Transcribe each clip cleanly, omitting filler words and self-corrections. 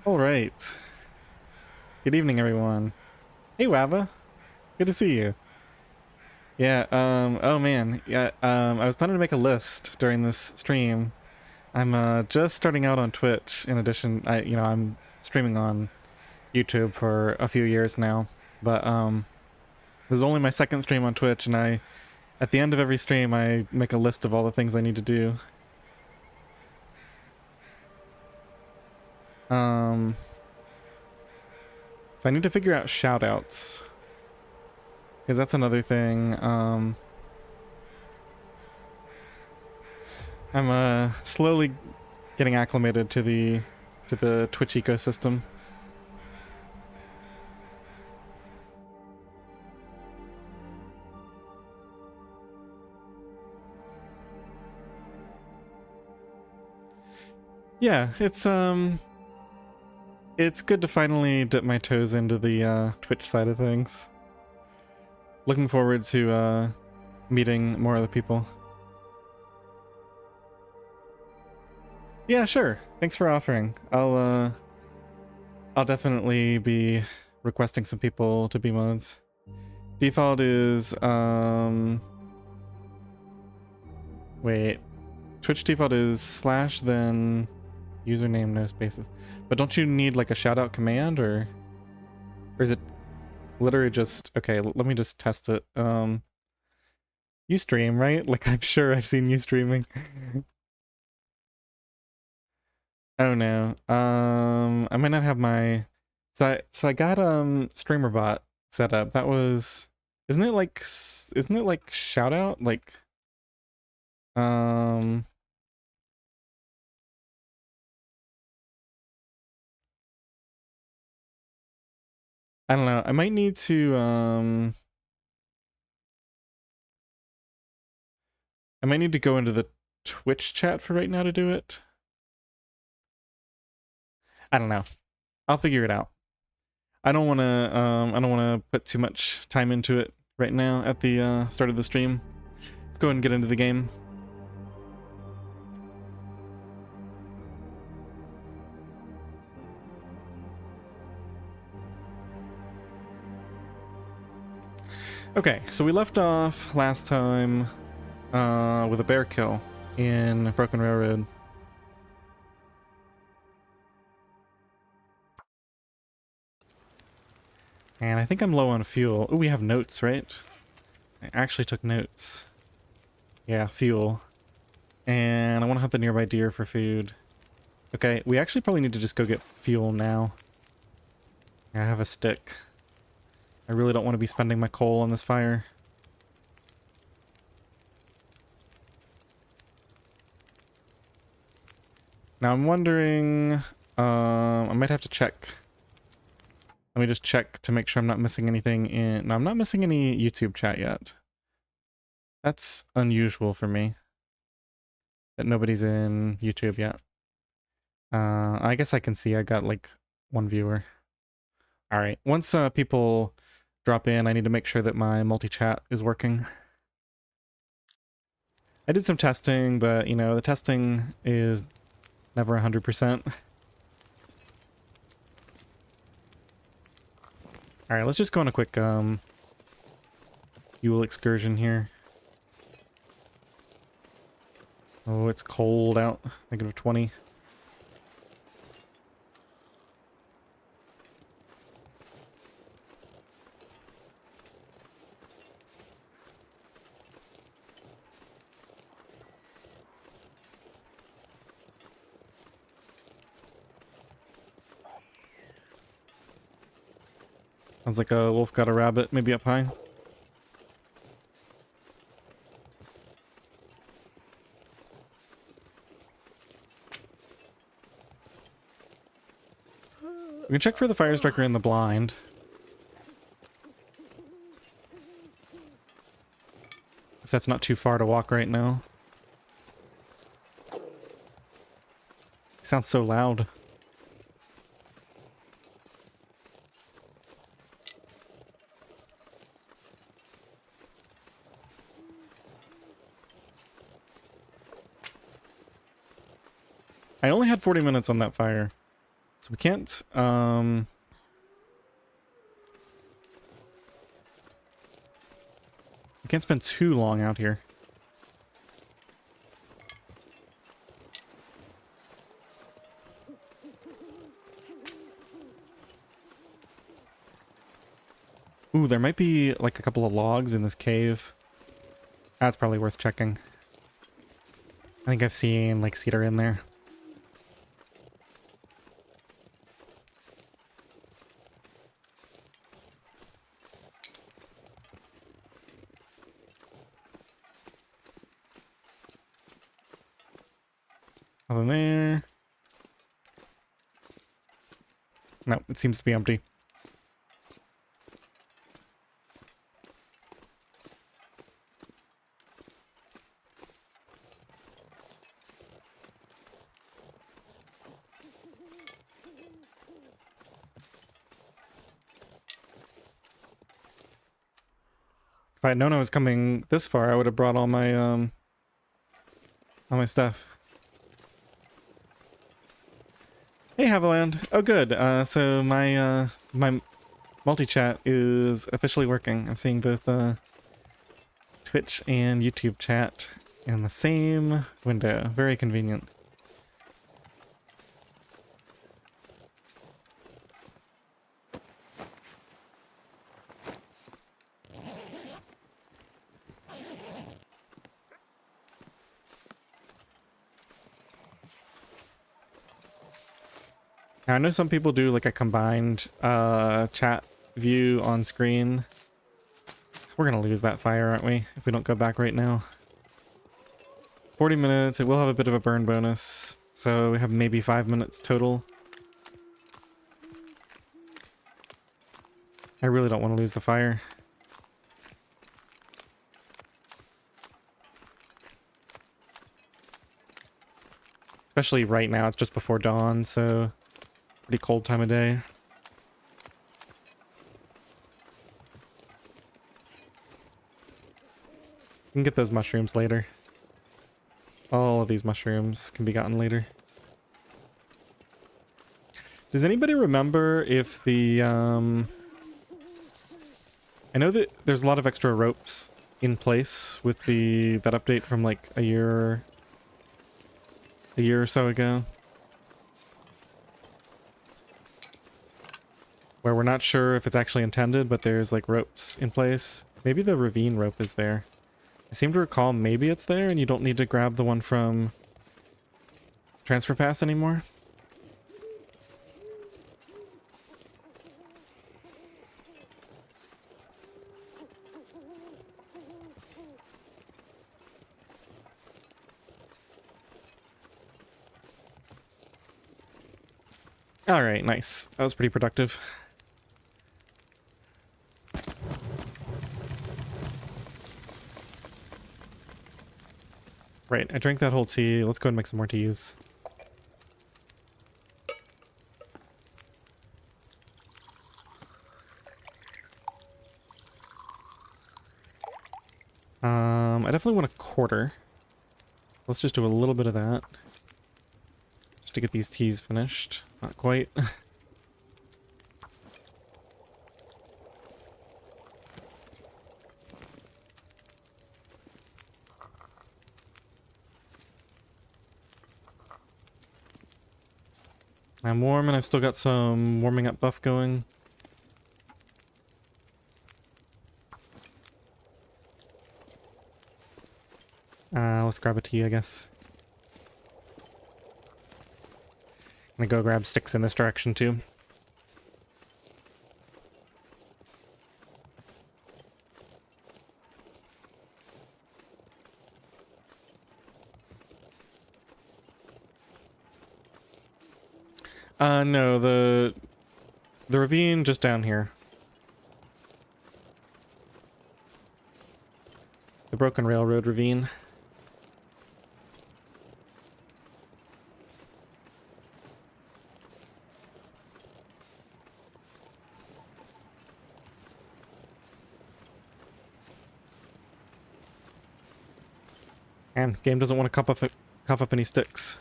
All right. Good evening, everyone. Hey, Wava. Good to see you. Yeah, oh man. Yeah, I was planning to make a list during this stream. I'm, just starting out on Twitch. In addition, I'm streaming on YouTube for a few years now. But, this is only my second stream on Twitch, and at the end of every stream, I make a list of all the things I need to do. Um, so I need to figure out shoutouts. Because that's another thing. I'm slowly getting acclimated to the Twitch ecosystem. Yeah, it's good to finally dip my toes into the Twitch side of things. Looking forward to meeting more other people. Yeah, sure. Thanks for offering. I'll definitely be requesting some people to be mods. Default is wait. Twitch default is / then username no spaces. But don't you need like a shoutout command or is it literally just okay, let me just test it. You stream, right? Like I'm sure I've seen you streaming. Oh no. I might not have my so I got StreamerBot set up. That was isn't it like shout out? Like um I don't know. I might need to go into the Twitch chat for right now to do it. I don't know. I'll figure it out. I don't want to put too much time into it right now at the start of the stream. Let's go ahead and get into the game. Okay, so we left off last time with a bear kill in Broken Railroad. And I think I'm low on fuel. Oh, we have notes, right? I actually took notes. Yeah, fuel. And I want to hunt the nearby deer for food. Okay, we actually probably need to just go get fuel now. I have a stick. I really don't want to be spending my coal on this fire. Now I'm wondering, I might have to check. Let me just check to make sure I'm not missing anything in... No, I'm not missing any YouTube chat yet. That's unusual for me. That nobody's in YouTube yet. I guess I can see I got like one viewer. Alright, once people drop in, I need to make sure that my multi-chat is working. I did some testing, but you know, the testing is never 100%. Alright, let's just go on a quick fuel excursion here. Oh, it's cold out. -20. Sounds like a wolf got a rabbit, maybe up high. We can check for the fire striker in the blind. If that's not too far to walk right now. It sounds so loud. I only had 40 minutes on that fire. So we can't, we can't spend too long out here. Ooh, there might be like a couple of logs in this cave. That's probably worth checking. I think I've seen like cedar in there. Nothing there. No, it seems to be empty. If I had known I was coming this far, I would have brought all my stuff. Hey, Haviland. Oh, good. So my my multi-chat is officially working. I'm seeing both Twitch and YouTube chat in the same window. Very convenient. Now, I know some people do like a combined chat view on screen. We're gonna lose that fire, aren't we? If we don't go back right now. 40 minutes. It will have a bit of a burn bonus. So we have maybe 5 minutes total. I really don't want to lose the fire. Especially right now. It's just before dawn, so pretty cold time of day. You can get those mushrooms later. All of these mushrooms can be gotten later. Does anybody remember if the I know that there's a lot of extra ropes in place with that update from like a year or so ago, where we're not sure if it's actually intended, but there's like ropes in place. Maybe the ravine rope is there. I seem to recall maybe it's there and you don't need to grab the one from Transfer Pass anymore. Alright, nice. That was pretty productive. Right, I drank that whole tea. Let's go and make some more teas. I definitely want a quarter. Let's just do a little bit of that. Just to get these teas finished. Not quite. I'm warm and I've still got some warming up buff going. Let's grab a tea, I guess. I'm gonna go grab sticks in this direction too. No, the ravine just down here. The Broken Railroad ravine. And game doesn't want to cough up any sticks.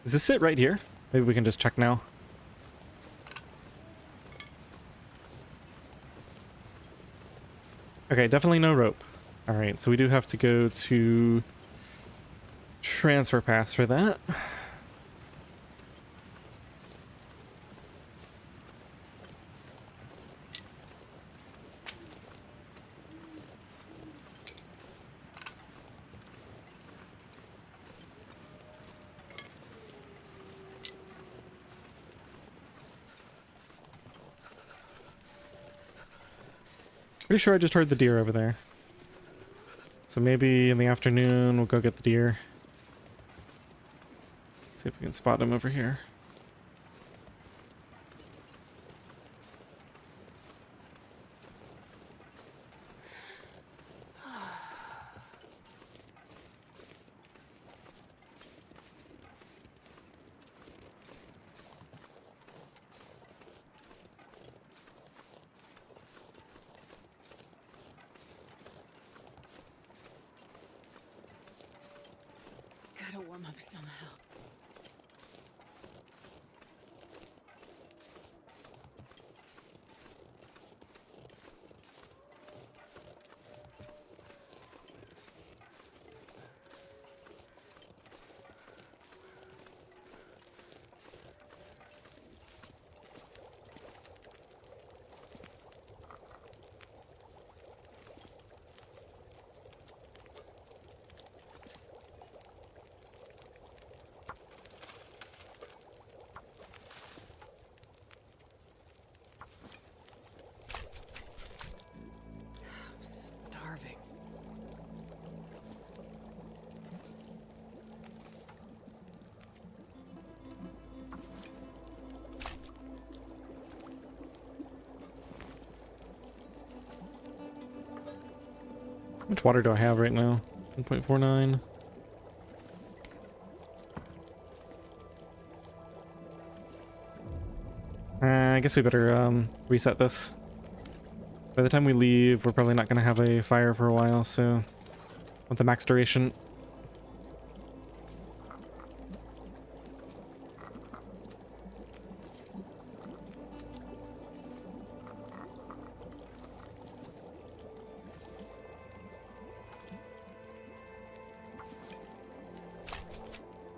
Does this sit right here? Maybe we can just check now. Okay, definitely no rope. Alright, so we do have to go to transfer pass for that. Pretty sure I just heard the deer over there. So maybe in the afternoon we'll go get the deer. See if we can spot him over here. Gotta warm up somehow. Starving. How much water do I have right now? 1.49. I guess we better reset this. By the time we leave, we're probably not going to have a fire for a while, so with the max duration.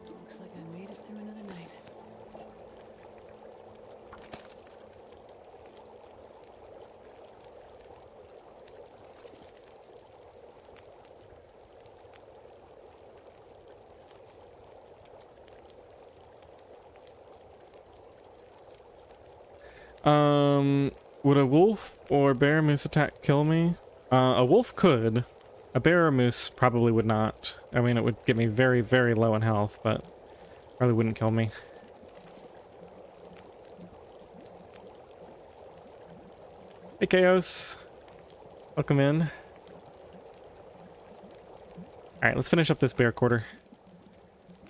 Looks like I made it through another night. Would a wolf or bear moose attack kill me? A wolf could. A bear or moose probably would not. I mean, it would get me very, very low in health, but probably wouldn't kill me. Hey, Chaos. Welcome in. Alright, let's finish up this bear quarter.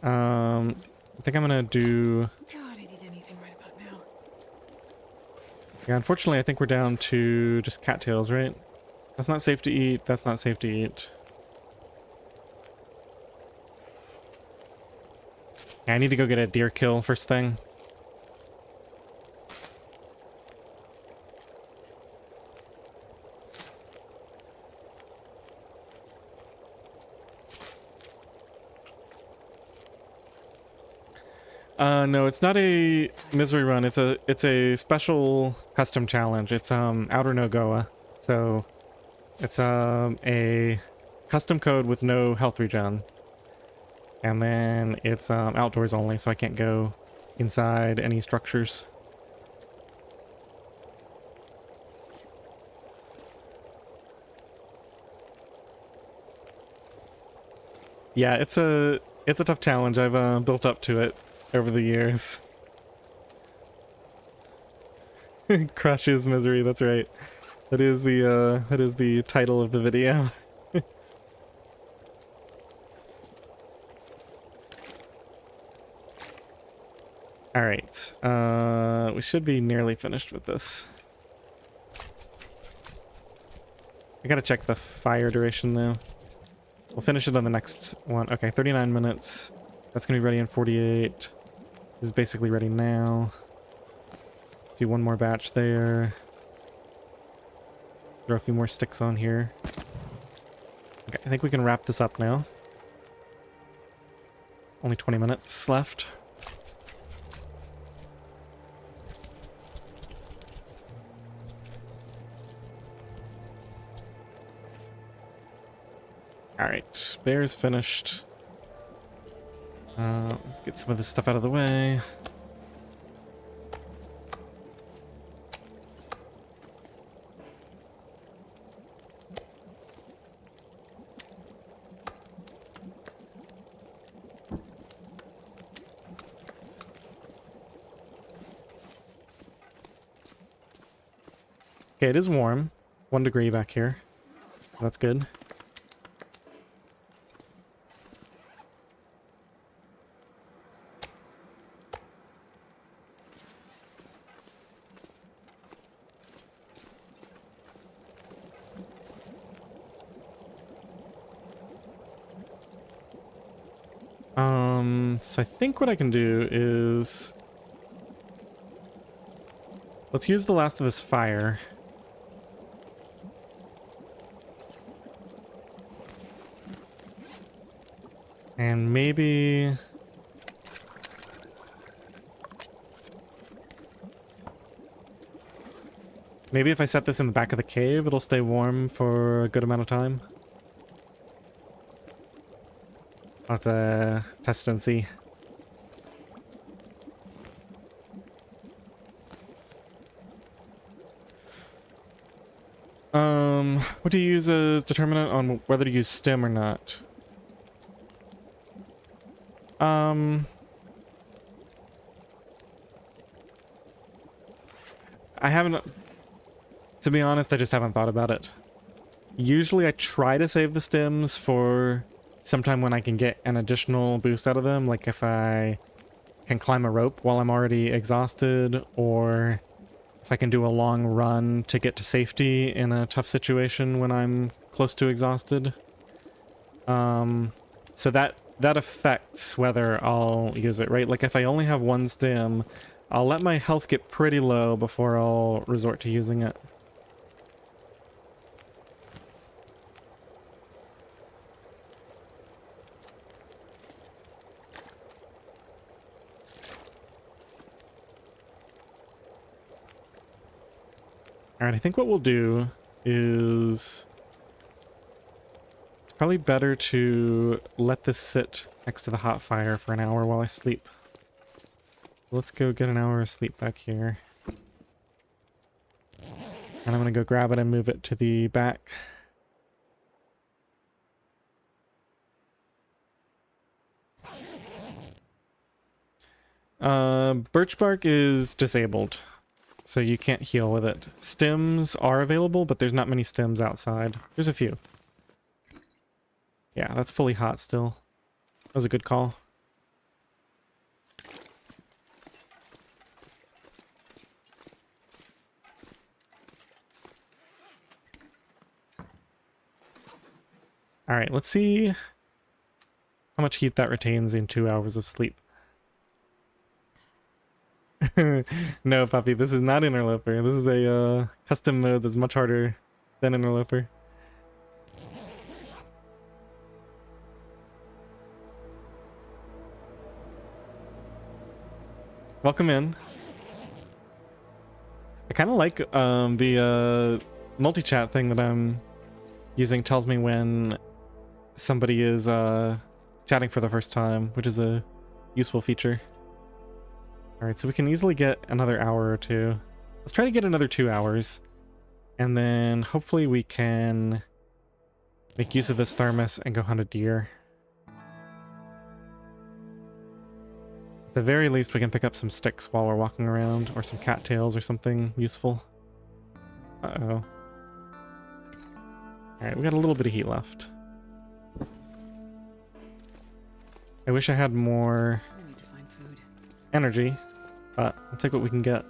I think I'm gonna do... God, I'd eat anything right about now. Yeah, unfortunately, I think we're down to just cattails, right? That's not safe to eat. That's not safe to eat. Yeah, I need to go get a deer kill first thing. No, it's not a misery run. It's a special custom challenge. It's OuterNOGOA. So it's a custom code with no health regen. And then it's outdoors only, so I can't go inside any structures. Yeah, it's a tough challenge. I've built up to it over the years. Crushes misery, that's right. That is the title of the video. Alright. We should be nearly finished with this. I gotta check the fire duration though. We'll finish it on the next one. Okay, 39 minutes. That's gonna be ready in 48. is basically ready now. Let's do one more batch there. Throw a few more sticks on here. Okay, I think we can wrap this up now. Only 20 minutes left. Alright, bear's finished. Let's get some of this stuff out of the way. Okay, it is warm. 1 degree back here. That's good. So I think what I can do is... let's use the last of this fire. And maybe... maybe if I set this in the back of the cave, it'll stay warm for a good amount of time. I'll have to test it and see. What do you use as determinant on whether to use stem or not? I haven't... to be honest, I just haven't thought about it. Usually I try to save the stems for sometime when I can get an additional boost out of them, like if I can climb a rope while I'm already exhausted, or if I can do a long run to get to safety in a tough situation when I'm close to exhausted. So that affects whether I'll use it, right? Like if I only have 1 stem, I'll let my health get pretty low before I'll resort to using it. Alright, I think what we'll do is... it's probably better to let this sit next to the hot fire for an hour while I sleep. Let's go get an hour of sleep back here. And I'm gonna go grab it and move it to the back. Birch bark is disabled, so you can't heal with it. Stems are available, but there's not many stems outside. There's a few. Yeah, that's fully hot still. That was a good call. Alright, let's see how much heat that retains in 2 hours of sleep. No, puppy, this is not Interloper. This is a custom mode that's much harder than Interloper. Welcome in. I kind of like the multi-chat thing that I'm using tells me when somebody is chatting for the first time, which is a useful feature. Alright, so we can easily get another hour or 2. Let's try to get another 2 hours. And then hopefully we can make use of this thermos and go hunt a deer. At the very least, we can pick up some sticks while we're walking around, or some cattails or something useful. Uh-oh. Alright, we got a little bit of heat left. I wish I had more I need to find food. energy, but I'll take what we can get.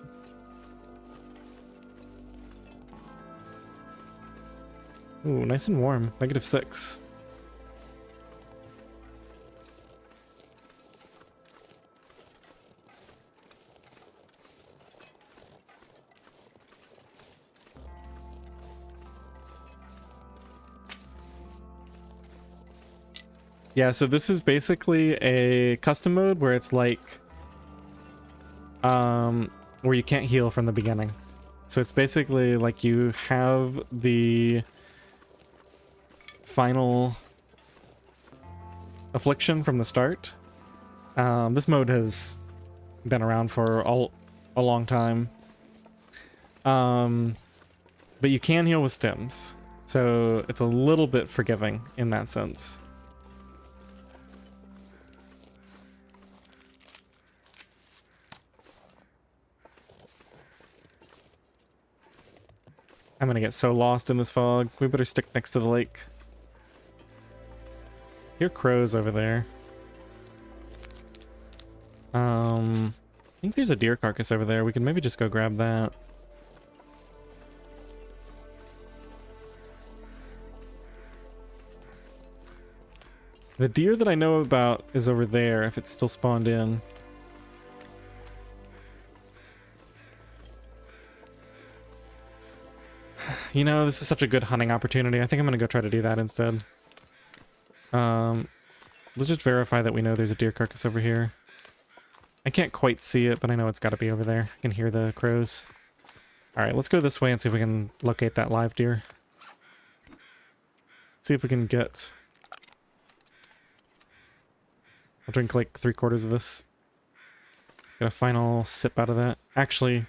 Ooh, nice and warm. -6. Yeah, so this is basically a custom mode where it's like, where you can't heal from the beginning. So it's basically like you have the final affliction from the start. This mode has been around for a long time. But you can heal with stims. So it's a little bit forgiving in that sense. I'm gonna get so lost in this fog. We better stick next to the lake. Hear crows over there. I think there's a deer carcass over there. We can maybe just go grab that. The deer that I know about is over there, if it's still spawned in. You know, this is such a good hunting opportunity. I think I'm gonna go try to do that instead. Let's just verify that we know there's a deer carcass over here. I can't quite see it, but I know it's gotta be over there. I can hear the crows. Alright, let's go this way and see if we can locate that live deer. See if we can get... I'll drink like 3/4 of this. Get a final sip out of that. Actually...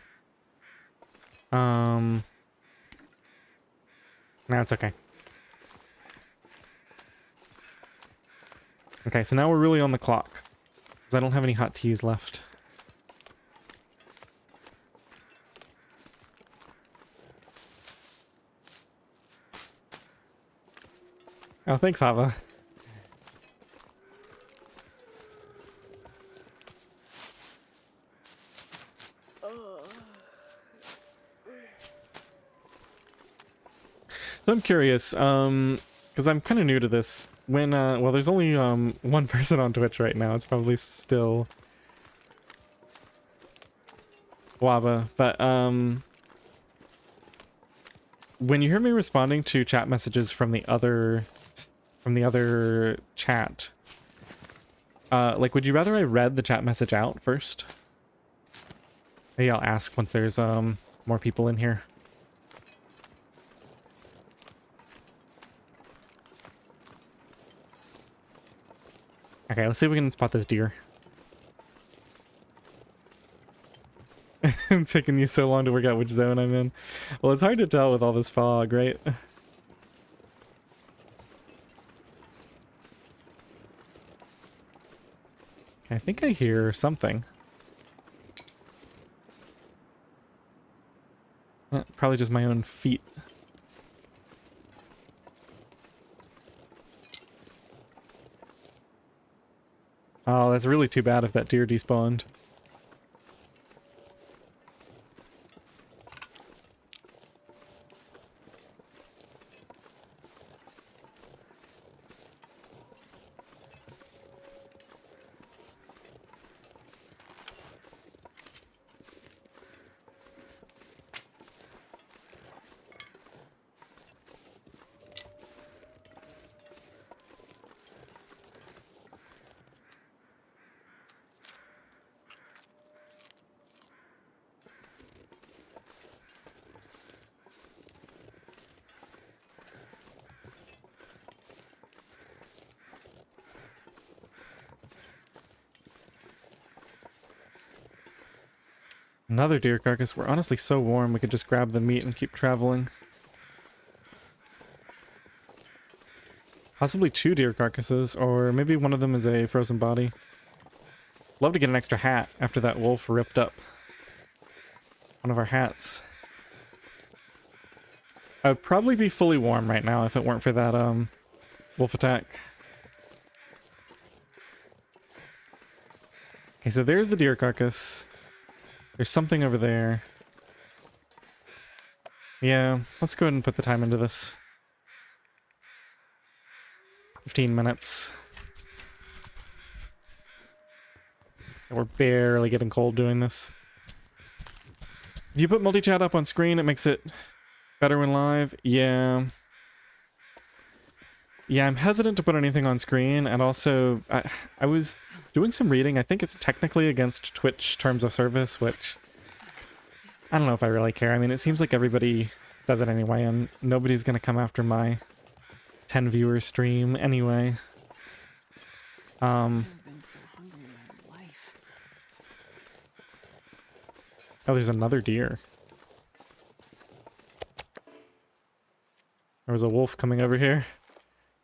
No, it's okay. Okay, so now we're really on the clock. Because I don't have any hot teas left. Oh, thanks, Hava. So I'm curious, because I'm kind of new to this. When, well, there's only, one person on Twitch right now. It's probably still Waba. But, when you hear me responding to chat messages from the other chat, like, would you rather I read the chat message out first? Maybe I'll ask once there's, more people in here. Okay, let's see if we can spot this deer. It's taking you so long to work out which zone I'm in. Well, it's hard to tell with all this fog, right? I think I hear something. Probably just my own feet. Oh, that's really too bad if that deer despawned. Another deer carcass. We're honestly so warm we could just grab the meat and keep traveling. Possibly 2 deer carcasses, or maybe one of them is a frozen body. Love to get an extra hat after that wolf ripped up one of our hats. I would probably be fully warm right now if it weren't for that wolf attack. Okay, so there's the deer carcass. There's something over there. Yeah, let's go ahead and put the time into this. 15 minutes. And we're barely getting cold doing this. If you put multi-chat up on screen, it makes it better when live. Yeah. Yeah, I'm hesitant to put anything on screen, and also I was doing some reading. I think it's technically against Twitch terms of service, which I don't know if I really care. I mean, it seems like everybody does it anyway, and nobody's gonna come after my 10 viewer stream anyway. I've never been so hungry in my life. Oh, there's another deer. There was a wolf coming over here.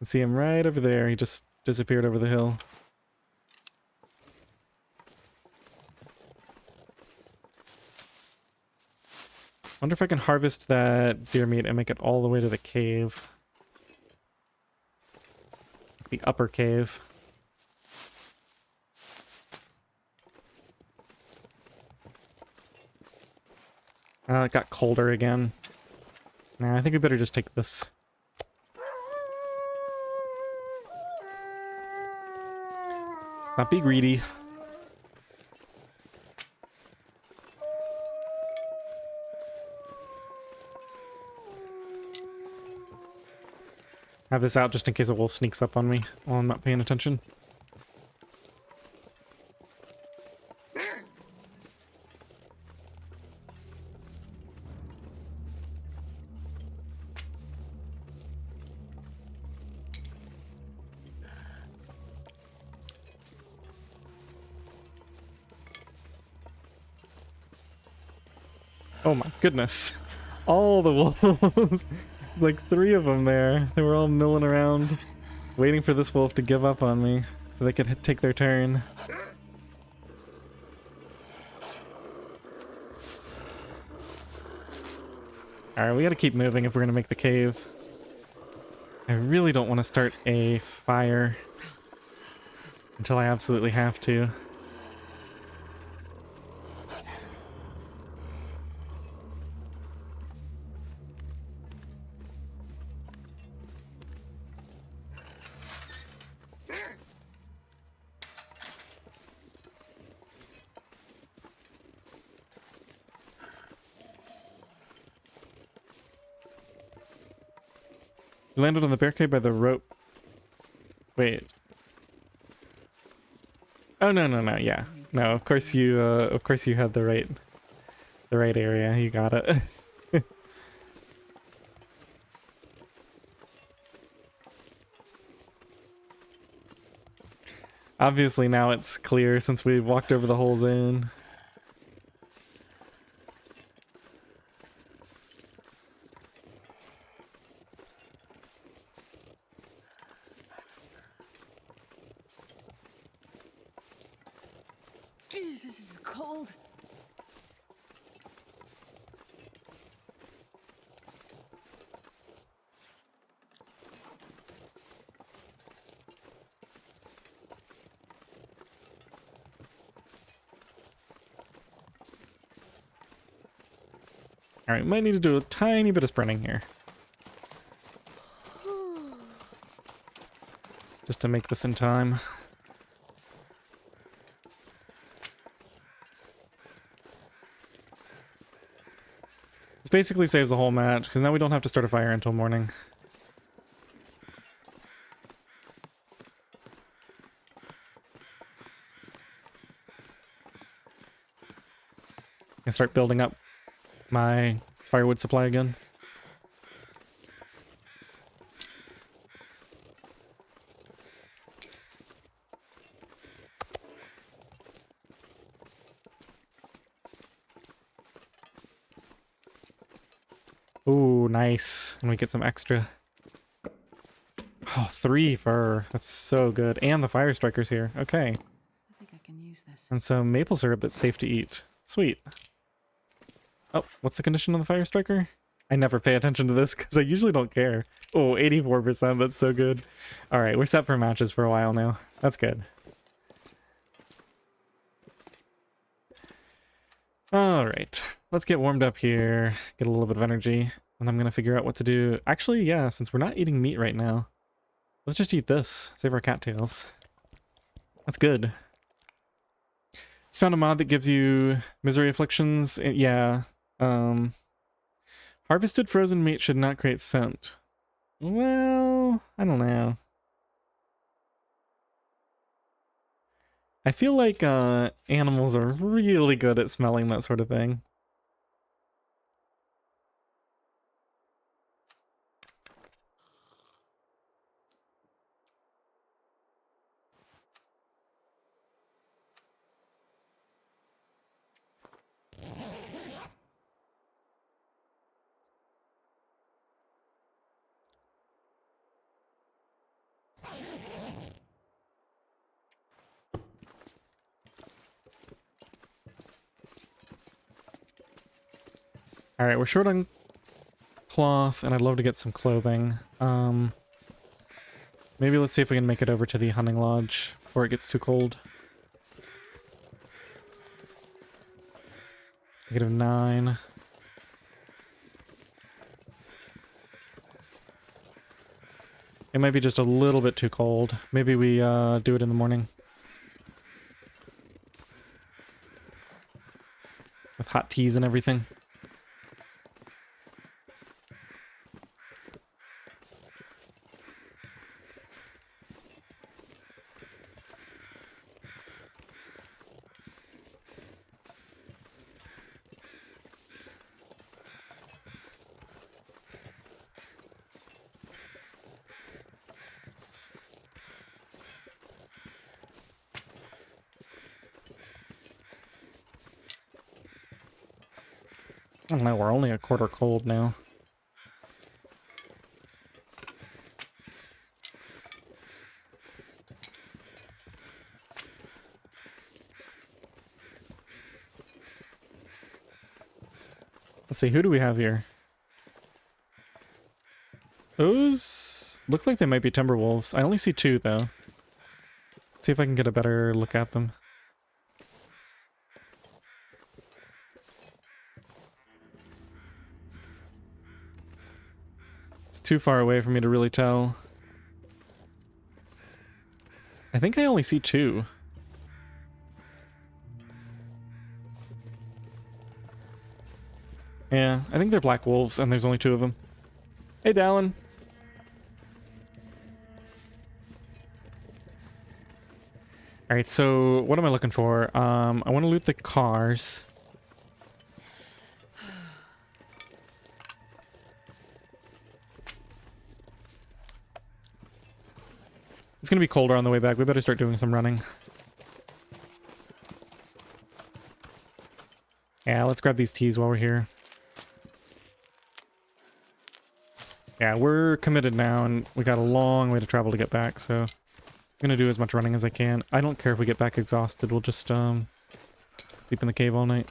You can see him right over there. He just disappeared over the hill. Wonder if I can harvest that deer meat and make it all the way to the cave. The upper cave. It got colder again. Nah, I think we better just take this. Let's not be greedy. Have this out just in case a wolf sneaks up on me while I'm not paying attention. Oh my goodness. All the wolves. Like 3 of them there. They were all milling around, waiting for this wolf to give up on me so they could take their turn. Alright, we gotta keep moving if we're gonna make the cave. I really don't want to start a fire until I absolutely have to. You landed on the barricade by the rope. Wait. Oh no, yeah. No, of course you had the right area. You got it. Obviously now it's clear since we walked over the whole zone. Jeez, this is cold. Alright, might need to do a tiny bit of sprinting here. Just to make this in time. This basically saves the whole match, because now we don't have to start a fire until morning. I start building up my firewood supply again. Ooh, nice. And we get some extra. Oh, 3 fur. That's so good. And the fire striker's here. Okay. I think I can use this. And some maple syrup that's safe to eat. Sweet. Oh, what's the condition on the fire striker? I never pay attention to this because I usually don't care. Oh, 84%. That's so good. All right, we're set for matches for a while now. That's good. All right, let's get warmed up here. Get a little bit of energy. And I'm going to figure out what to do. Actually, yeah, since we're not eating meat right now, let's just eat this. Save our cattails. That's good. Just found a mod that gives you misery afflictions. Yeah. Harvested frozen meat should not create scent. Well, I don't know. I feel like animals are really good at smelling that sort of thing. Alright, we're short on cloth, and I'd love to get some clothing. Maybe let's see if we can make it over to the hunting lodge before it gets too cold. -9. It might be just a little bit too cold. Maybe we do it in the morning. With hot teas and everything. I don't know, we're only a quarter cold now. Let's see, who do we have here? Those look like they might be timber wolves. I only see 2 though. Let's see if I can get a better look at them. It's too far away for me to really tell. I think I only see 2. Yeah, I think they're black wolves, and there's only 2 of them. Hey, Dallin. Alright, so what am I looking for? I want to loot the cars. It's gonna be colder on the way back. We better start doing some running. Yeah, let's grab these teas while we're here. Yeah, we're committed now, and we got a long way to travel to get back, so I'm gonna do as much running as I can. I don't care if we get back exhausted. We'll just sleep in the cave all night.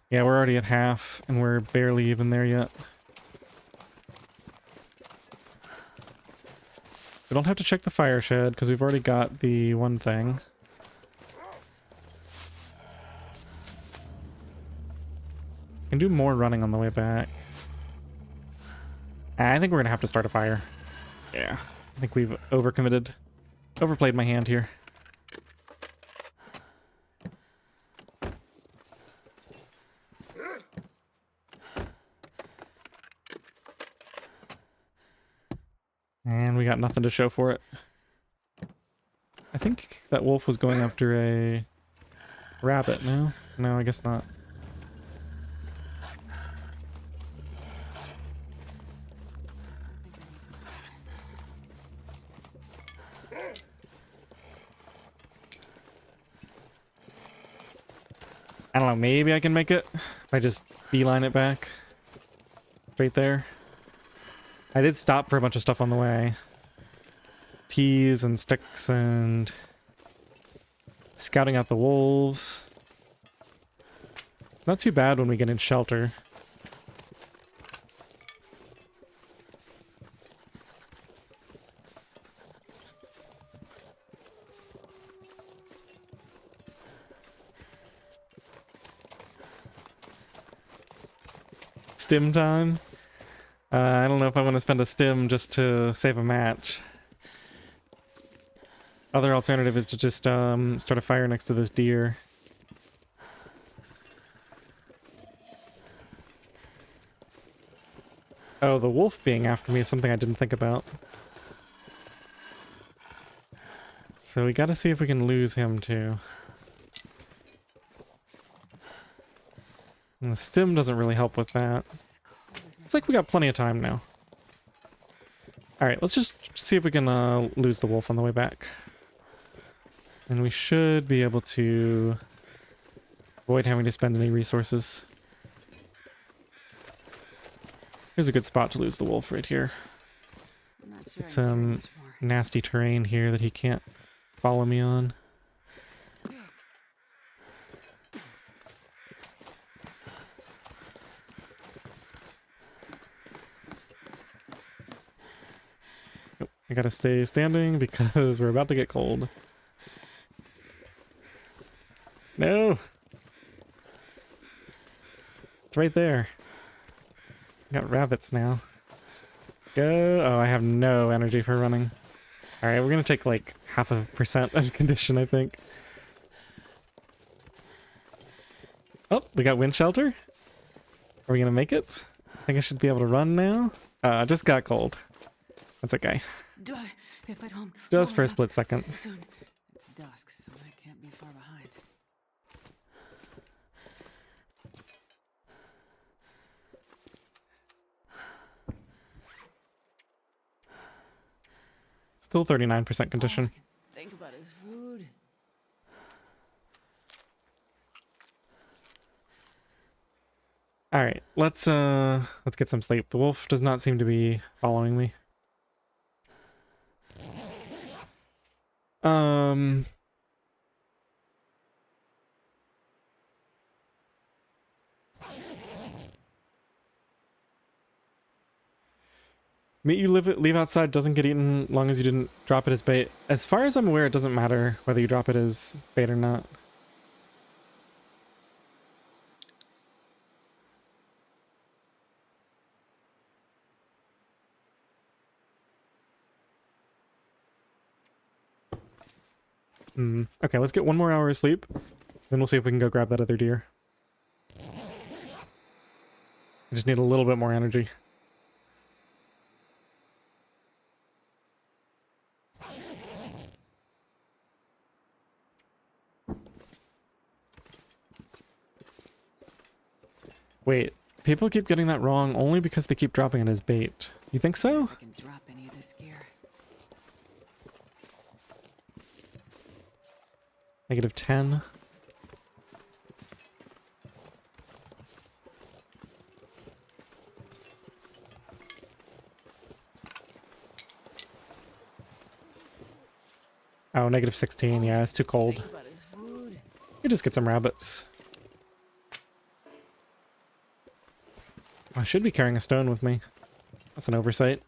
Yeah, we're already at half, and we're barely even there yet. We don't have to check the fire shed, because we've already got the one thing. Can do more running on the way back. I think we're gonna have to start a fire. Yeah, I think we've overcommitted. Overplayed my hand here. And we got nothing to show for it. I think that wolf was going after a rabbit, no? No, I guess not. I don't know, maybe I can make it if I just beeline it back. Straight there. I did stop for a bunch of stuff on the way. Teas and sticks and scouting out the wolves. Not too bad when we get in shelter. Stim time? I don't know if I want to spend a stim just to save a match. Other alternative is to just start a fire next to this deer. Oh, the wolf being after me is something I didn't think about. So we gotta see if we can lose him too. And the stim doesn't really help with that. It's like we got plenty of time now. Alright, let's just see if we can lose the wolf on the way back. And we should be able to avoid having to spend any resources. Here's a good spot to lose the wolf right here. I'm not sure I It's care much more. nasty terrain here that he can't follow me on. Nope, I gotta stay standing because we're about to get cold. No! It's right there. Got rabbits now. Go! Oh, I have no energy for running. Alright, we're gonna take like 0.5% of condition, I think. Oh, we got wind shelter? Are we gonna make it? I think I should be able to run now. I just got cold. That's okay. If I don't Just for a hurry up split second. soon. It's dusk, so I can't be far behind. Still 39% All I condition. can think about is food. Alright, let's get some sleep. The wolf does not seem to be following me. Meat you leave outside doesn't get eaten long as you didn't drop it as bait. As far as I'm aware, it doesn't matter whether you drop it as bait or not. Okay, let's get 1 more hour of sleep. Then we'll see if we can go grab that other deer. I just need a little bit more energy. Wait, people keep getting that wrong only because they keep dropping it as bait. You think so? If I can drop any of this gear. -10. Oh, -16. Yeah, it's too cold. Think about is food. You just get some rabbits. I should be carrying a stone with me. That's an oversight.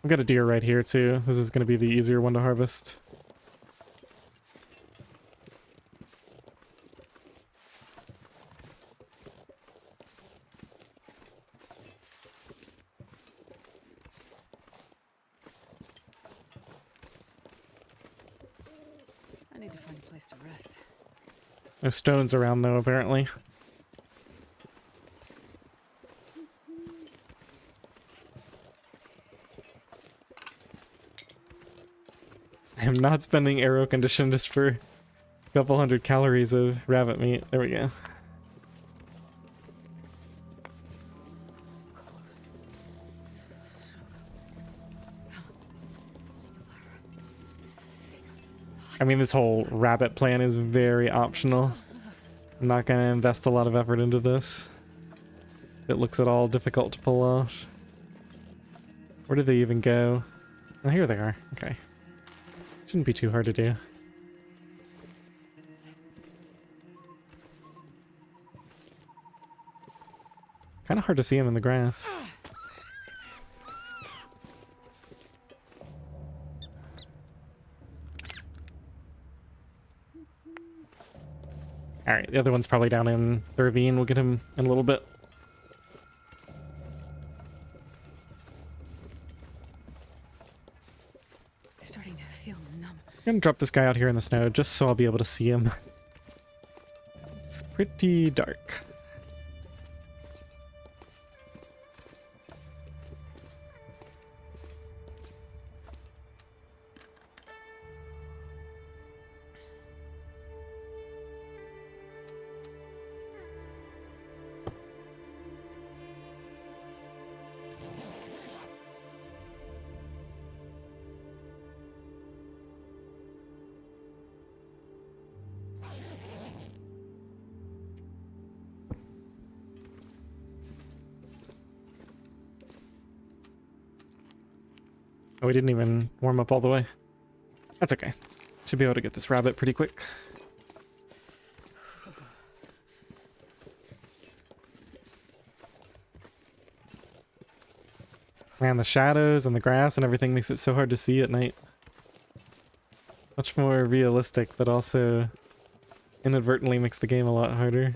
I've got a deer right here too. This is going to be the easier one to harvest. I need to find a place to rest. There's stones around though, apparently. I am not spending arrow condition just for a couple 100 calories of rabbit meat. There we go. I mean, this whole rabbit plan is very optional. I'm not going to invest a lot of effort into this. It looks at all difficult to pull off. Where did they even go? Oh, here they are. Okay. Shouldn't be too hard to do. Kind of hard to see them in the grass. Alright, the other one's probably down in the ravine. We'll get him in a little bit. Starting to feel numb. I'm gonna drop this guy out here in the snow just so I'll be able to see him. It's pretty dark. Oh, we didn't even warm up all the way. That's okay. Should be able to get this rabbit pretty quick. Man, the shadows and the grass and everything makes it so hard to see at night. Much more realistic, but also inadvertently makes the game a lot harder.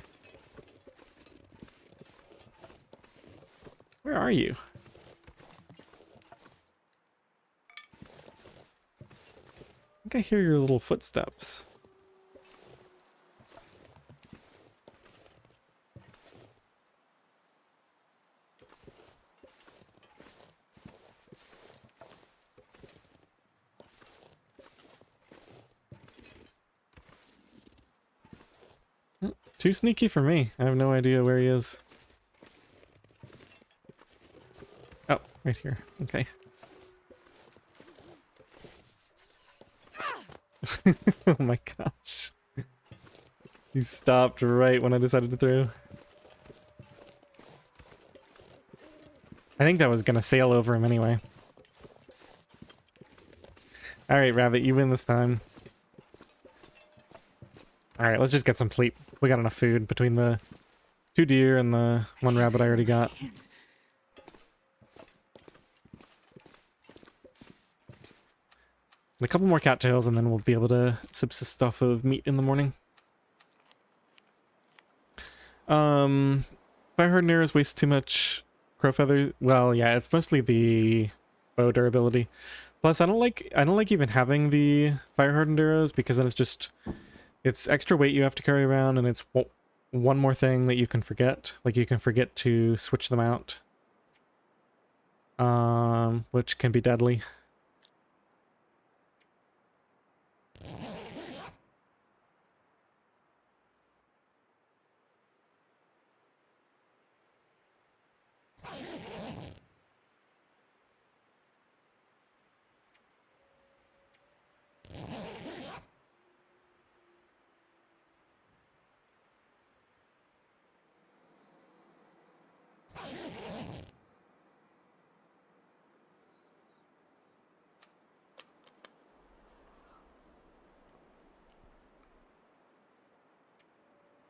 Where are you? I think I hear your little footsteps. Too sneaky for me. I have no idea where he is. Oh, right here. Okay. Oh my gosh. You stopped right when I decided to throw. I think that was gonna sail over him anyway. Alright, Rabbit, you win this time. Alright, let's just get some sleep. We got enough food between the 2 deer and the 1 rabbit I already got. A couple more cattails and then we'll be able to subsist off of meat in the morning. Fire hardened arrows waste too much crow feather. Well, yeah, it's mostly the bow durability. Plus, I don't like even having the fire hardened arrows because then it's extra weight you have to carry around, and it's one more thing that you can forget. Like you can forget to switch them out, which can be deadly.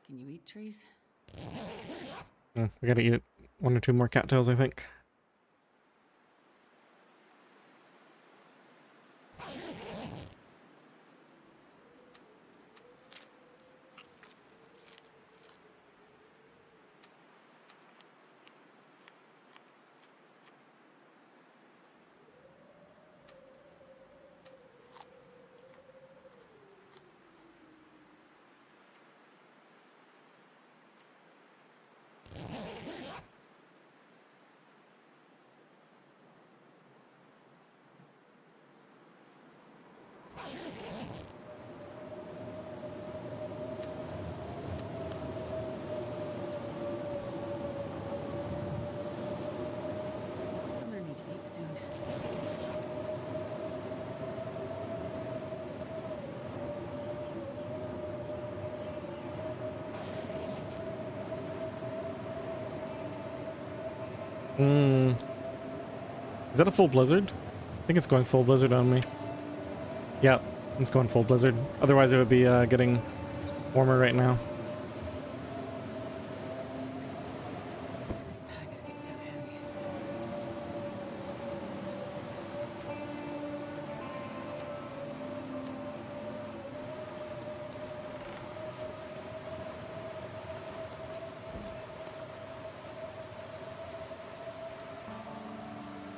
Can you eat trees? We gotta eat 1 or 2 more cattails, I think. I'm gonna need to eat soon. Is that a full blizzard? I think it's going full blizzard on me. Yep, it's going full blizzard. Otherwise it would be getting warmer right now. This pack is getting kind of heavy.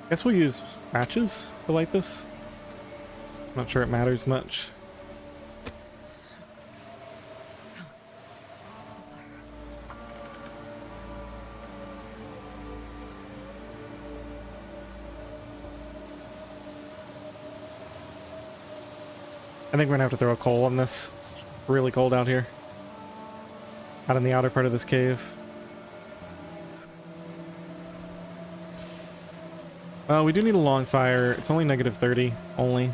Guess we'll use matches to light this. Not sure it matters much. Fire. I think we're gonna have to throw a coal on this. It's really cold out here. Out in the outer part of this cave. We do need a long fire. It's only negative 30, only.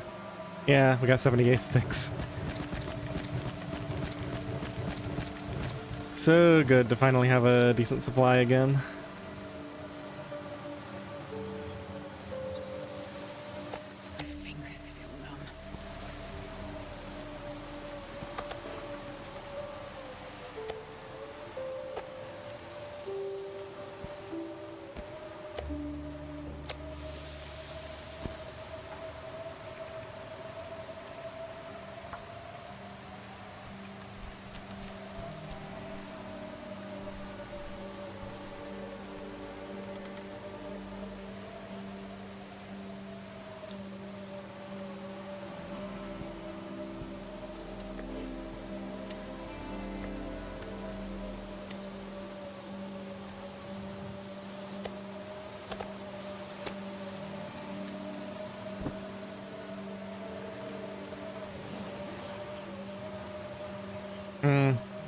Yeah, we got 78 sticks. So good to finally have a decent supply again. My fingers feel numb.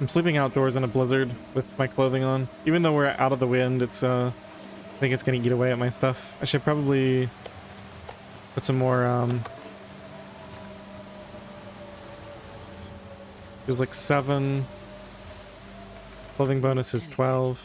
I'm sleeping outdoors in a blizzard with my clothing on. Even though we're out of the wind, it's I think it's gonna eat away at my stuff. I should probably put some more feels like 7. Clothing bonus is 12.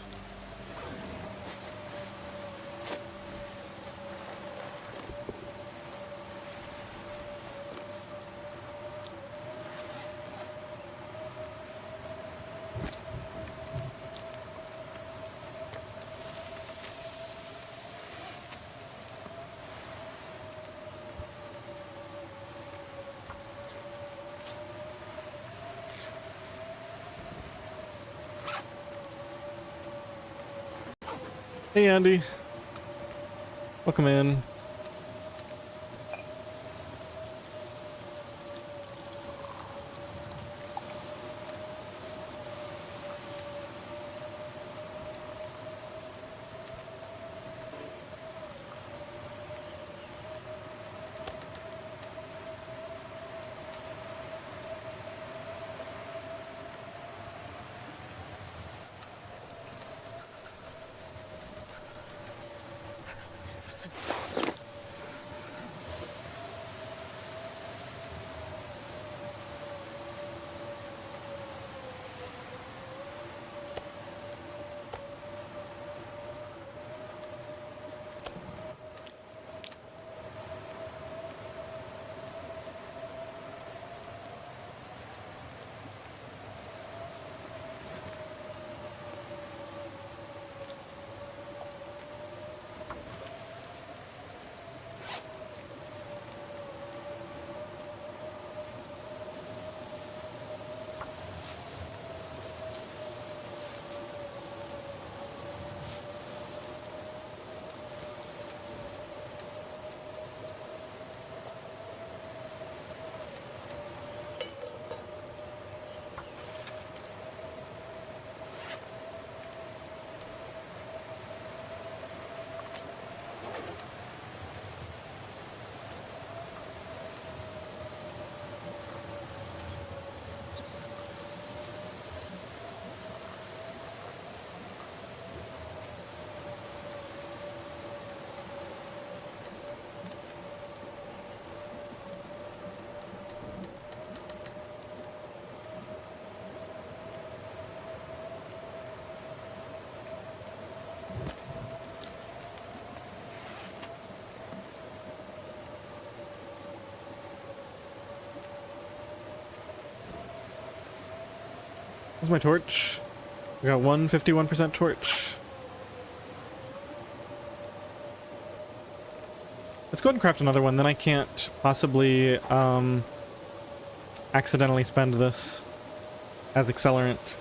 Hey Andy, welcome in. Where's my torch? We got 51% torch. Let's go ahead and craft another one, then I can't possibly accidentally spend this as accelerant.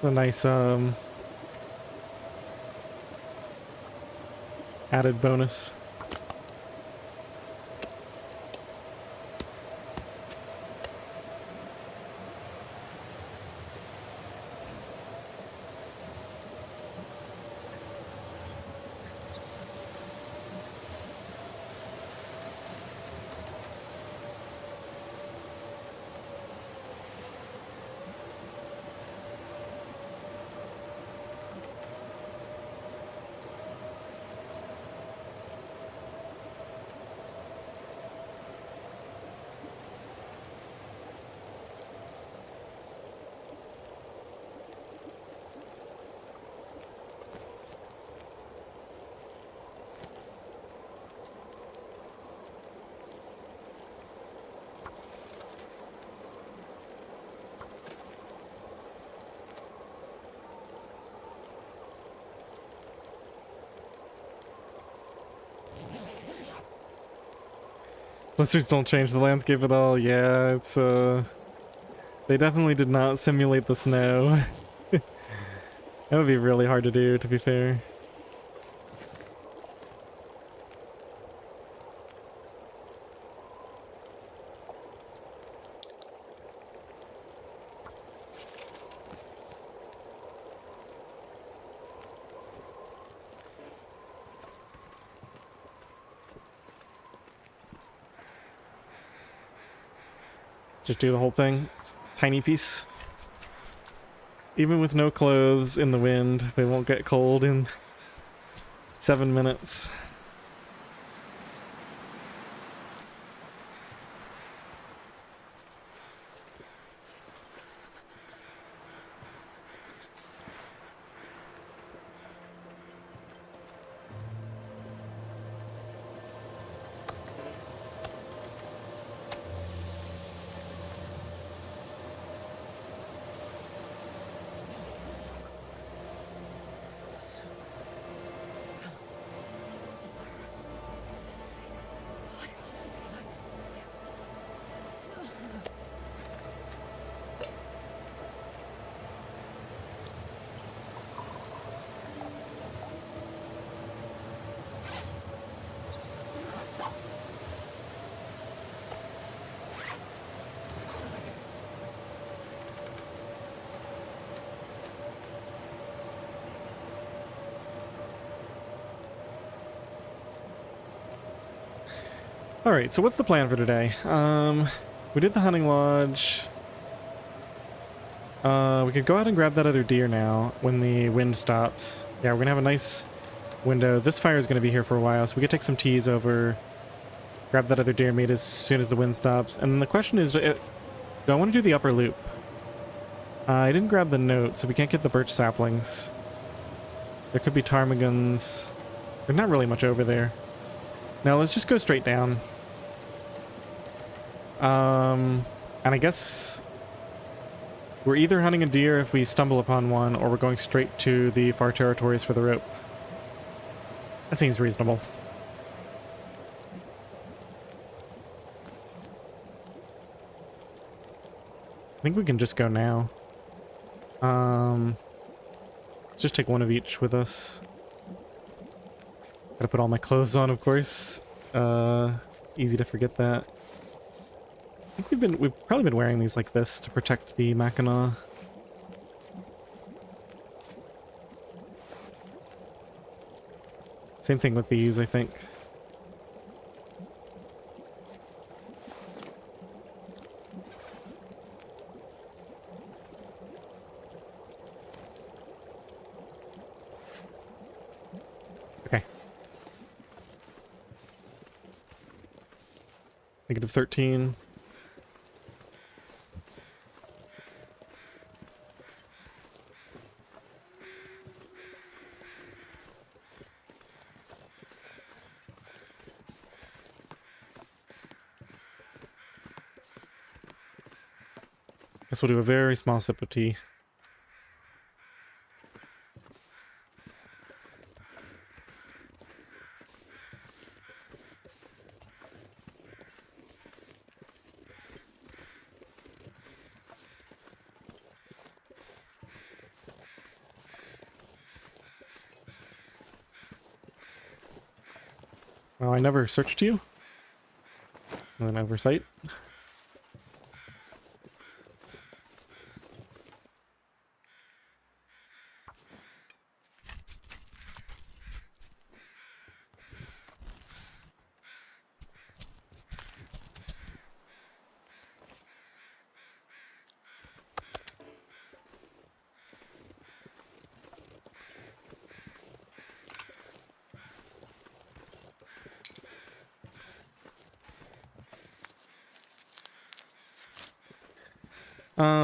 A nice added bonus. Blizzards don't change the landscape at all. Yeah, it's they definitely did not simulate the snow. That would be really hard to do, to be fair. Just do the whole thing. It's a tiny piece. Even with no clothes in the wind, they won't get cold in 7 minutes. Alright, so what's the plan for today? We did the hunting lodge. We could go out and grab that other deer now when the wind stops. Yeah, we're gonna have a nice window. This fire is gonna be here for a while, so we could take some teas over, grab that other deer meat as soon as the wind stops. And the question is, do I want to do the upper loop? I didn't grab the note, so we can't get the birch saplings. There could be ptarmigans. There's not really much over there. Now let's just go straight down. And I guess we're either hunting a deer if we stumble upon one, or we're going straight to the far territories for the rope. That seems reasonable. I think we can just go now. Let's just take one of each with us. Gotta put all my clothes on, of course. Easy to forget that. I think we've probably been wearing these like this to protect the Mackinaw. Same thing with these, I think. Okay. -13. Guess we'll do a very small sip of tea. Well, I never searched you. An oversight.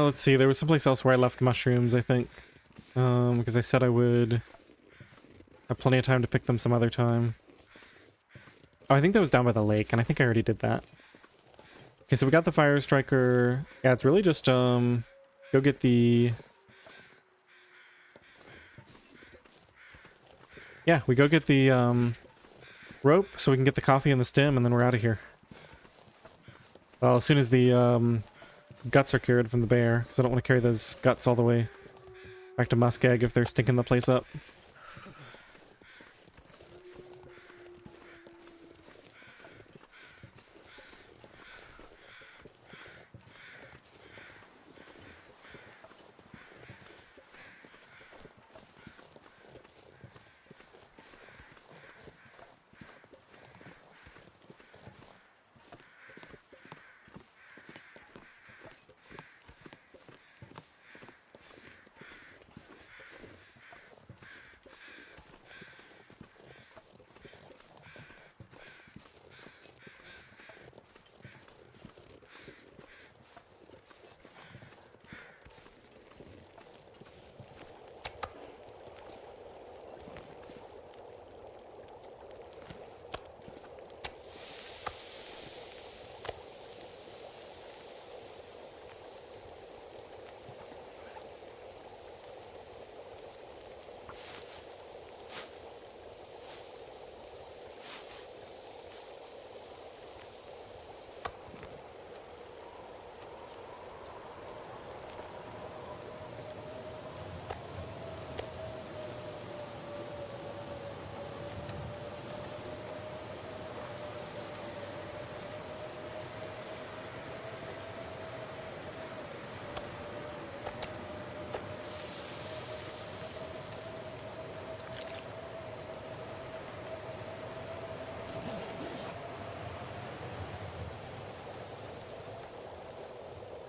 Let's see, there was someplace else where I left mushrooms, I think. Because I said I would have plenty of time to pick them some other time. Oh, I think that was down by the lake, and I think I already did that. Okay, so we got the fire striker. Yeah, it's really just, go get the... Yeah, we go get the, rope so we can get the coffee and the stem, and then we're out of here. Well, as soon as the guts are cured from the bear, because I don't want to carry those guts all the way back to Muskeg if they're stinking the place up.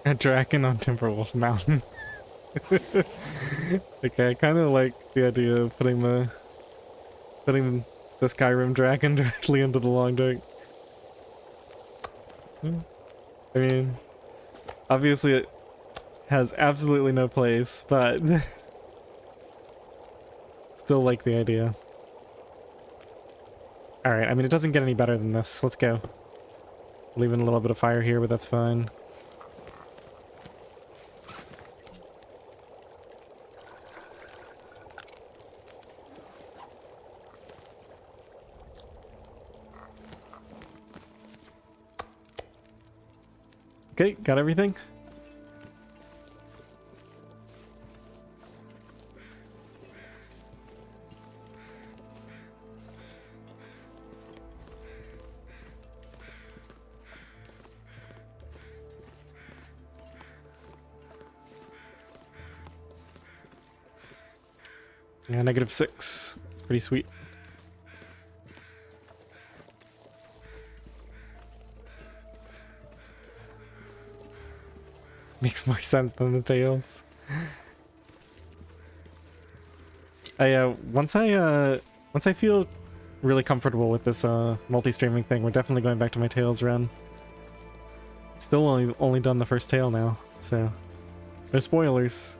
A dragon on Timberwolf Mountain. Okay, I kind of like the idea of putting the Skyrim dragon directly into the long dark. I mean, obviously it has absolutely no place, but still like the idea. Alright, I mean, it doesn't get any better than this. Let's go. Leaving a little bit of fire here, but that's fine. Okay, got everything? Yeah, -6. It's pretty sweet. Makes more sense than the tails. Once I feel really comfortable with this multi-streaming thing, we're definitely going back to my tails run. Still only done the first tail now, so no spoilers.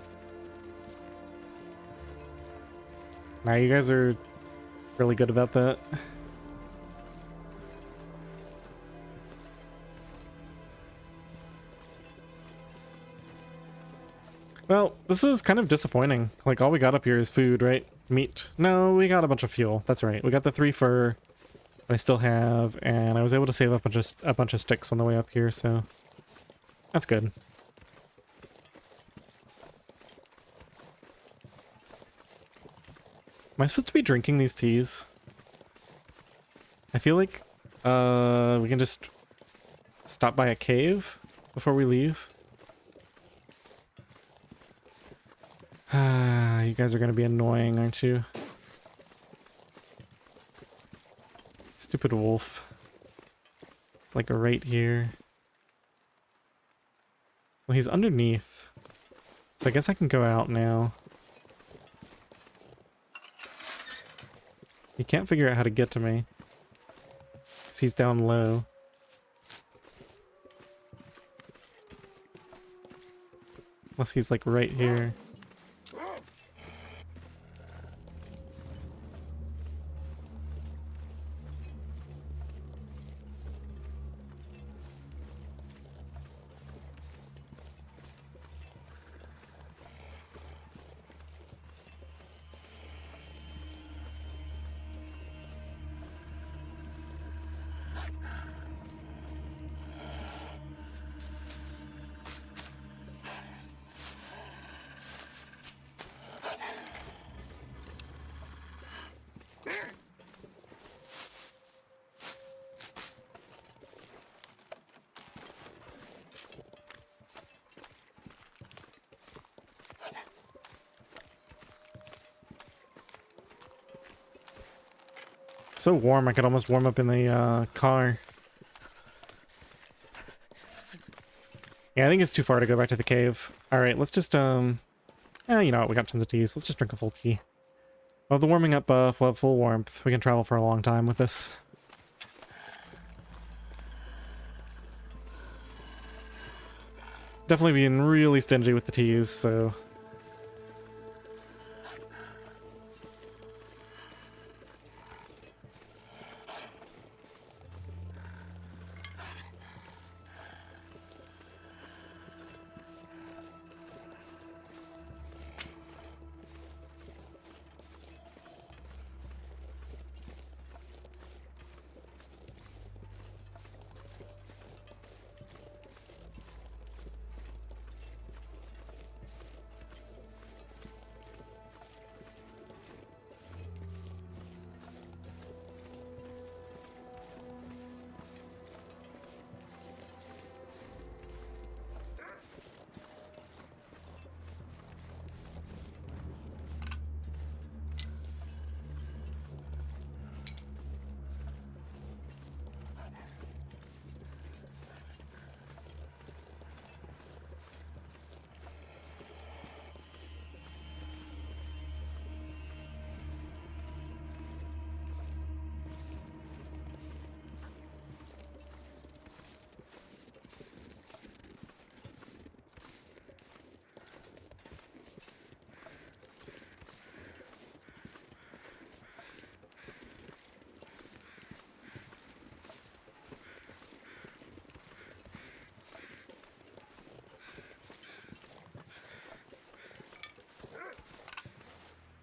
Now you guys are really good about that. Well, this is kind of disappointing. Like, all we got up here is food, right? Meat. No, we got a bunch of fuel. That's right. We got the 3 fur that I still have, and I was able to save up a bunch of sticks on the way up here, so that's good. Am I supposed to be drinking these teas? I feel like we can just stop by a cave before we leave. You guys are gonna be annoying, aren't you? Stupid wolf. It's like right here. Well, he's underneath. So I guess I can go out now. He can't figure out how to get to me. 'Cause he's down low. Unless he's like right here. It's so warm, I could almost warm up in the car. Yeah, I think it's too far to go back to the cave. Alright, let's just, you know what, we got tons of teas. Let's just drink a full tea. We'll have the warming up buff, we'll have full warmth. We can travel for a long time with this. Definitely being really stingy with the teas, so...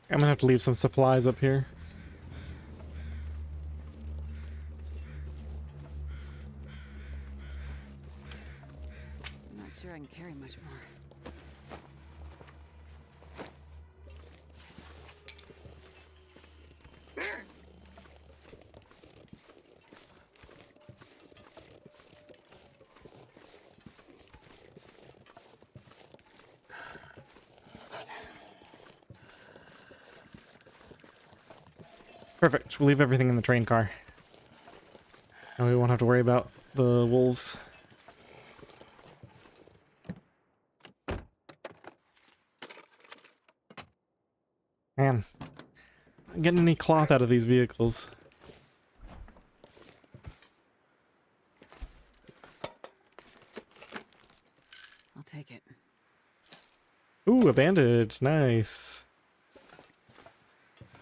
I'm gonna have to leave some supplies up here. I'm not sure I can carry much more. Perfect. We'll leave everything in the train car. And we won't have to worry about the wolves. Man, not getting any cloth out of these vehicles. I'll take it. Ooh, a bandage. Nice.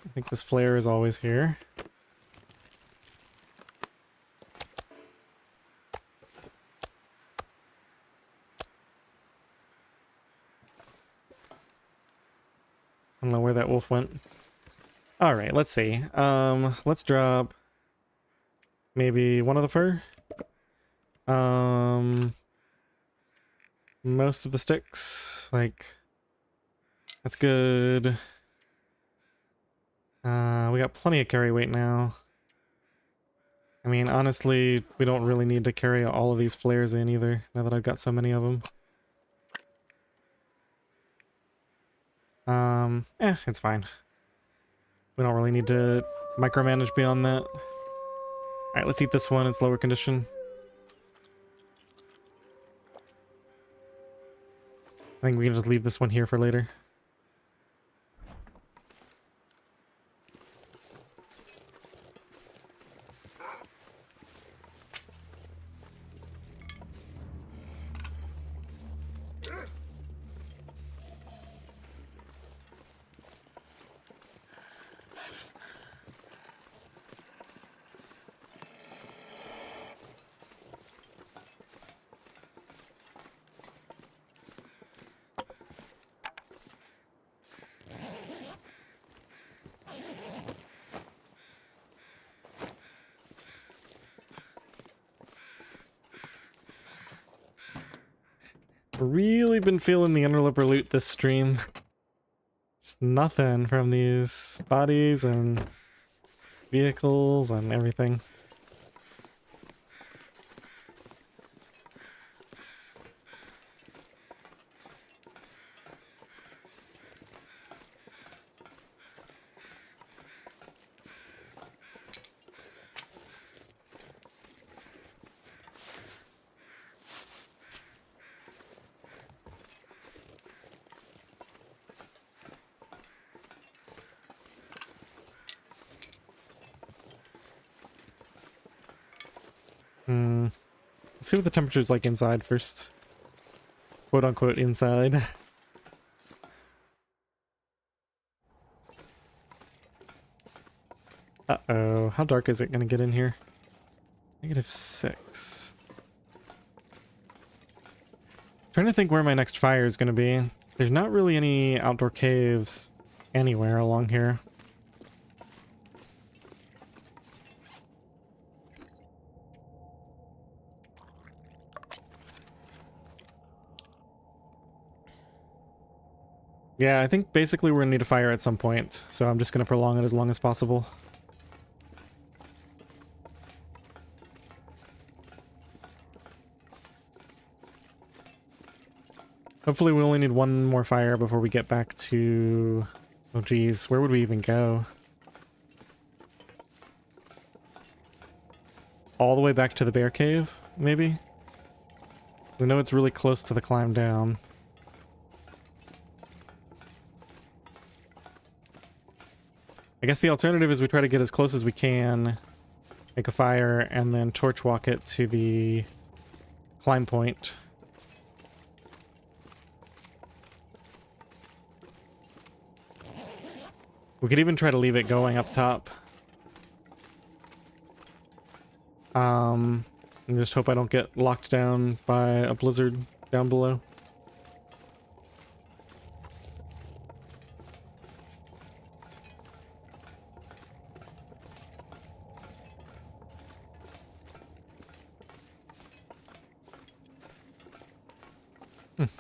I think this flare is always here. I don't know where that wolf went. Alright, let's see. Let's drop maybe one of the fur. Most of the sticks. Like, that's good. We got plenty of carry weight now. I mean, honestly, we don't really need to carry all of these flares in either, now that I've got so many of them. It's fine. We don't really need to micromanage beyond that. Alright, let's eat this one. It's lower condition. I think we can just leave this one here for later. Really been feeling the underlipper loot this stream. Just nothing from these bodies and vehicles and everything. Hmm. Let's see what the temperature's like inside first. Quote unquote inside. Uh-oh. How dark is it gonna get in here? -6. Trying to think where my next fire is gonna be. There's not really any outdoor caves anywhere along here. Yeah, I think basically we're gonna need a fire at some point, so I'm just gonna prolong it as long as possible. Hopefully we only need one more fire before we get back to... Oh geez, where would we even go? All the way back to the bear cave, maybe? We know it's really close to the climb down. I guess the alternative is we try to get as close as we can, make a fire, and then torch walk it to the climb point. We could even try to leave it going up top. And just hope I don't get locked down by a blizzard down below.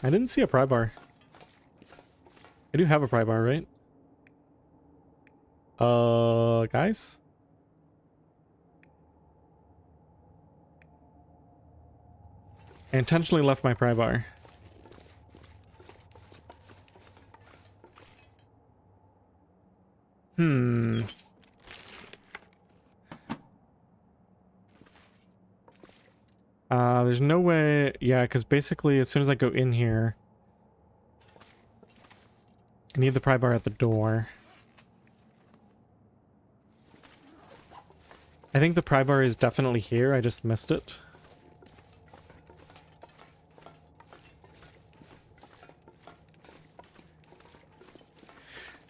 I didn't see a pry bar. I do have a pry bar, right? Guys? I intentionally left my pry bar. There's no way... Yeah, because basically as soon as I go in here, I need the pry bar at the door. I think the pry bar is definitely here, I just missed it.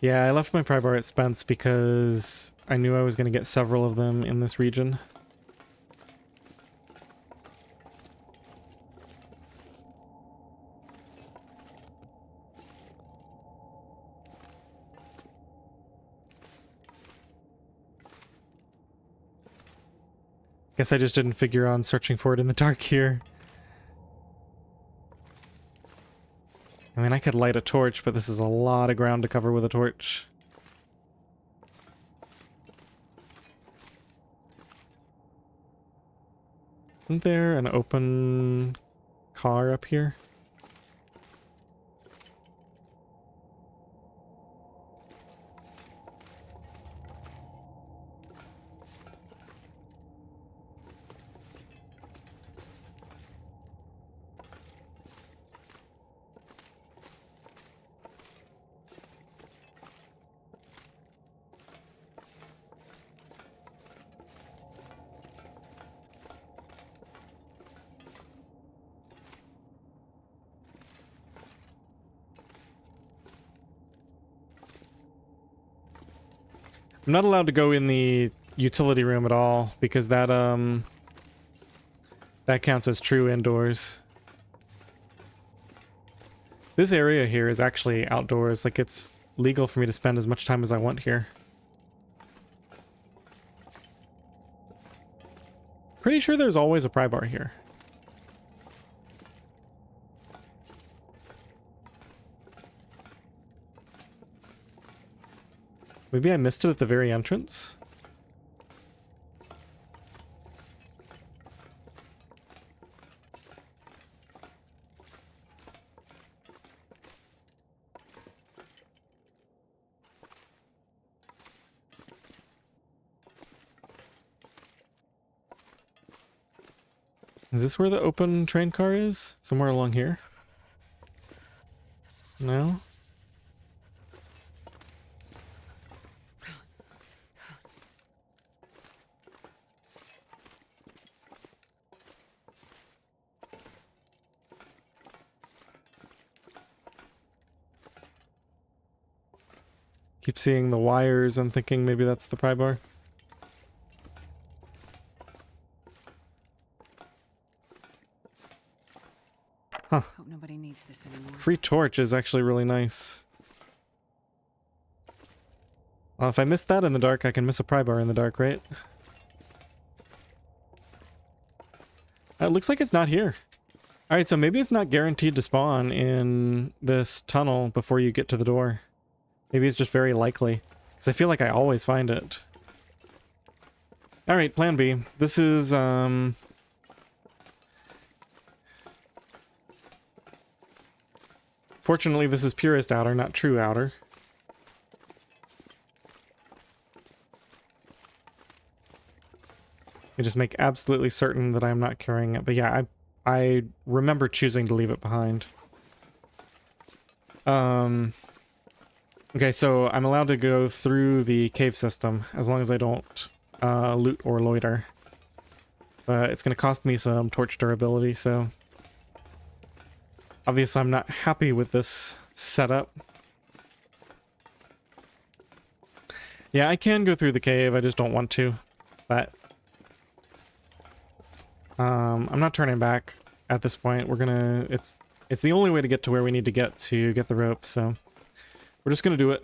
Yeah, I left my pry bar at Spence because I knew I was going to get several of them in this region. Guess I just didn't figure on searching for it in the dark here. I mean, I could light a torch, but this is a lot of ground to cover with a torch. Isn't there an open car up here? I'm not allowed to go in the utility room at all because that counts as true indoors. This area here is actually outdoors, like it's legal for me to spend as much time as I want here. Pretty sure there's always a pry bar here. Maybe I missed it at the very entrance? Is this where the open train car is? Somewhere along here? No? Keep seeing the wires and thinking maybe that's the pry bar. Huh. Hope nobody needs this anymore. Free torch is actually really nice. Well, if I miss that in the dark, I can miss a pry bar in the dark, right? It looks like it's not here. Alright, so maybe it's not guaranteed to spawn in this tunnel before you get to the door. Maybe it's just very likely. Because I feel like I always find it. Alright, plan B. This is, fortunately, this is Purist Outer, not True Outer. I just make absolutely certain that I'm not carrying it. But yeah, I remember choosing to leave it behind. Okay, so I'm allowed to go through the cave system as long as I don't loot or loiter. But it's going to cost me some torch durability, so... Obviously, I'm not happy with this setup. Yeah, I can go through the cave, I just don't want to. But... I'm not turning back at this point. We're gonna... It's the only way to get to where we need to get the rope, so... We're just gonna do it.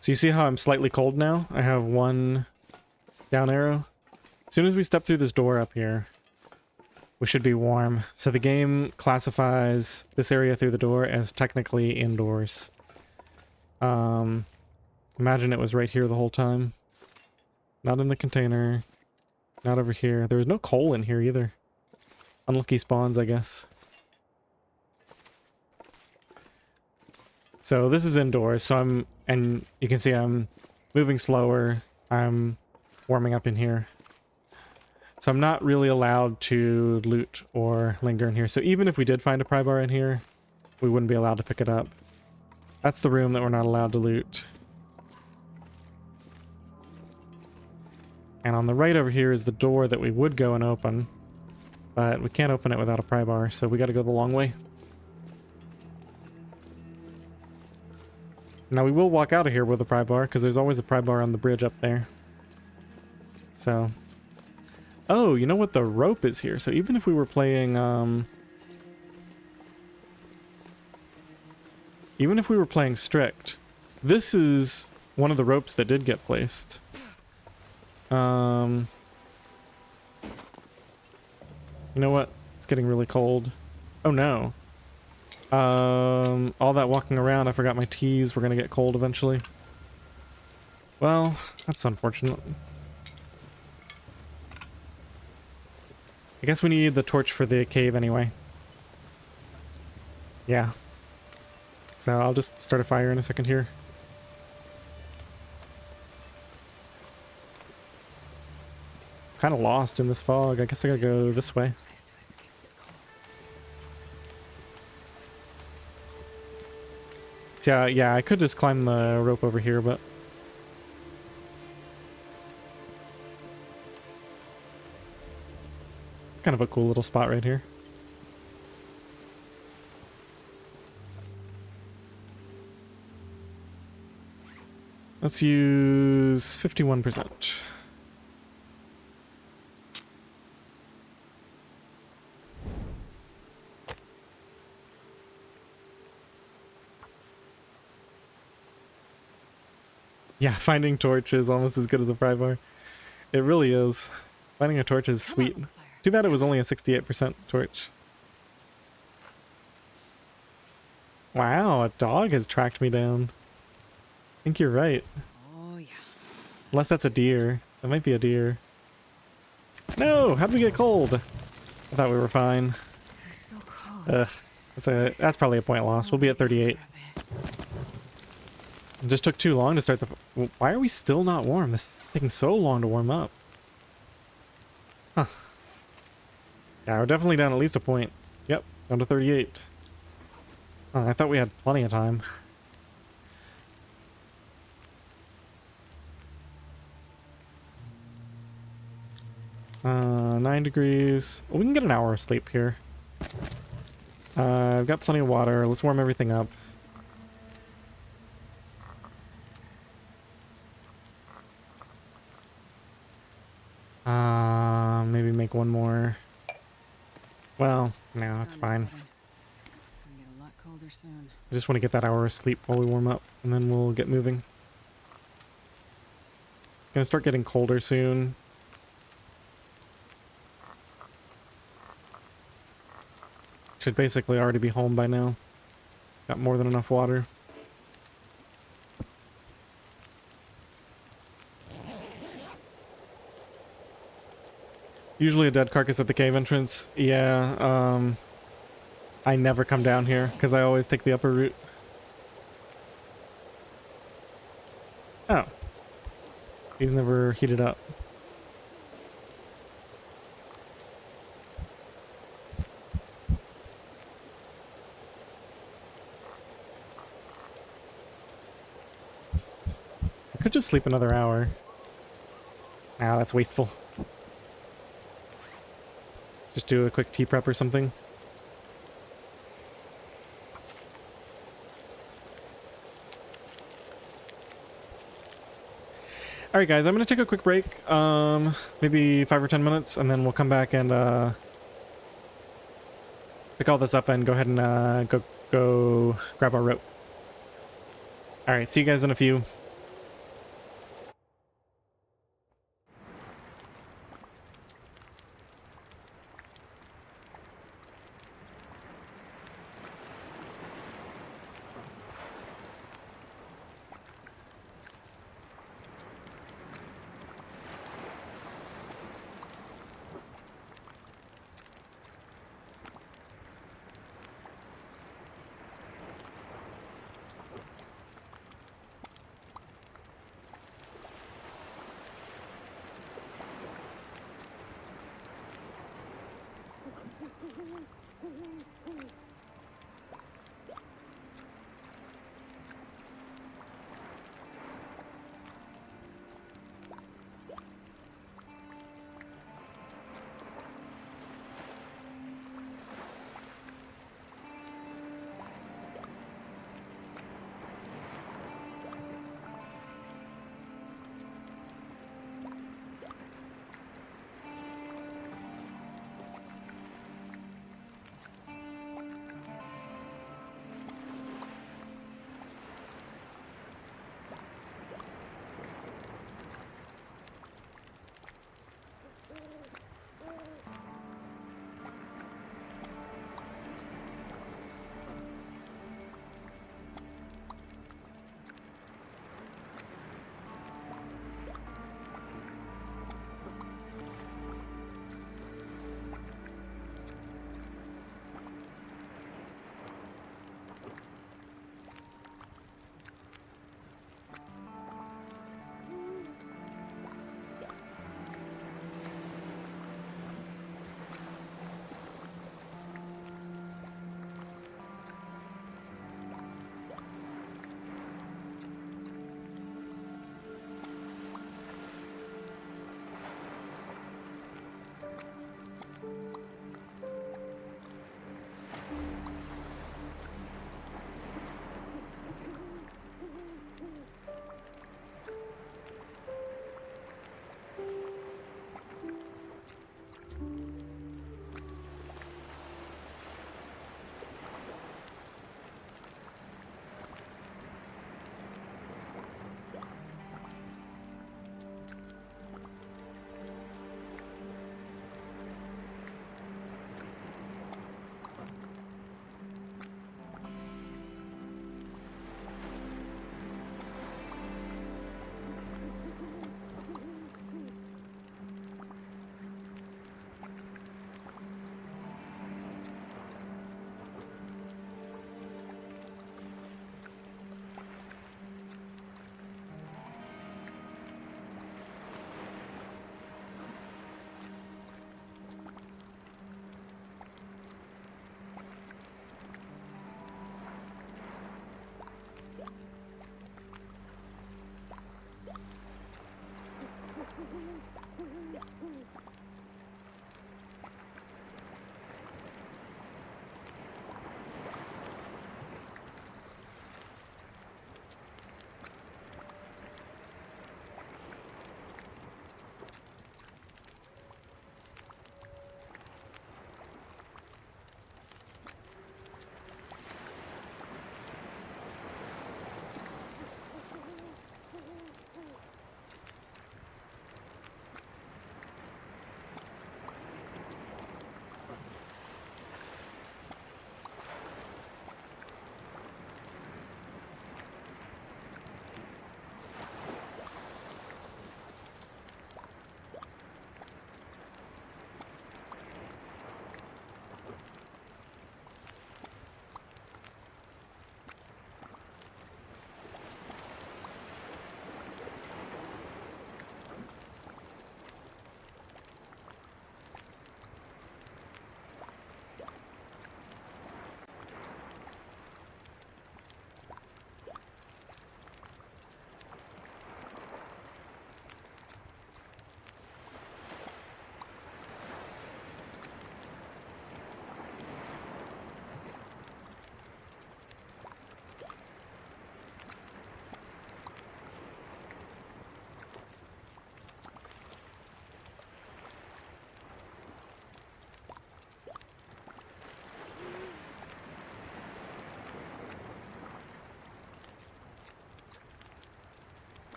So you see how I'm slightly cold now? I have one down arrow. As soon as we step through this door up here, we should be warm. So the game classifies this area through the door as technically indoors. Imagine it was right here the whole time. Not in the container. Not over here. There was no coal in here either. Unlucky spawns, I guess. So this is indoors, so and you can see I'm moving slower. I'm warming up in here. So I'm not really allowed to loot or linger in here. So even if we did find a pry bar in here, we wouldn't be allowed to pick it up. That's the room that we're not allowed to loot. And on the right over here is the door that we would go and open. But we can't open it without a pry bar, so we gotta go the long way. Now we will walk out of here with a pry bar, because there's always a pry bar on the bridge up there. So... Oh, you know what? The rope is here. So even if we were playing, even if we were playing strict, this is one of the ropes that did get placed. You know what? It's getting really cold. Oh no. All that walking around, I forgot my teas were gonna get cold eventually. Well, that's unfortunate. I guess we need the torch for the cave anyway. Yeah. So I'll just start a fire in a second here. Kind of lost in this fog. I guess I gotta go this way. So, yeah, I could just climb the rope over here, but... Kind of a cool little spot right here. Let's use 51%. Yeah, finding torch is almost as good as a pry bar. It really is. Finding a torch is sweet. Too bad it was only a 68% torch. Wow, a dog has tracked me down. I think you're right. Oh yeah. Unless that's a deer. That might be a deer. No! How'd we get cold? I thought we were fine. So cold. Ugh. That's probably a point lost. We'll be at 38. It just took too long to start the... Why are we still not warm? This is taking so long to warm up. Huh. Yeah, we're definitely down at least a point. Yep, down to 38. Oh, I thought we had plenty of time. 9 degrees. Oh, we can get an hour of sleep here. I've got plenty of water. Let's warm everything up. Maybe make one more. Well, no, it's fine. It's gonna get a lot colder soon. I just want to get that hour of sleep while we warm up, and then we'll get moving. Gonna start getting colder soon. Should basically already be home by now. Got more than enough water. Usually a dead carcass at the cave entrance. Yeah, I never come down here because I always take the upper route. Oh. He's never heated up. I could just sleep another hour. Ah, that's wasteful. Just do a quick tea prep or something. Alright guys, I'm gonna take a quick break. Maybe 5 or 10 minutes, and then we'll come back and pick all this up and go ahead and go grab our rope. Alright, see you guys in a few.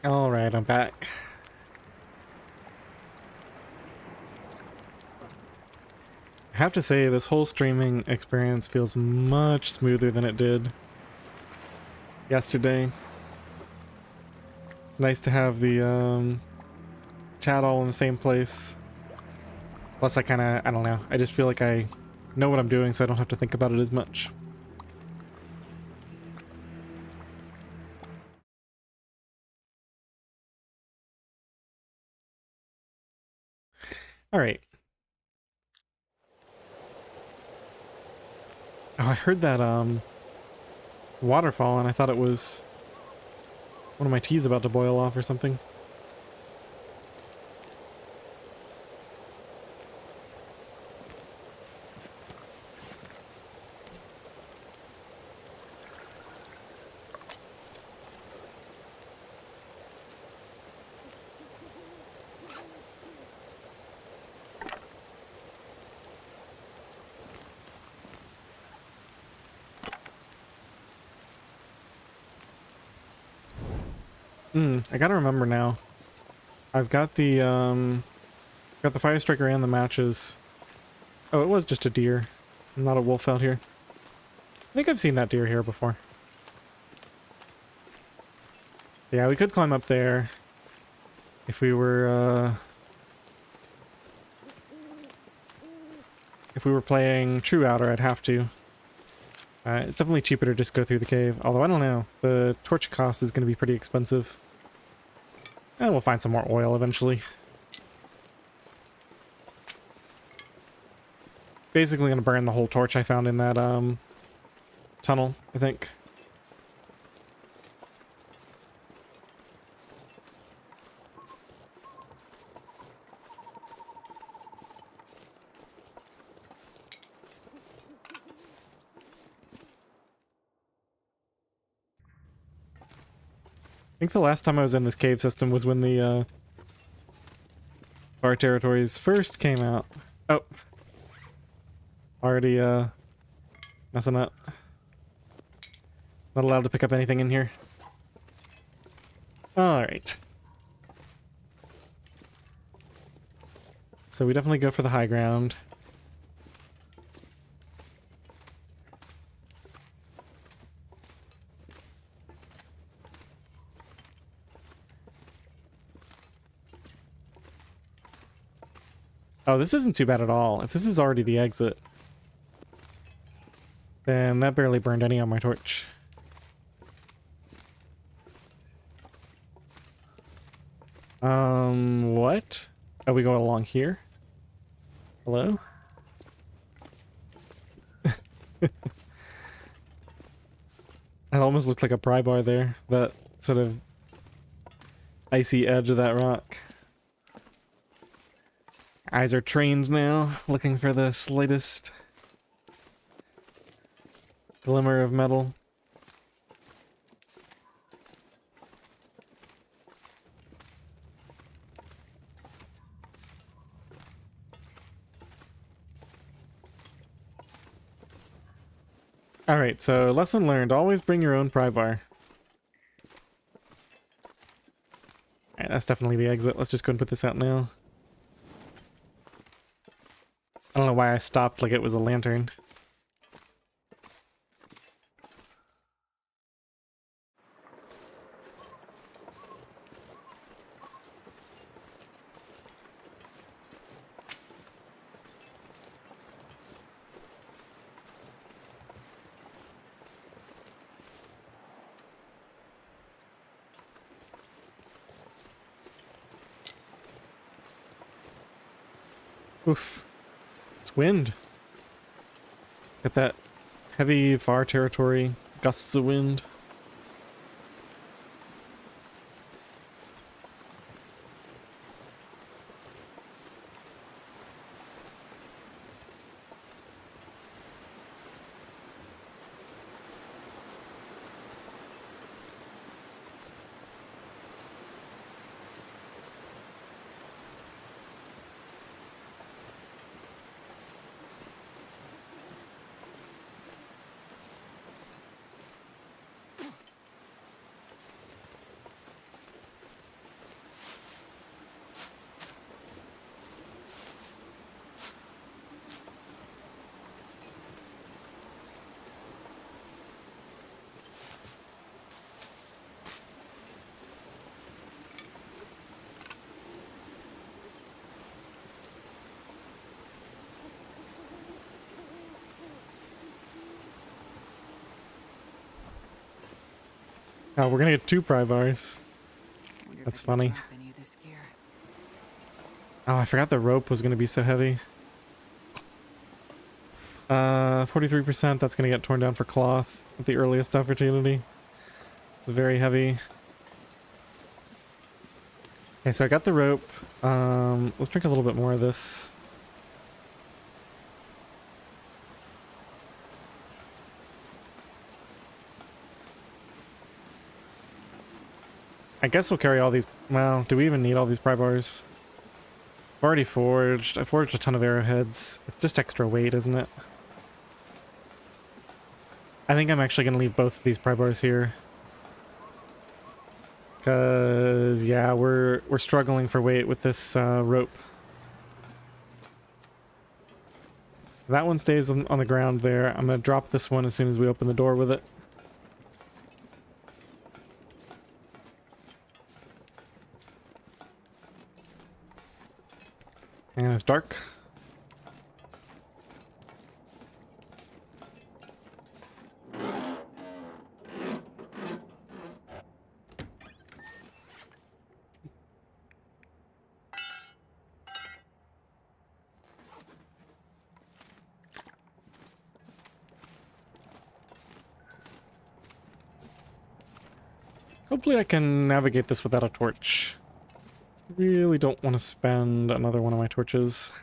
Alright, I'm back. I have to say, this whole streaming experience feels much smoother than it did yesterday. It's nice to have the chat all in the same place. Plus I don't know, I just feel like I know what I'm doing so I don't have to think about it as much. Alright. Oh, I heard that waterfall and I thought it was one of my teas about to boil off or something. I gotta remember now. I've got the fire striker and the matches. Oh, it was just a deer, not a wolf out here. I think I've seen that deer here before. So yeah, we could climb up there if we were playing true outer. I'd have to. It's definitely cheaper to just go through the cave. Although I don't know, the torch cost is going to be pretty expensive. And we'll find some more oil eventually. Basically going to burn the whole torch I found in that tunnel, I think. I think the last time I was in this cave system was when the Far Territories first came out. Oh. Already messing up. Not allowed to pick up anything in here. Alright. So we definitely go for the high ground. Oh, this isn't too bad at all. If this is already the exit, then that barely burned any on my torch. What? Oh, we go along here? Hello? That almost looked like a pry bar there. That sort of icy edge of that rock. Eyes are trained now, looking for the slightest glimmer of metal. Alright, so lesson learned, always bring your own pry bar. Alright, that's definitely the exit. Let's just go and put this out now. I don't know why I stopped like it was a lantern. Oof. It's wind. Got that heavy Far Territory gusts of wind. Oh, we're gonna get 2 pry bars. Wonder if That's I can funny. drop any of this gear. Oh, I forgot the rope was gonna be so heavy. 43%, that's gonna get torn down for cloth at the earliest opportunity. It's very heavy. Okay, so I got the rope. Let's drink a little bit more of this. I guess we'll carry all these. Well, do we even need all these pry bars? I've already forged. I forged a ton of arrowheads. It's just extra weight, isn't it? I think I'm actually gonna leave both of these pry bars here. Cause yeah, we're struggling for weight with this rope. That one stays on the ground there. I'm gonna drop this one as soon as we open the door with it. And it's dark. Hopefully I can navigate this without a torch. Really don't want to spend another one of my torches.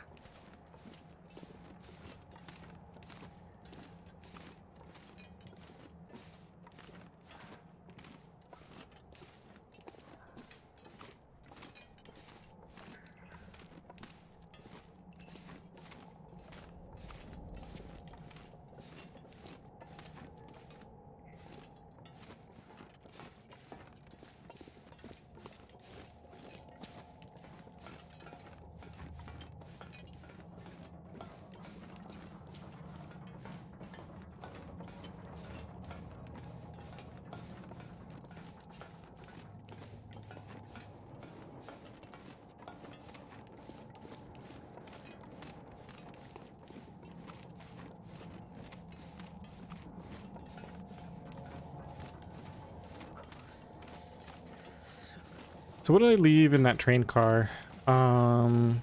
So what did I leave in that train car? Some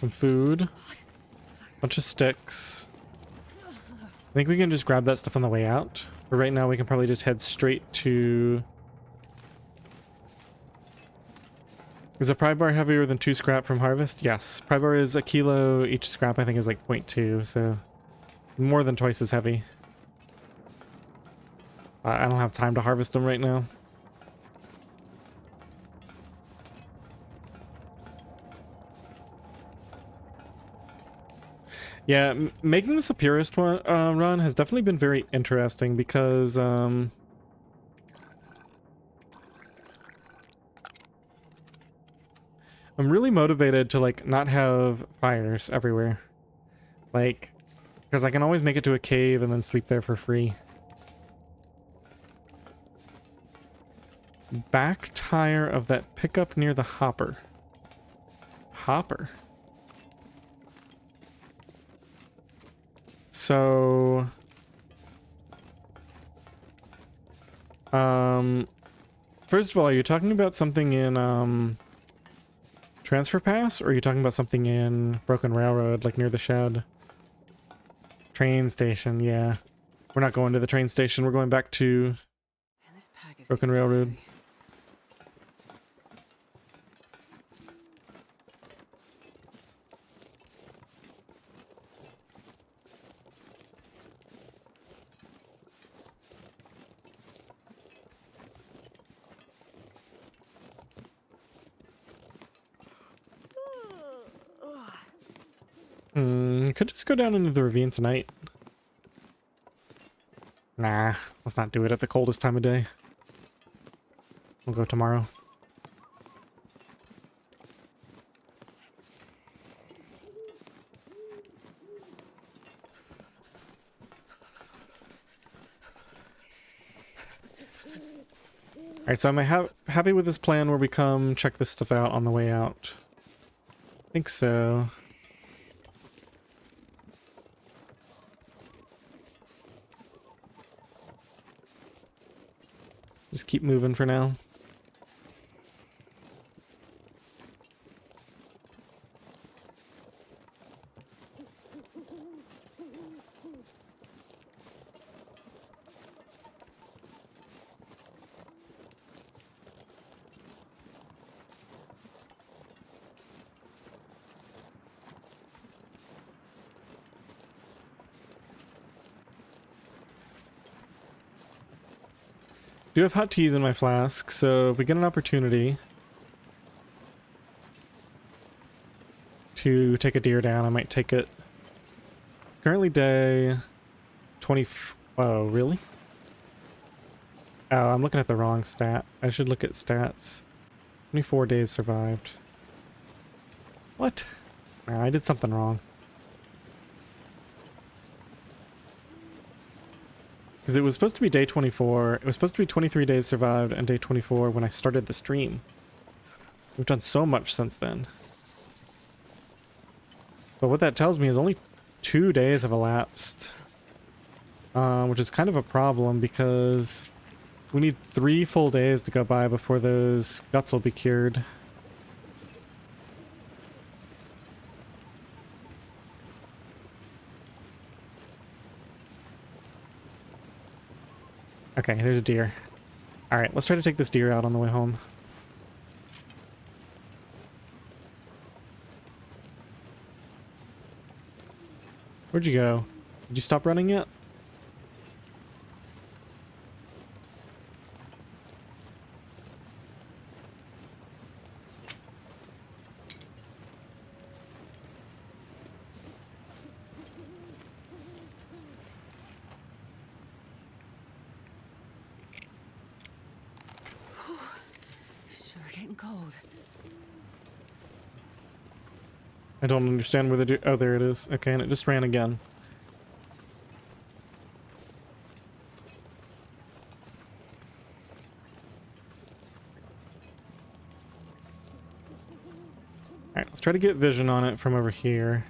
food, bunch of sticks. I think we can just grab that stuff on the way out. But right now we can probably just head straight to... Is a pry bar heavier than 2 scrap from harvest? Yes. Pry bar is 1 kilo. Each scrap I think is like 0.2, so more than twice as heavy. I don't have time to harvest them right now. Yeah, making this a purist one, run has definitely been very interesting because I'm really motivated to like not have fires everywhere. Like, because I can always make it to a cave and then sleep there for free. Back tire of that pickup near the hopper. Hopper. So, first of all, are you talking about something in, Transfer Pass, or are you talking about something in Broken Railroad, like near the shed? Train station, yeah. We're not going to the train station, we're going back to Man, this pack is Broken getting Railroad. heavy. Could just go down into the ravine tonight. Nah, let's not do it at the coldest time of day. We'll go tomorrow. Alright, so am I happy with this plan where we come check this stuff out on the way out? I think so. Just keep moving for now. I do have hot teas in my flask, so if we get an opportunity to take a deer down, I might take it. It's currently day 20. Oh, really? Oh, I'm looking at the wrong stat. I should look at stats. 24 days survived. What? Nah, I did something wrong. Because it was supposed to be day 24. It was supposed to be 23 days survived and day 24 when I started the stream. We've done so much since then. But what that tells me is only 2 days have elapsed. Which is kind of a problem because we need 3 full days to go by before those guts will be cured. Okay, there's a deer. Alright, let's try to take this deer out on the way home. Where'd you go? Did you stop running yet? Sure getting cold. I don't understand where the deer... Oh, there it is. Okay, and it just ran again. Alright, let's try to get vision on it from over here.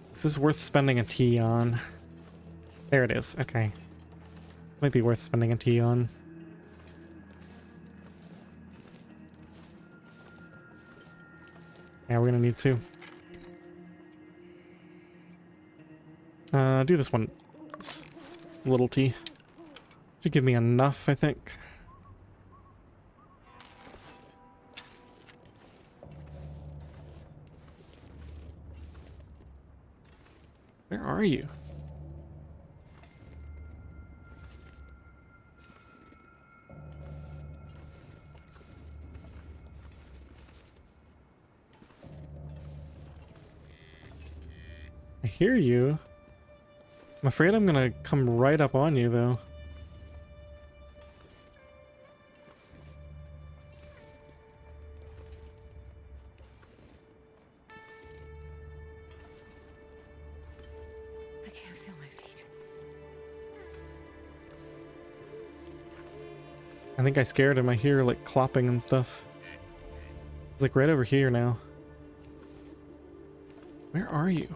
This is worth spending a T on. There it is. Okay. Might be worth spending a T on. Yeah, we're gonna need to. Do this one. This little T. Should give me enough, I think. Where are you? I hear you. I'm afraid I'm gonna come right up on you, though. I can't feel my feet. I think I scared him. I hear, like, clopping and stuff. It's, like, right over here now. Where are you?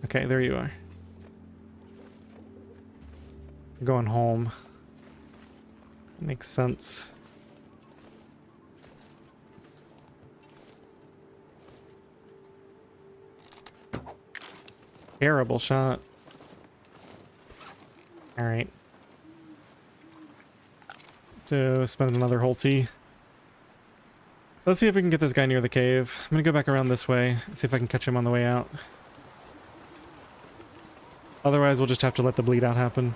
Okay, there you are. I'm going home. Makes sense. Terrible shot. Alright. So spend another whole T. Let's see if we can get this guy near the cave. I'm gonna go back around this way and see if I can catch him on the way out. Otherwise, we'll just have to let the bleed out happen.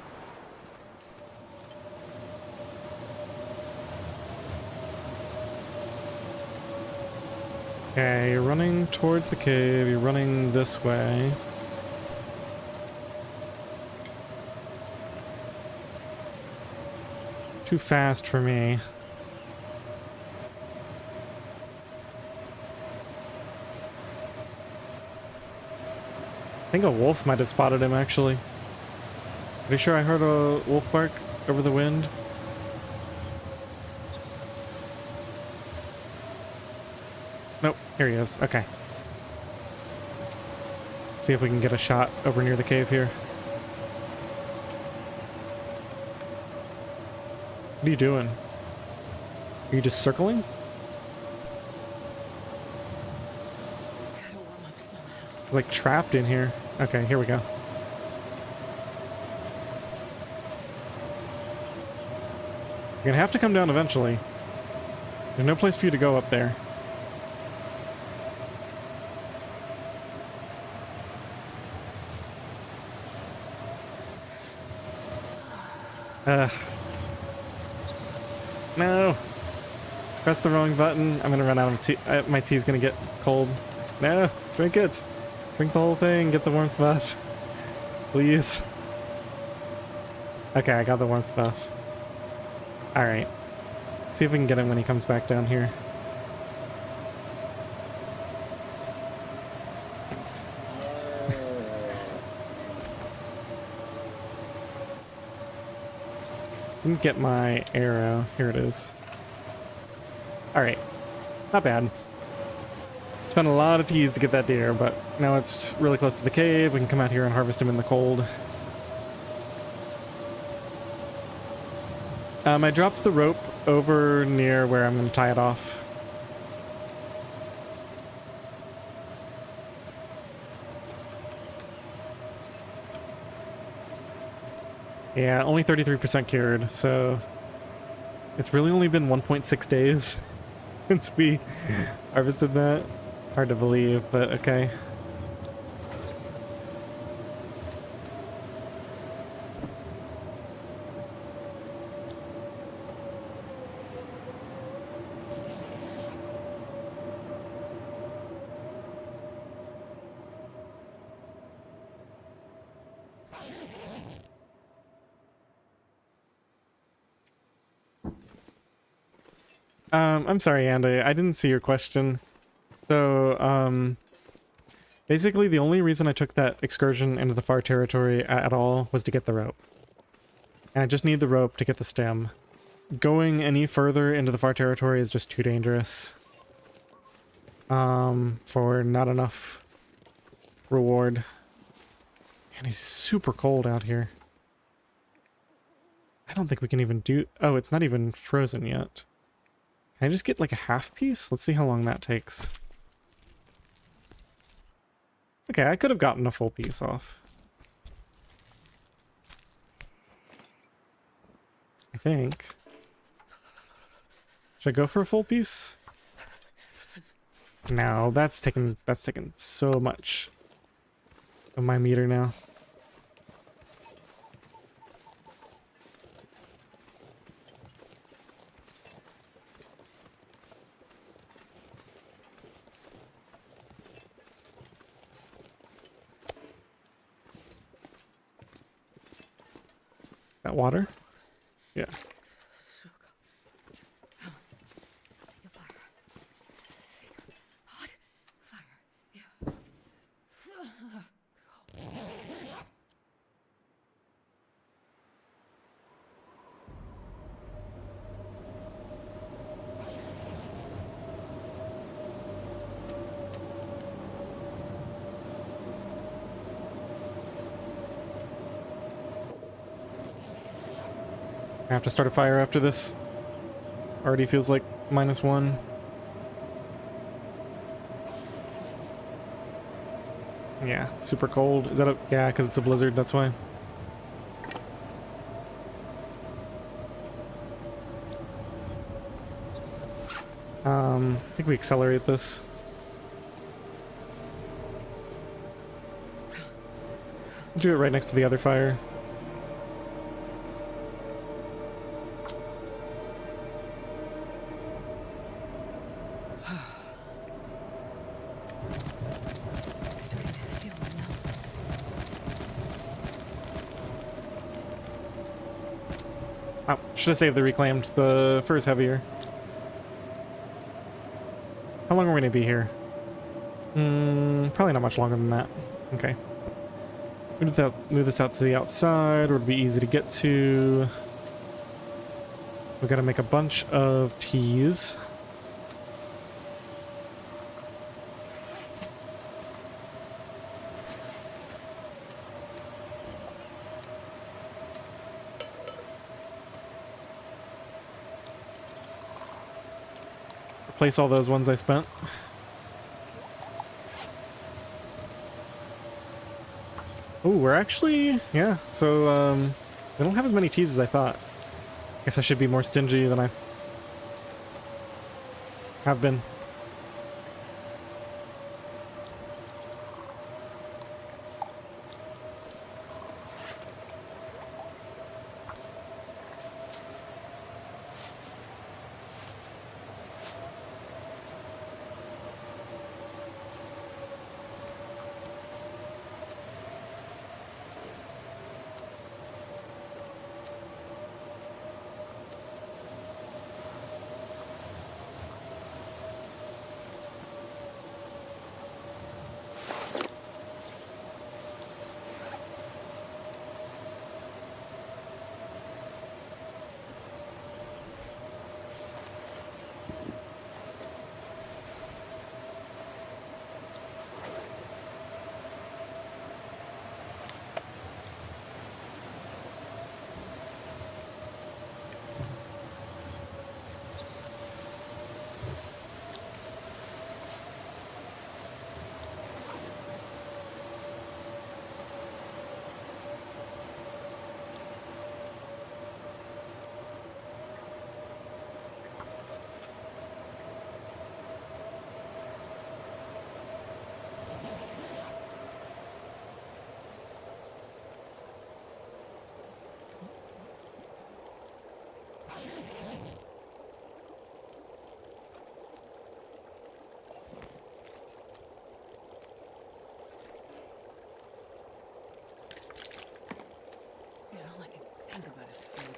Okay, you're running towards the cave. You're running this way. Too fast for me. I think a wolf might have spotted him, actually. Pretty sure I heard a wolf bark over the wind. Nope, here he is. Okay. See if we can get a shot over near the cave here. What are you doing? Are you just circling? Gotta warm up somehow. Like trapped in here. Okay, here we go. You're gonna have to come down eventually. There's no place for you to go up there. No. Press the wrong button. I'm gonna run out of tea. My tea's gonna get cold. No. Drink it. Drink the whole thing. Get the warmth buff. Please. Okay, I got the warmth buff. Alright. See if we can get him when he comes back down here. Didn't get my arrow. Here it is. Alright. Not bad. Spent a lot of teas to get that deer, but now it's really close to the cave. We can come out here and harvest him in the cold. I dropped the rope over near where I'm going to tie it off. Yeah, only 33% cured, so it's really only been 1.6 days since we harvested that. Hard to believe, but okay. I'm sorry, Andy. I didn't see your question. So, basically the only reason I took that excursion into the far territory at all was to get the rope. And I just need the rope to get the stem. Going any further into the far territory is just too dangerous. For not enough reward. And it's super cold out here. I don't think we can even do... Oh, it's not even frozen yet. Can I just get like a half piece? Let's see how long that takes. Okay, I could have gotten a full piece off. I think. Should I go for a full piece? No, that's taking so much of my meter now. That water? Yeah. I have to start a fire after this. Already feels like -1. Yeah, super cold. Is that a... Yeah, because it's a blizzard, that's why. I think we accelerate this. Do it right next to the other fire. Oh, should have saved the reclaimed. The fur is heavier. How long are we going to be here? Probably not much longer than that. Okay. Move this out to the outside, where it'd be easy to get to. We've got to make a bunch of teas. replace all those ones I spent. Oh, we're actually, yeah, so, we don't have as many teas as I thought. Guess I should be more stingy than I have been. Yeah, all I can think about is food.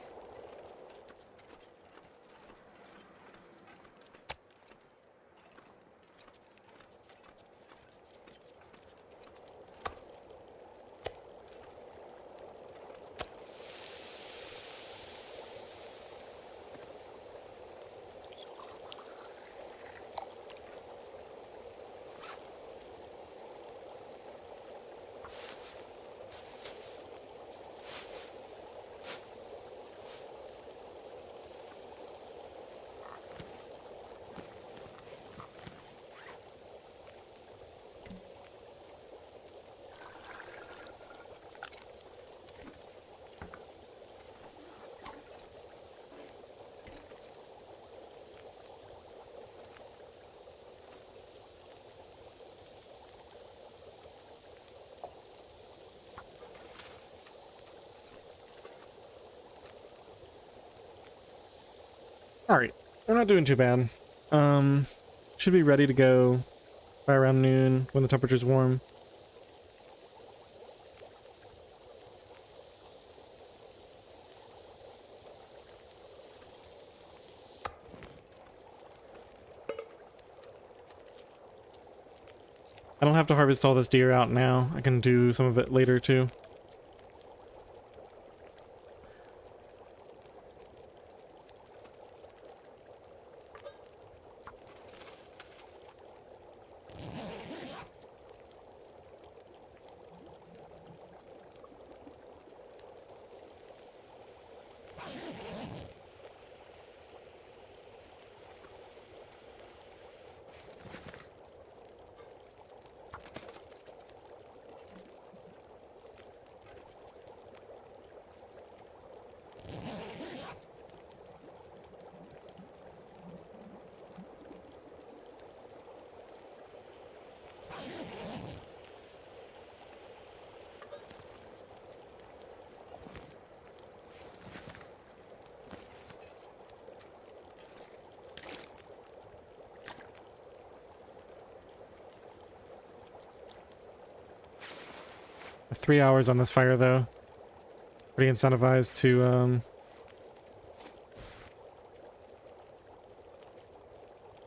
Alright, we're not doing too bad. Um, should be ready to go by around noon when the temperature's warm. I don't have to harvest all this deer out now. I can do some of it later too. I have 3 hours on this fire though. Pretty incentivized to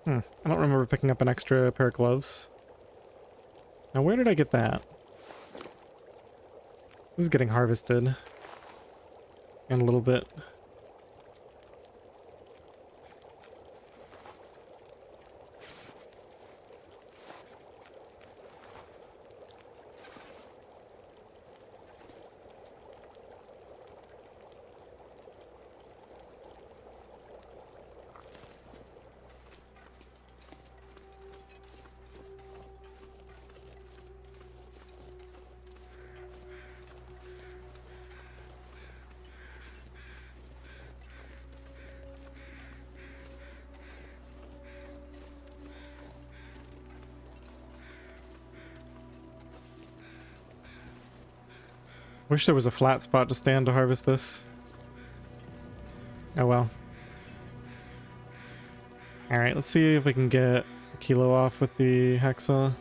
I don't remember picking up an extra pair of gloves. Now where did I get that? This is getting harvested. In a little bit. Wish there was a flat spot to stand to harvest this. Oh well. Alright, let's see if we can get a kilo off with the hacksaw.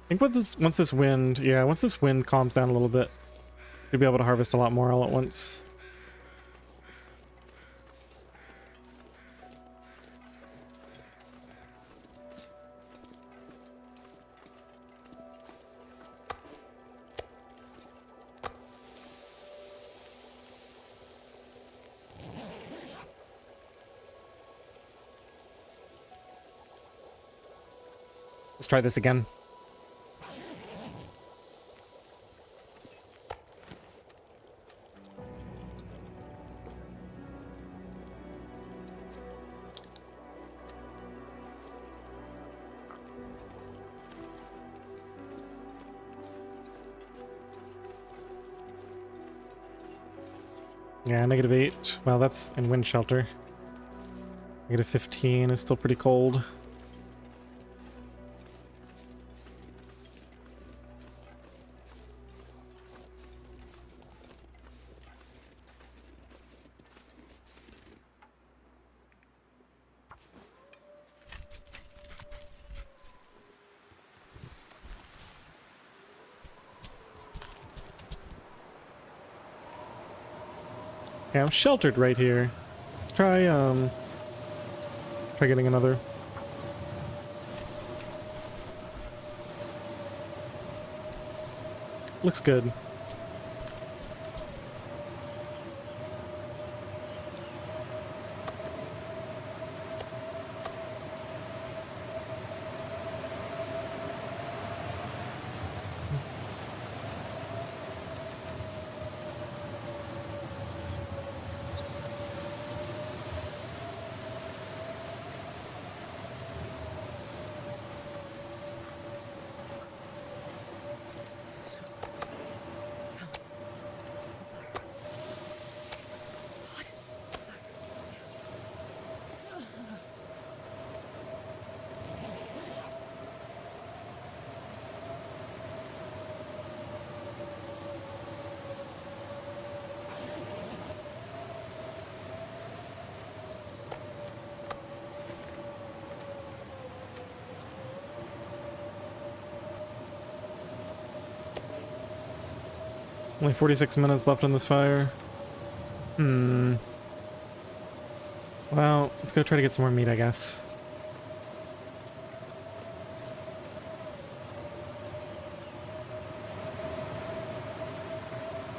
I think once this wind calms down a little bit, you'll be able to harvest a lot more all at once. Let's try this again. Yeah, -8. Well, that's in wind shelter. -15 is still pretty cold. Yeah, I'm sheltered right here. Let's try getting another. Looks good. Only 46 minutes left on this fire. Well, let's go try to get some more meat, I guess.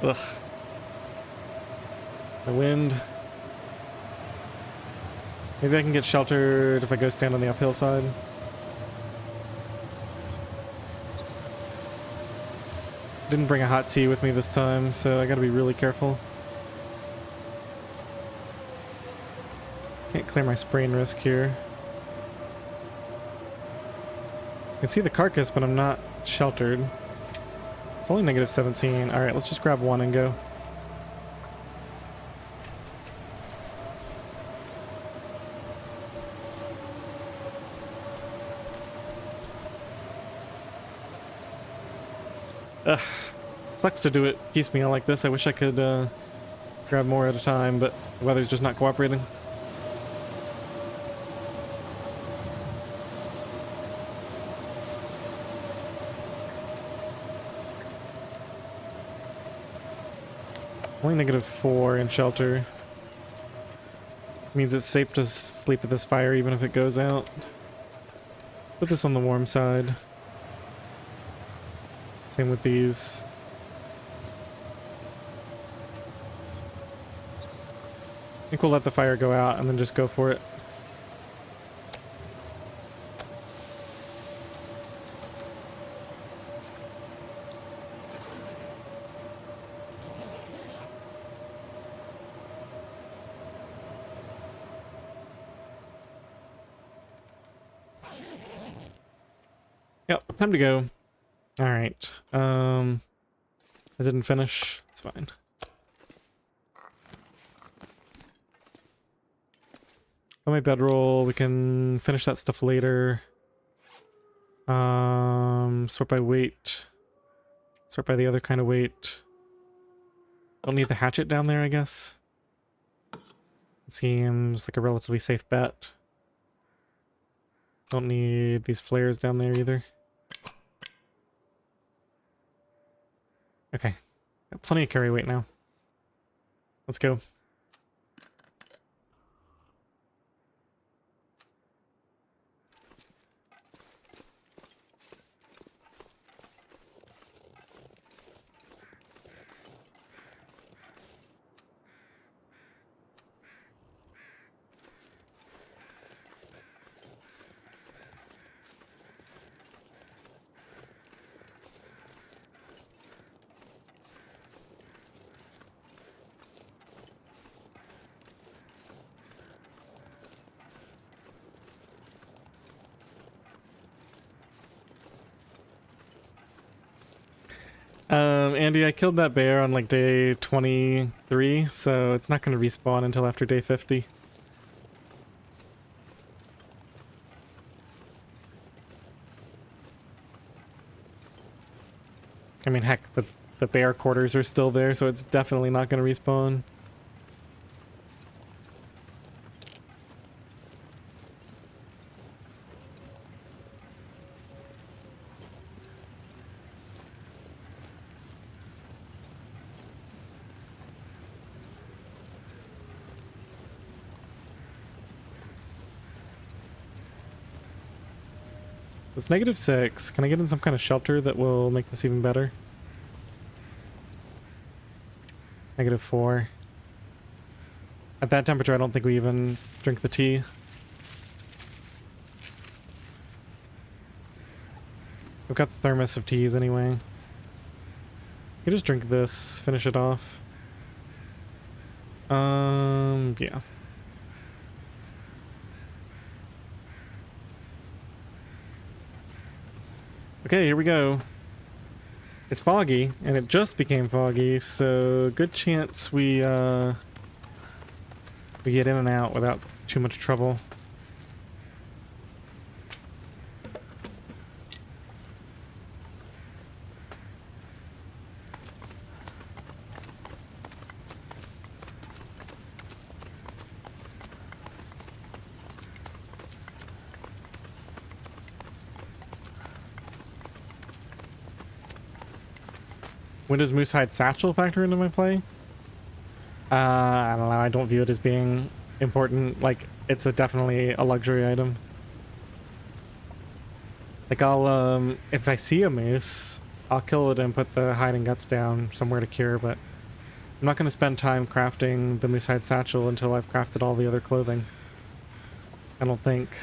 Ugh. The wind. Maybe I can get sheltered if I go stand on the uphill side. Didn't bring a hot tea with me this time, so I gotta be really careful. Can't clear my sprain risk here. I can see the carcass, but I'm not sheltered. It's only -17. Alright, let's just grab one and go. Ugh. Sucks to do it piecemeal like this. I wish I could grab more at a time, but the weather's just not cooperating. Only -4 in shelter. Means it's safe to sleep at this fire even if it goes out. Put this on the warm side. Same with these. I think we'll let the fire go out and then just go for it. Yep, time to go. All right. I didn't finish. It's fine. On my bedroll, we can finish that stuff later. Sort by weight. Sort by the other kind of weight. Don't need the hatchet down there, I guess. It seems like a relatively safe bet. Don't need these flares down there either. Okay. Got plenty of carry weight now. Let's go. Andy, I killed that bear on like day 23, so it's not going to respawn until after day 50. I mean, heck, the bear quarters are still there, so it's definitely not going to respawn. It's -6. Can I get in some kind of shelter that will make this even better? -4. At that temperature, I don't think we even drink the tea. We've got the thermos of teas anyway. You just drink this, finish it off. Yeah. Okay, here we go. It's foggy, and it just became foggy, so good chance we get in and out without too much trouble. When does Moosehide Satchel factor into my play? I don't know. I don't view it as being important. Like, it's definitely a luxury item. Like, I'll, if I see a moose, I'll kill it and put the hide and guts down somewhere to cure, but I'm not going to spend time crafting the Moosehide Satchel until I've crafted all the other clothing. I don't think.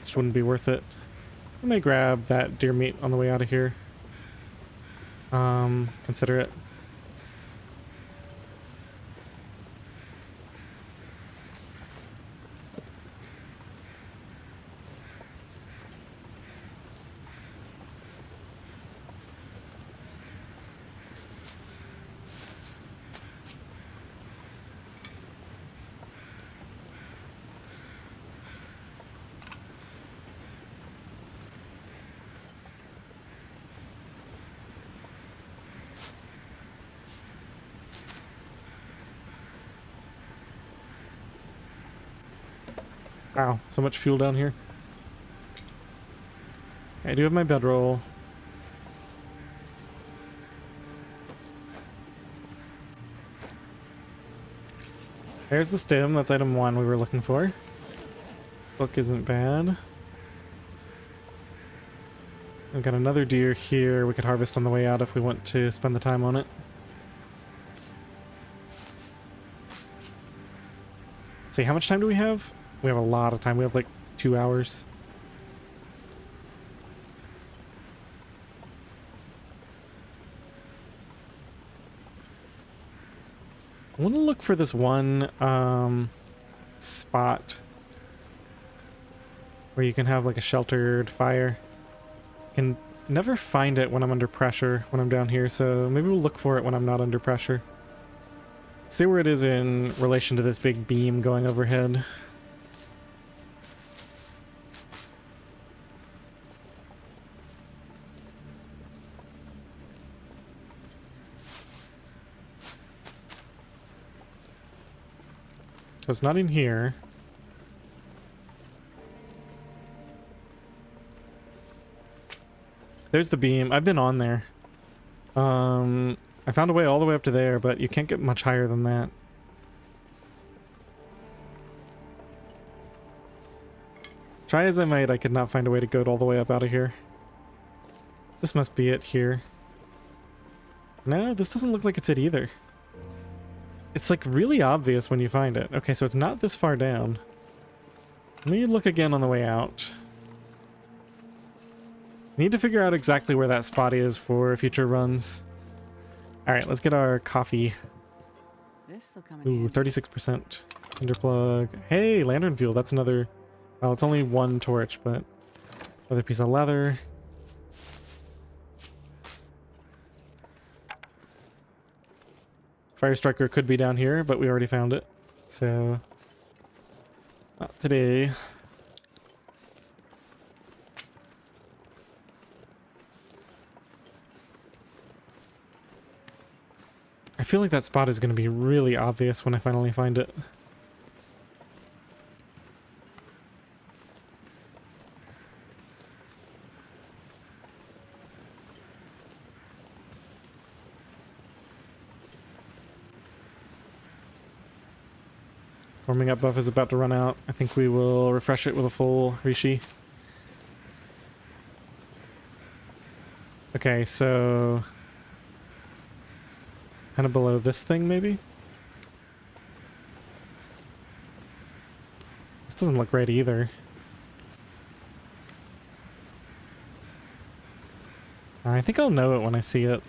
Just wouldn't be worth it. I may grab that deer meat on the way out of here. Consider it. Wow, so much fuel down here. I do have my bedroll. There's the stem. That's item 1 we were looking for. Book isn't bad. We've got another deer here we could harvest on the way out if we want to spend the time on it. Let's see, how much time do we have? We have a lot of time. We have like 2 hours. I want to look for this one spot where you can have like a sheltered fire. Can never find it when I'm under pressure when I'm down here, so maybe we'll look for it when I'm not under pressure. See where it is in relation to this big beam going overhead. So it's not in here. There's the beam. I've been on there. I found a way all the way up to there, but you can't get much higher than that. Try as I might, I could not find a way to go all the way up out of here. This must be it here. No, this doesn't look like it's it either. It's like really obvious when you find it. Okay, so it's not this far down. Let me look again on the way out. Need to figure out exactly where that spot is for future runs. Alright, let's get our coffee. This'll come in Ooh, handy. 36%. Underplug. Hey, lantern fuel. That's another... Well, it's only one torch, but... Another piece of leather. Fire striker could be down here, but we already found it. So... Not today. I feel like that spot is going to be really obvious when I finally find it. Warming up buff is about to run out. I think we will refresh it with a full Rishi. Okay, so... kind of below this thing, maybe? This doesn't look right either. I think I'll know it when I see it.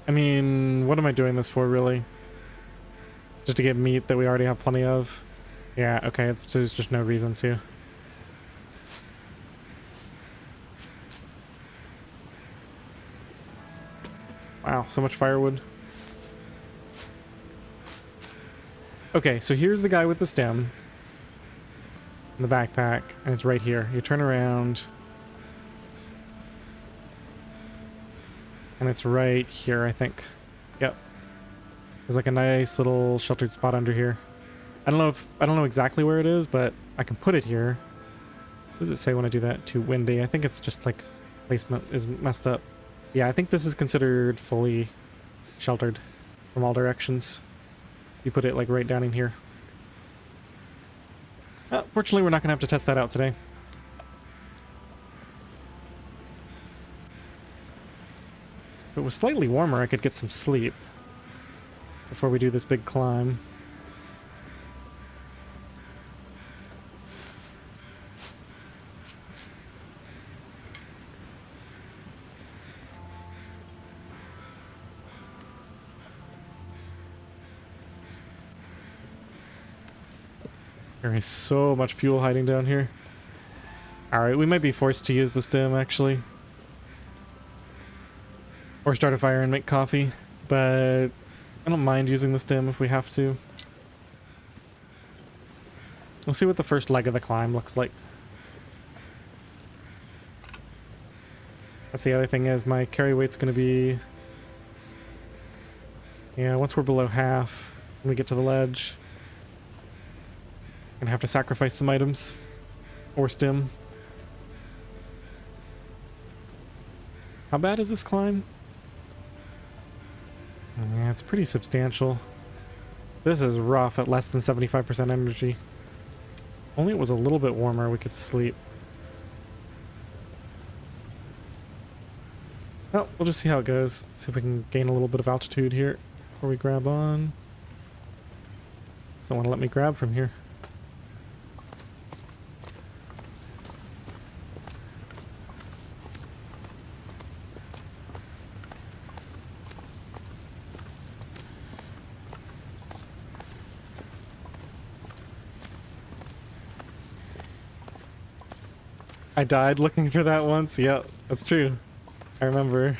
I mean, what am I doing this for, really? Just to get meat that we already have plenty of? Yeah, okay, there's just no reason to. Wow, so much firewood. Okay, so here's the guy with the stem. In the backpack, and it's right here. You turn around... and it's right here, I think. Yep. There's like a nice little sheltered spot under here. I don't know exactly where it is, but I can put it here. What does it say when I do that? Too windy. I think it's just like placement is messed up. Yeah, I think this is considered fully sheltered from all directions. You put it like right down in here. Fortunately, we're not going to have to test that out today. If it was slightly warmer, I could get some sleep before we do this big climb. There is so much fuel hiding down here. Alright, we might be forced to use the stem, actually. Or start a fire and make coffee, but I don't mind using the stem if we have to. We'll see what the first leg of the climb looks like. That's the other thing is my carry weight's going to be... yeah, once we're below half, when we get to the ledge, I'm going to have to sacrifice some items. Or stem. How bad is this climb? Yeah, it's pretty substantial. This is rough at less than 75% energy. Only it was a little bit warmer, we could sleep. Well, we'll just see how it goes. See if we can gain a little bit of altitude here before we grab on. Doesn't want to let me grab from here. I died looking for that once. Yep, that's true. I remember.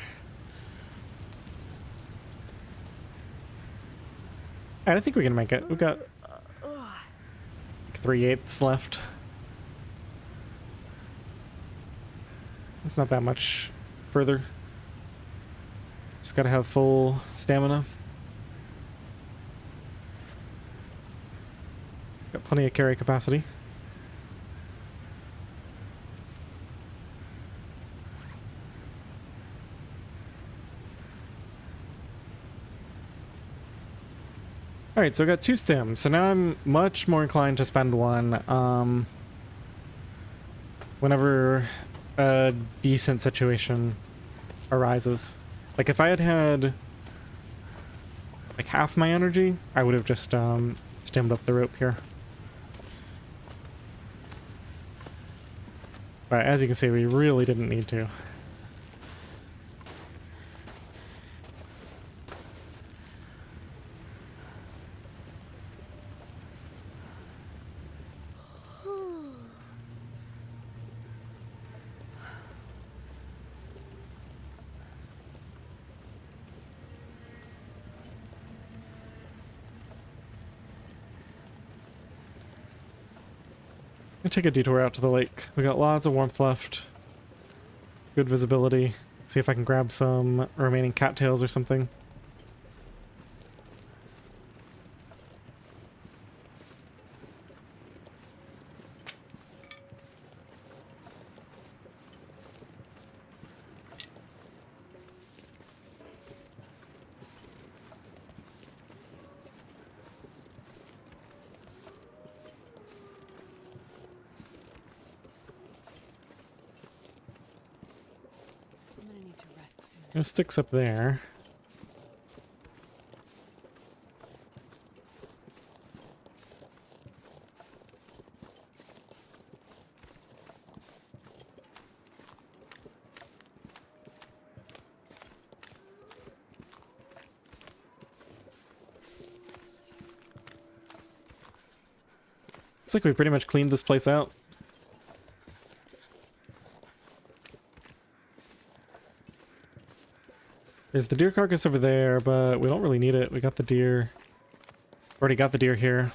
Alright, I think we can make it. We've got 3/8 left. It's not that much further. Just gotta have full stamina. Got plenty of carry capacity. Alright, so I got 2 stims, so now I'm much more inclined to spend one, whenever a decent situation arises. Like, if I had had, like, half my energy, I would have just, stemmed up the rope here. But as you can see, we really didn't need to. I'm gonna take a detour out to the lake. We got lots of warmth left. Good visibility. See if I can grab some remaining cattails or something. I'm gonna need to rest soon. No sticks up there. Looks like we pretty much cleaned this place out. There's the deer carcass over there, but we don't really need it. We got the deer. Already got the deer here.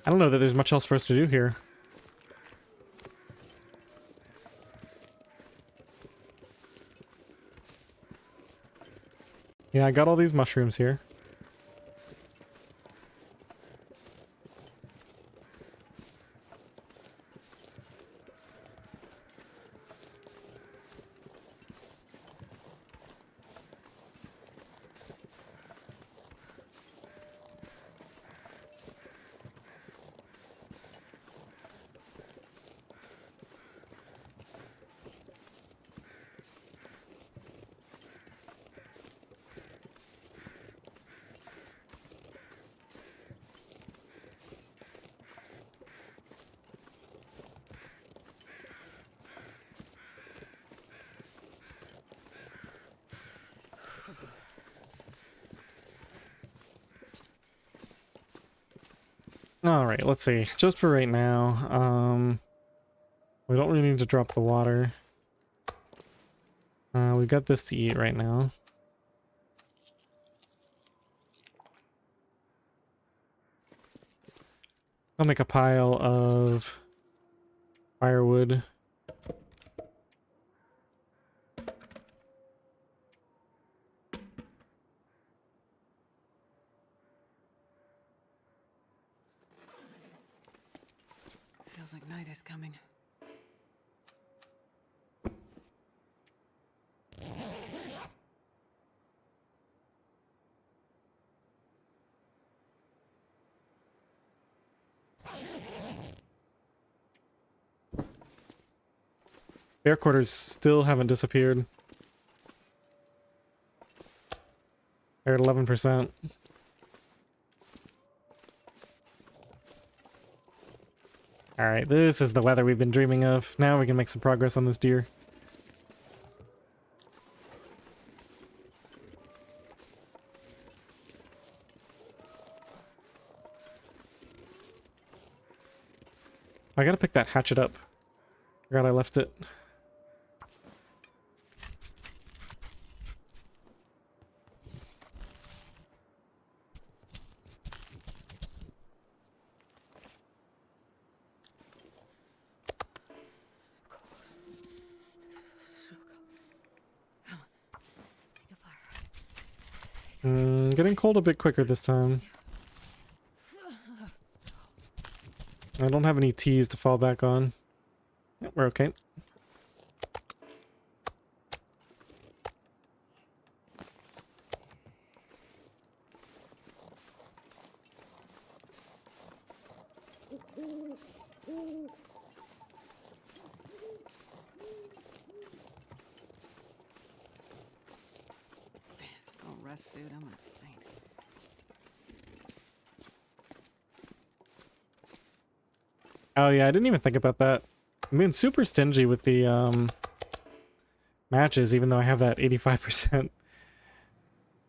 I don't know that there's much else for us to do here. Yeah, I got all these mushrooms here. Alright, let's see. Just for right now, we don't really need to drop the water. We've got this to eat right now. I'll make a pile of firewood. Feels like night is coming. Bear quarters still haven't disappeared. They're at 11%. Alright, this is the weather we've been dreaming of. Now we can make some progress on this deer. I gotta pick that hatchet up. Forgot I left it. Getting cold a bit quicker this time. I don't have any teas to fall back on. Yep, we're okay. Oh, rest suit. I'm gonna faint. Oh yeah, I didn't even think about that. I'm being super stingy with the matches, even though I have that 85%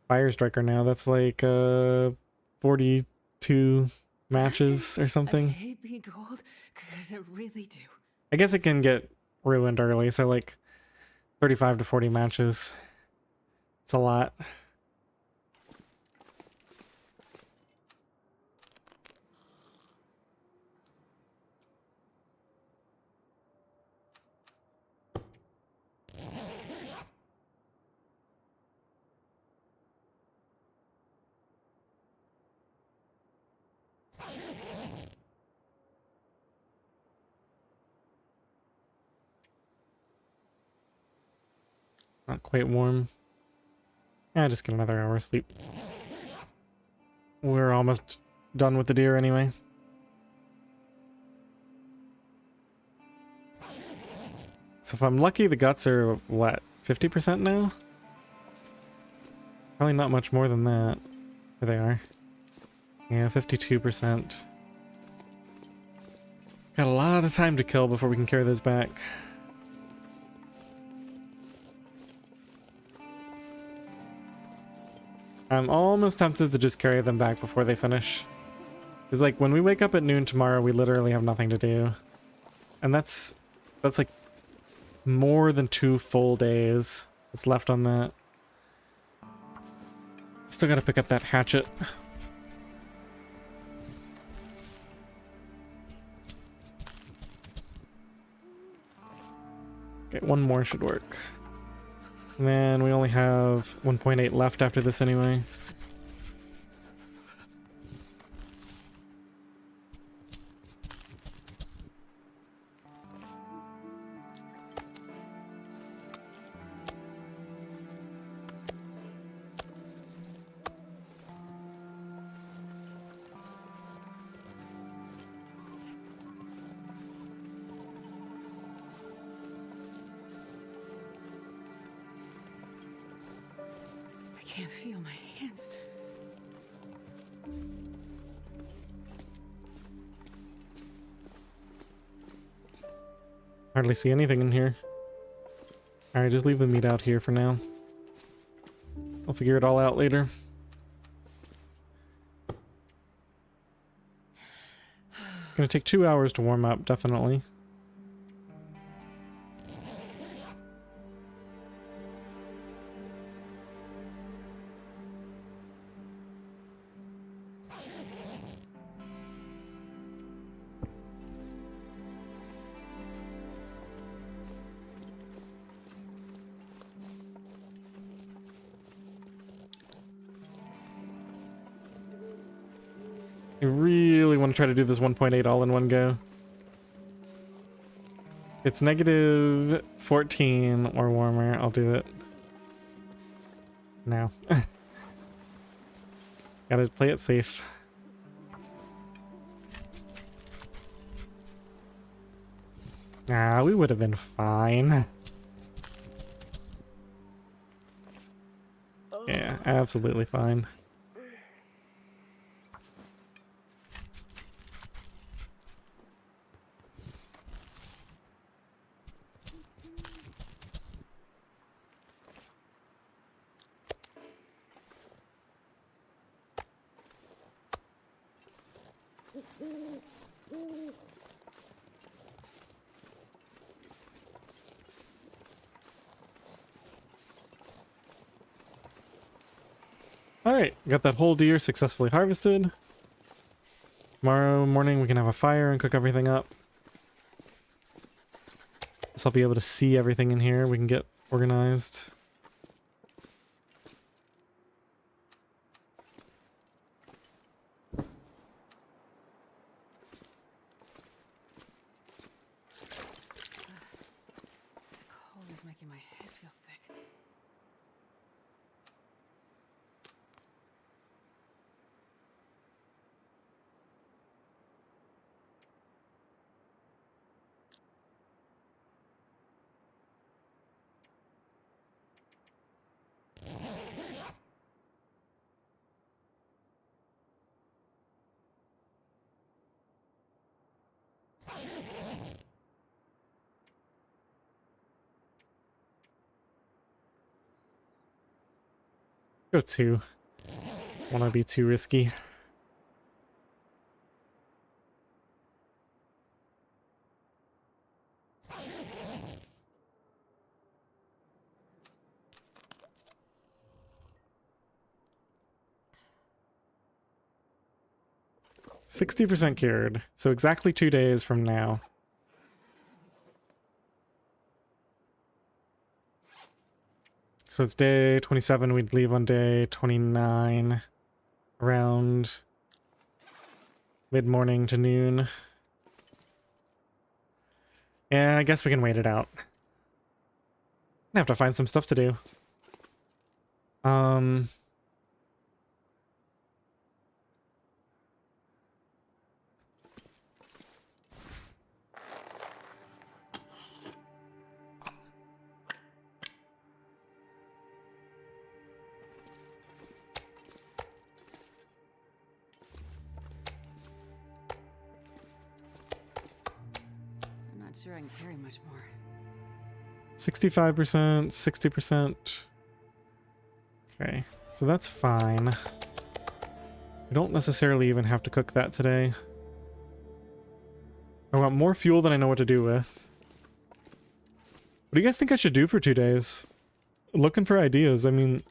fire striker now. That's like 42 matches or I something. hate being cold, because I really do. I guess it can get ruined early, so like 35 to 40 matches. It's a lot. Not quite warm. Yeah, just get another hour of sleep. We're almost done with the deer anyway. So if I'm lucky, the guts are, what, 50% now? Probably not much more than that. There they are. Yeah, 52%. Got a lot of time to kill before we can carry those back. I'm almost tempted to just carry them back before they finish. Because like when we wake up at noon tomorrow, we literally have nothing to do. And that's like more than 2 full days that's left on that. Still gotta pick up that hatchet. Okay, one more should work. And then we only have 1.8 left after this anyway. I can't feel my hands. Hardly see anything in here. Alright, just leave the meat out here for now. I'll figure it all out later. It's gonna take 2 hours to warm up, definitely. I really want to try to do this 1.8 all in one go. It's negative 14 or warmer. I'll do it now. Gotta play it safe. Nah, we would have been fine. Yeah, absolutely fine. Alright, got that whole deer successfully harvested. Tomorrow morning we can have a fire and cook everything up. So I'll be able to see everything in here. We can get organized. The cold is making my head feel thick. Go 2. Wanna be too risky. %60 cured. So exactly 2 days from now. So it's day 27, we'd leave on day 29. Around mid-morning to noon. Yeah, I guess we can wait it out. I have to find some stuff to do. I'm not sure I can carry much more. 65%, 60%. Okay, so that's fine. We don't necessarily even have to cook that today. I want more fuel than I know what to do with. What do you guys think I should do for 2 days? Looking for ideas. I mean,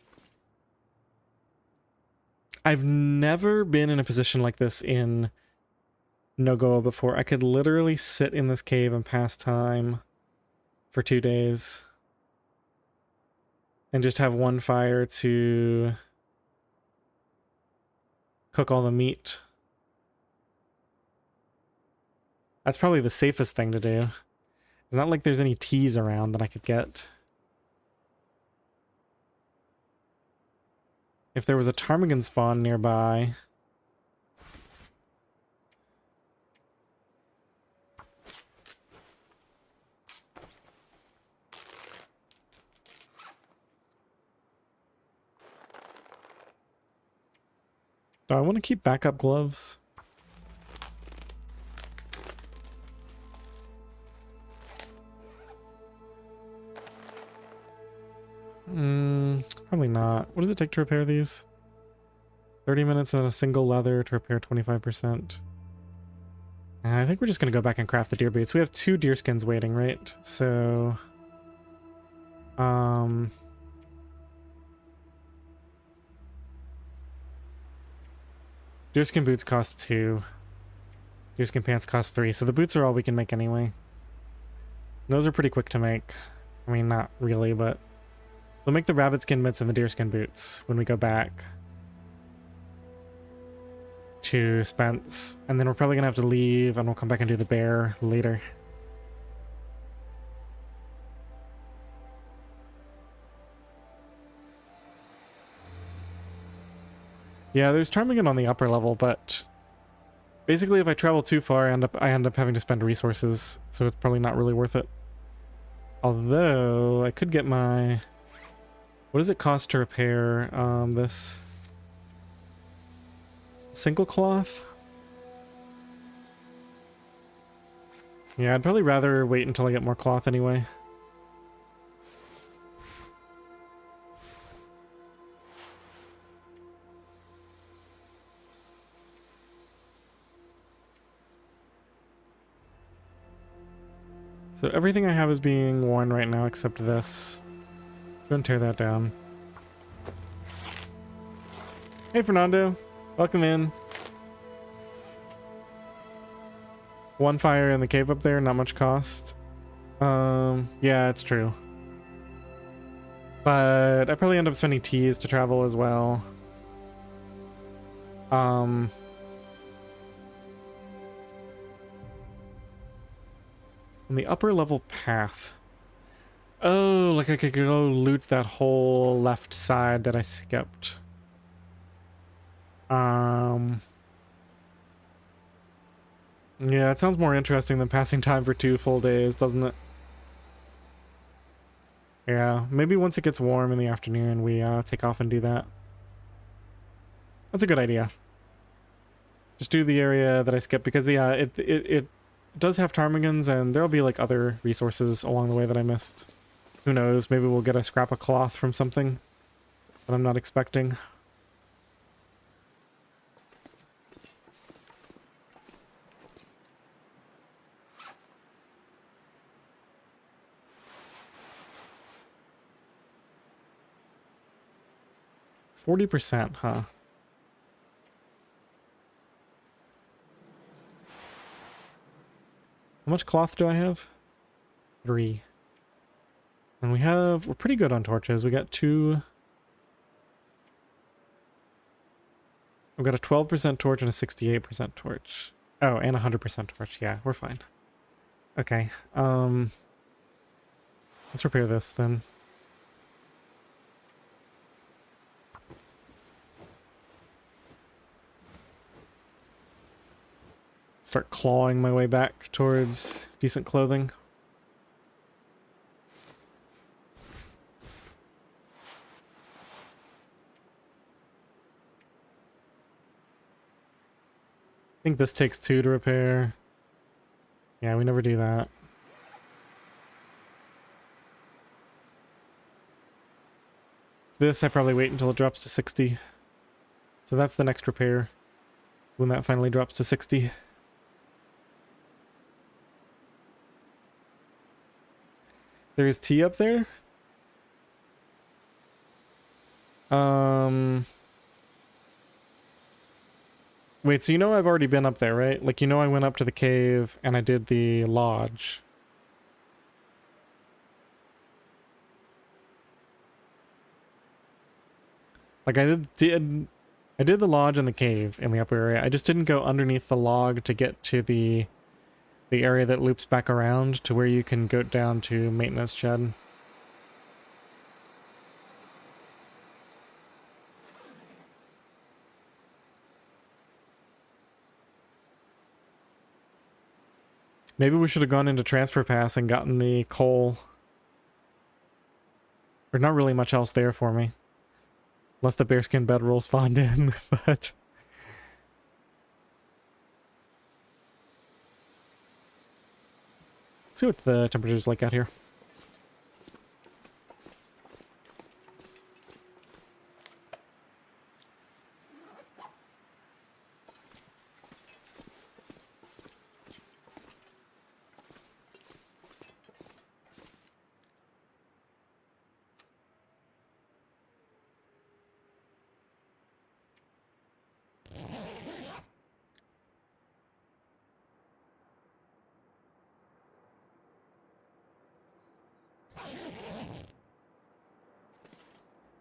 I've never been in a position like this in Nogoa before. I could literally sit in this cave and pass time for 2 days. And just have one fire to cook all the meat. That's probably the safest thing to do. It's not like there's any teas around that I could get. If there was a ptarmigan spawn nearby... Do I want to keep backup gloves? Probably not. What does it take to repair these? 30 minutes and a single leather to repair 25%. I think we're just going to go back and craft the deer boots. We have 2 deer skins waiting, right? So... Deerskin boots cost 2. Deerskin pants cost 3. So the boots are all we can make anyway. Those are pretty quick to make. I mean, not really, but... We'll make the rabbit skin mitts and the deerskin boots when we go back to Spence. And then we're probably going to have to leave and we'll come back and do the bear later. Yeah, there's ptarmigan on the upper level, but basically if I travel too far, I end up having to spend resources, so it's probably not really worth it. Although I could get my... What does it cost to repair this single cloth? Yeah, I'd probably rather wait until I get more cloth anyway. So everything I have is being worn right now except this. Go and tear that down. Hey Fernando, welcome in. One fire in the cave up there, not much cost. Yeah, it's true. But I probably end up spending teas to travel as well. On the upper level path. Oh, like I could go loot that whole left side that I skipped. Yeah, it sounds more interesting than passing time for 2 full days, doesn't it? Yeah, maybe once it gets warm in the afternoon, we take off and do that. That's a good idea. Just do the area that I skipped, because yeah, it does have ptarmigans, and there'll be like other resources along the way that I missed. Who knows, maybe we'll get a scrap of cloth from something that I'm not expecting. %, huh? How much cloth do I have? 3. And we're pretty good on torches. We got 2. We've got a 12% torch and a 68% torch. Oh, and a 100% torch. Yeah, we're fine. Okay. Let's repair this then. Start clawing my way back towards decent clothing. I think this takes 2 to repair. Yeah, we never do that. This I probably wait until it drops to 60. So that's the next repair, when that finally drops to 60. There's tea up there. Wait, so you know I've already been up there, right? Like, you know I went up to the cave and I did the lodge. Like, I did the lodge and the cave in the upper area. I just didn't go underneath the log to get to the area that loops back around to where you can go down to maintenance shed. Maybe we should have gone into transfer pass and gotten the coal. There's not really much else there for me. Unless the bearskin bedroll spawned in, but... see what the temperature's like out here.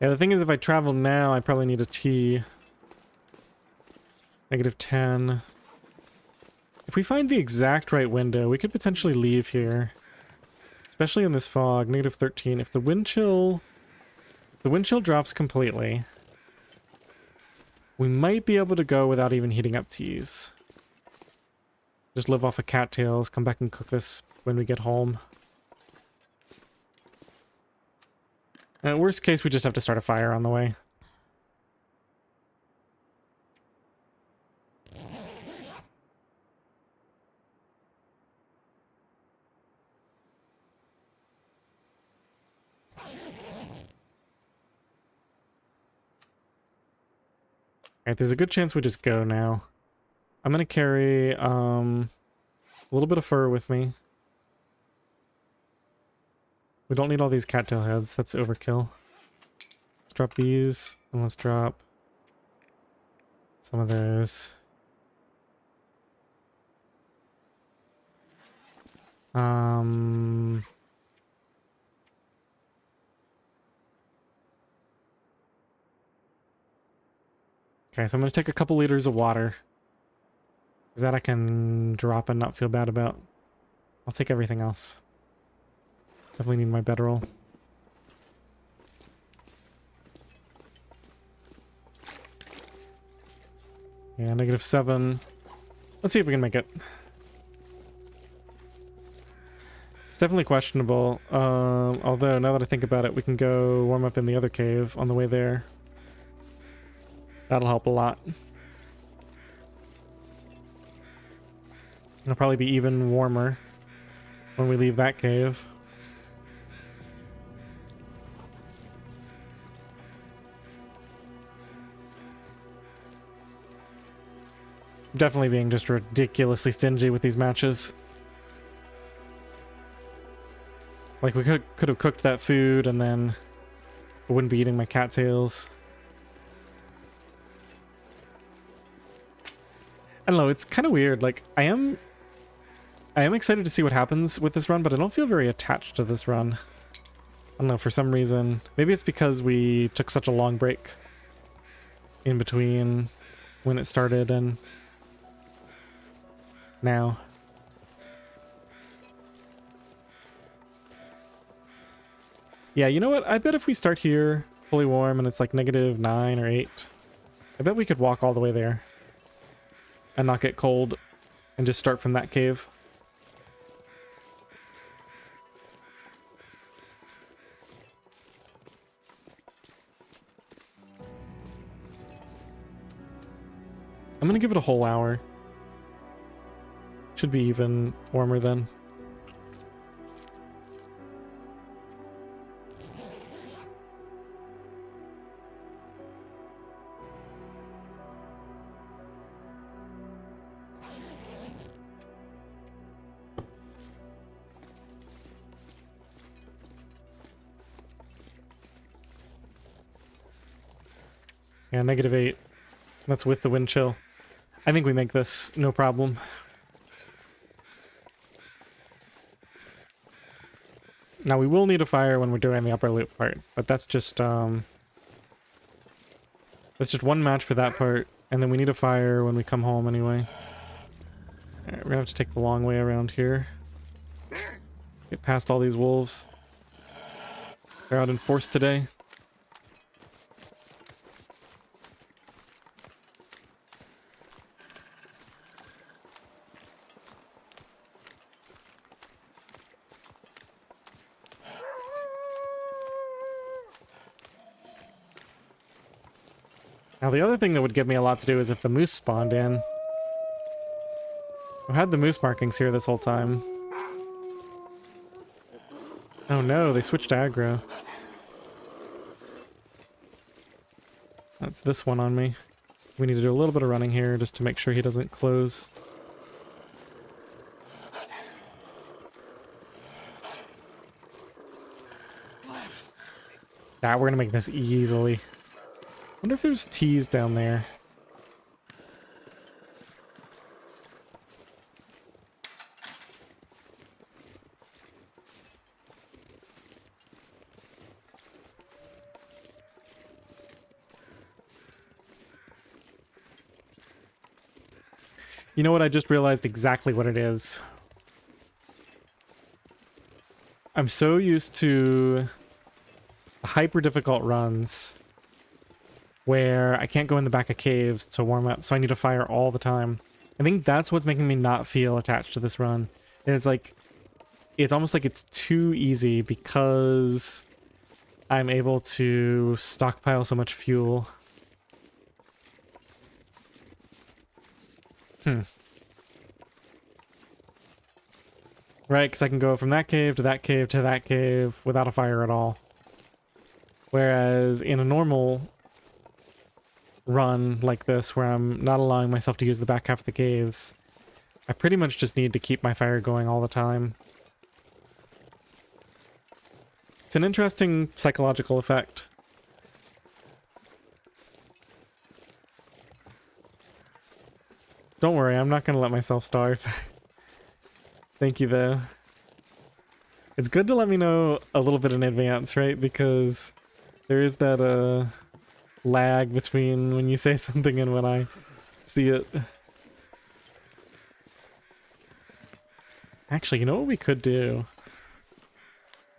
Yeah, the thing is, if I travel now, I probably need a tea. -10. If we find the exact right window, we could potentially leave here. Especially in this fog. -13. If the wind chill drops completely, we might be able to go without even heating up teas. Just live off of cattails, come back and cook this when we get home. Worst case, we just have to start a fire on the way. Alright, there's a good chance we just go now. I'm gonna carry a little bit of fur with me. We don't need all these cattail heads. That's overkill. Let's drop these, and let's drop some of those. Okay, so I'm going to take a couple liters of water. Because that I can drop and not feel bad about. I'll take everything else. Definitely need my bedroll. Yeah, -7. Let's see if we can make it. It's definitely questionable. Although, now that I think about it, we can go warm up in the other cave on the way there. That'll help a lot. It'll probably be even warmer when we leave that cave. Definitely being just ridiculously stingy with these matches. Like, we could have cooked that food and then I wouldn't be eating my cattails. I don't know, it's kind of weird. Like, I am excited to see what happens with this run, but I don't feel very attached to this run. I don't know, for some reason. Maybe it's because we took such a long break in between when it started and now. Yeah, you know what? I bet if we start here fully warm and it's like -9 or 8, I bet we could walk all the way there and not get cold and just start from that cave. I'm gonna give it a whole hour. Should be even warmer then. Yeah, -8. That's with the wind chill. I think we make this no problem. Now we will need a fire when we're doing the upper loop part, but that's just one match for that part, and then we need a fire when we come home anyway. Alright, we're gonna have to take the long way around here. Get past all these wolves. They're out in force today. Now the other thing that would give me a lot to do is if the moose spawned in. I've had the moose markings here this whole time. Oh no, they switched to aggro. That's this one on me. We need to do a little bit of running here just to make sure he doesn't close. Nah, we're gonna make this easily. Wonder if there's teas down there. You know what? I just realized exactly what it is. I'm so used to hyper difficult runs where I can't go in the back of caves to warm up, so I need to fire all the time. I think that's what's making me not feel attached to this run. And it's like, it's almost like it's too easy because I'm able to stockpile so much fuel. Right, because I can go from that cave to that cave to that cave without a fire at all. Whereas in a normal run like this, where I'm not allowing myself to use the back half of the caves, I pretty much just need to keep my fire going all the time. It's an interesting psychological effect. Don't worry, I'm not going to let myself starve. Thank you, though. It's good to let me know a little bit in advance, right? Because there is that lag between when you say something and when I see it. Actually, you know what we could do?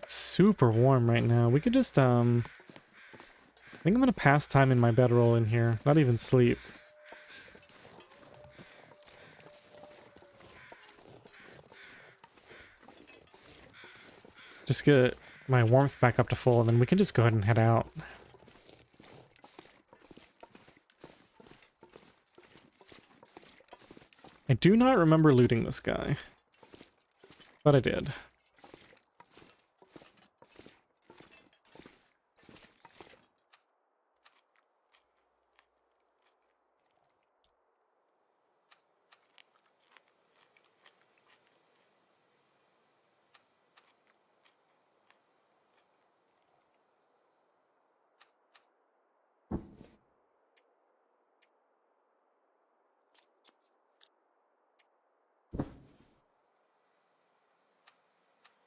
It's super warm right now. We could just, I think I'm gonna pass time in my bedroll in here. Not even sleep. Just get my warmth back up to full, and then we can just go ahead and head out. I do not remember looting this guy, but I did.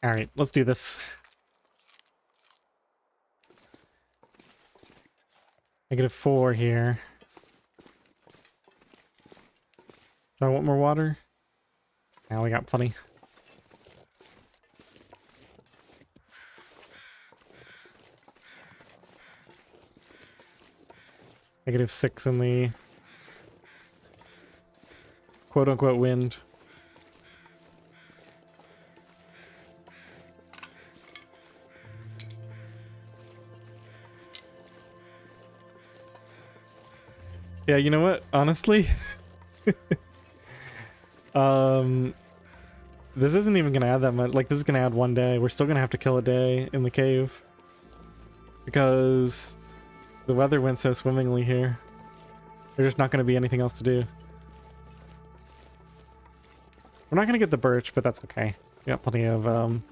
Alright, let's do this. -4 here. Do I want more water? Now we got plenty. -6 in the quote-unquote wind. Yeah, you know what? Honestly, this isn't even gonna add that much. Like, this is gonna add 1 day. We're still gonna have to kill a day in the cave because the weather went so swimmingly here. There's just not gonna be anything else to do. We're not gonna get the birch, but that's okay. We got plenty of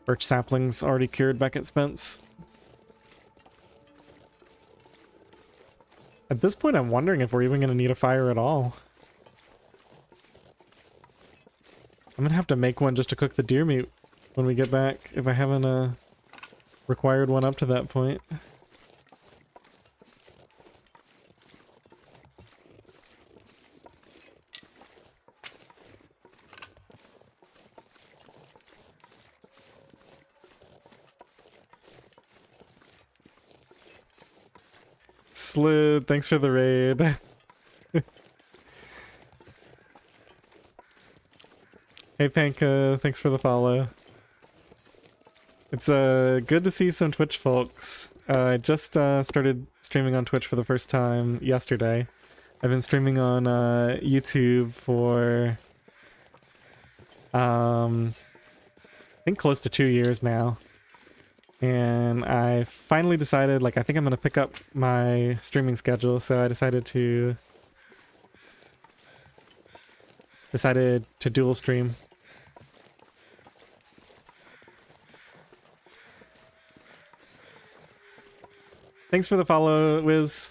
birch saplings already cured back at Spence. At this point, I'm wondering if we're even going to need a fire at all. I'm going to have to make one just to cook the deer meat when we get back, if I haven't required one up to that point. Slid, thanks for the raid. Hey Panka, thanks for the follow. It's good to see some Twitch folks. I just started streaming on Twitch for the first time yesterday. I've been streaming on YouTube for I think close to 2 years now. And I finally decided, like, I think I'm going to pick up my streaming schedule, so I decided to dual stream. Thanks for the follow, Wiz.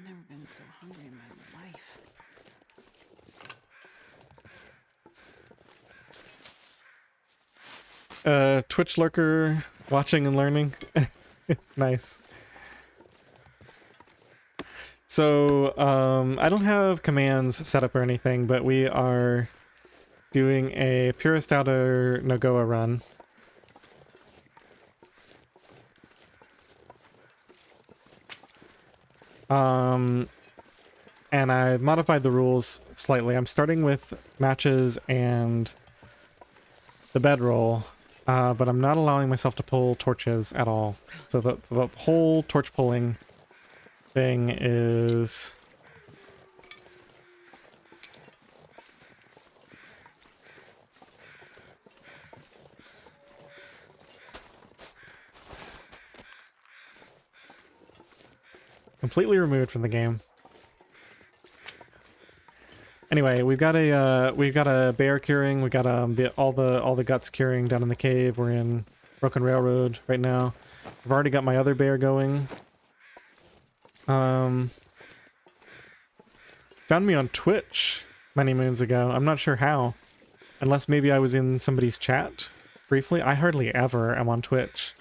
Never been so hungry in my life. Twitch lurker watching and learning. Nice. So, I don't have commands set up or anything, but we are doing a Purist OuterNOGOA run. And I modified the rules slightly. I'm starting with matches and the bedroll, but I'm not allowing myself to pull torches at all. So the whole torch pulling thing is Completely removed from the game. Anyway, we've got a bear curing. We got all the guts curing down in the cave. We're in Broken Railroad right now. I've already got my other bear going. Found me on Twitch many moons ago. I'm not sure how. Unless maybe I was in somebody's chat briefly. I hardly ever am on Twitch.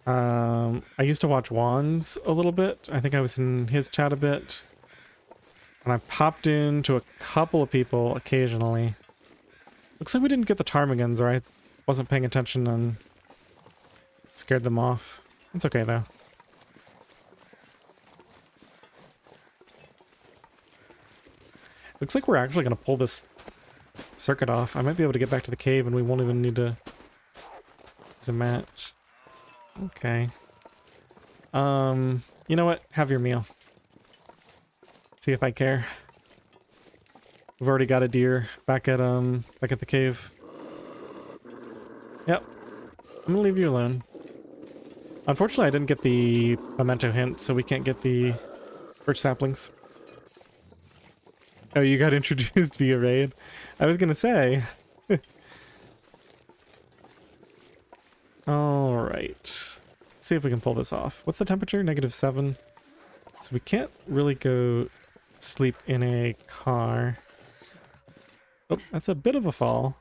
I used to watch Juan's a little bit. I think I was in his chat a bit. And I popped into a couple of people occasionally. Looks like we didn't get the ptarmigans, or I wasn't paying attention and scared them off. It's okay, though. Looks like we're actually going to pull this circuit off. I might be able to get back to the cave and we won't even need to use a match. Okay. You know what? Have your meal. See if I care. We've already got a deer back at the cave. Yep. I'm gonna leave you alone. Unfortunately, I didn't get the memento hint, so we can't get the birch saplings. Oh, you got introduced via raid? I was gonna say. Alright. Let's see if we can pull this off. What's the temperature? -7. So we can't really go sleep in a car. Oh, that's a bit of a fall.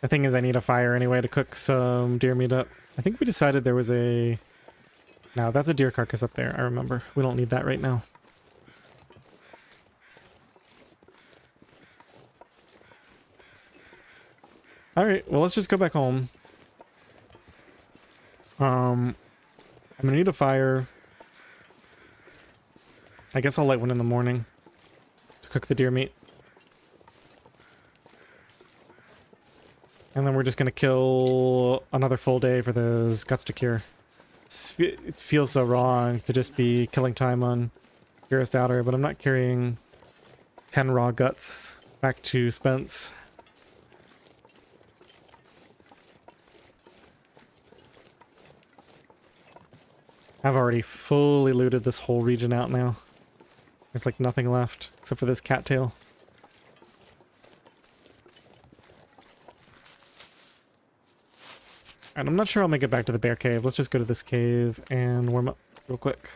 The thing is, I need a fire anyway to cook some deer meat up. I think we decided there was a... No, that's a deer carcass up there, I remember. We don't need that right now. Alright, well, let's just go back home. I'm gonna need a fire. I guess I'll light one in the morning to cook the deer meat. And then we're just gonna kill another full day for those guts to cure. It feels so wrong to just be killing time on Purist Outer, but I'm not carrying 10 raw guts back to Spence. I've already fully looted this whole region out now. There's like nothing left except for this cattail. And I'm not sure I'll make it back to the bear cave. Let's just go to this cave and warm up real quick.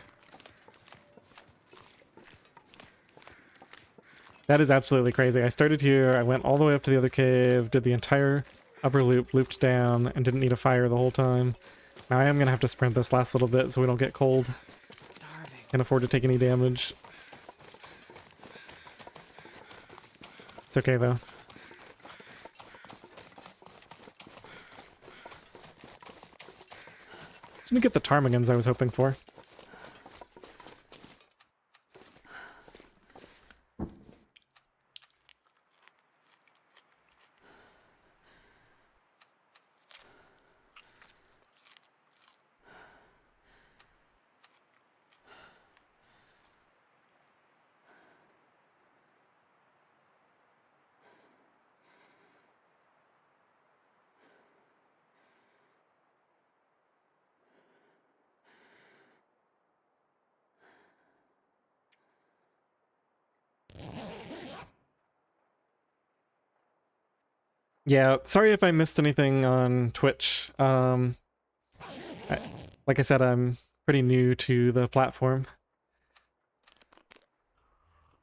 That is absolutely crazy. I started here, I went all the way up to the other cave, did the entire upper loop, looped down, and didn't need a fire the whole time. Now I am going to have to sprint this last little bit so we don't get cold. Starving. Can't afford to take any damage. It's okay though. Didn't get the ptarmigans I was hoping for. Yeah, sorry if I missed anything on Twitch. Like I said, I'm pretty new to the platform.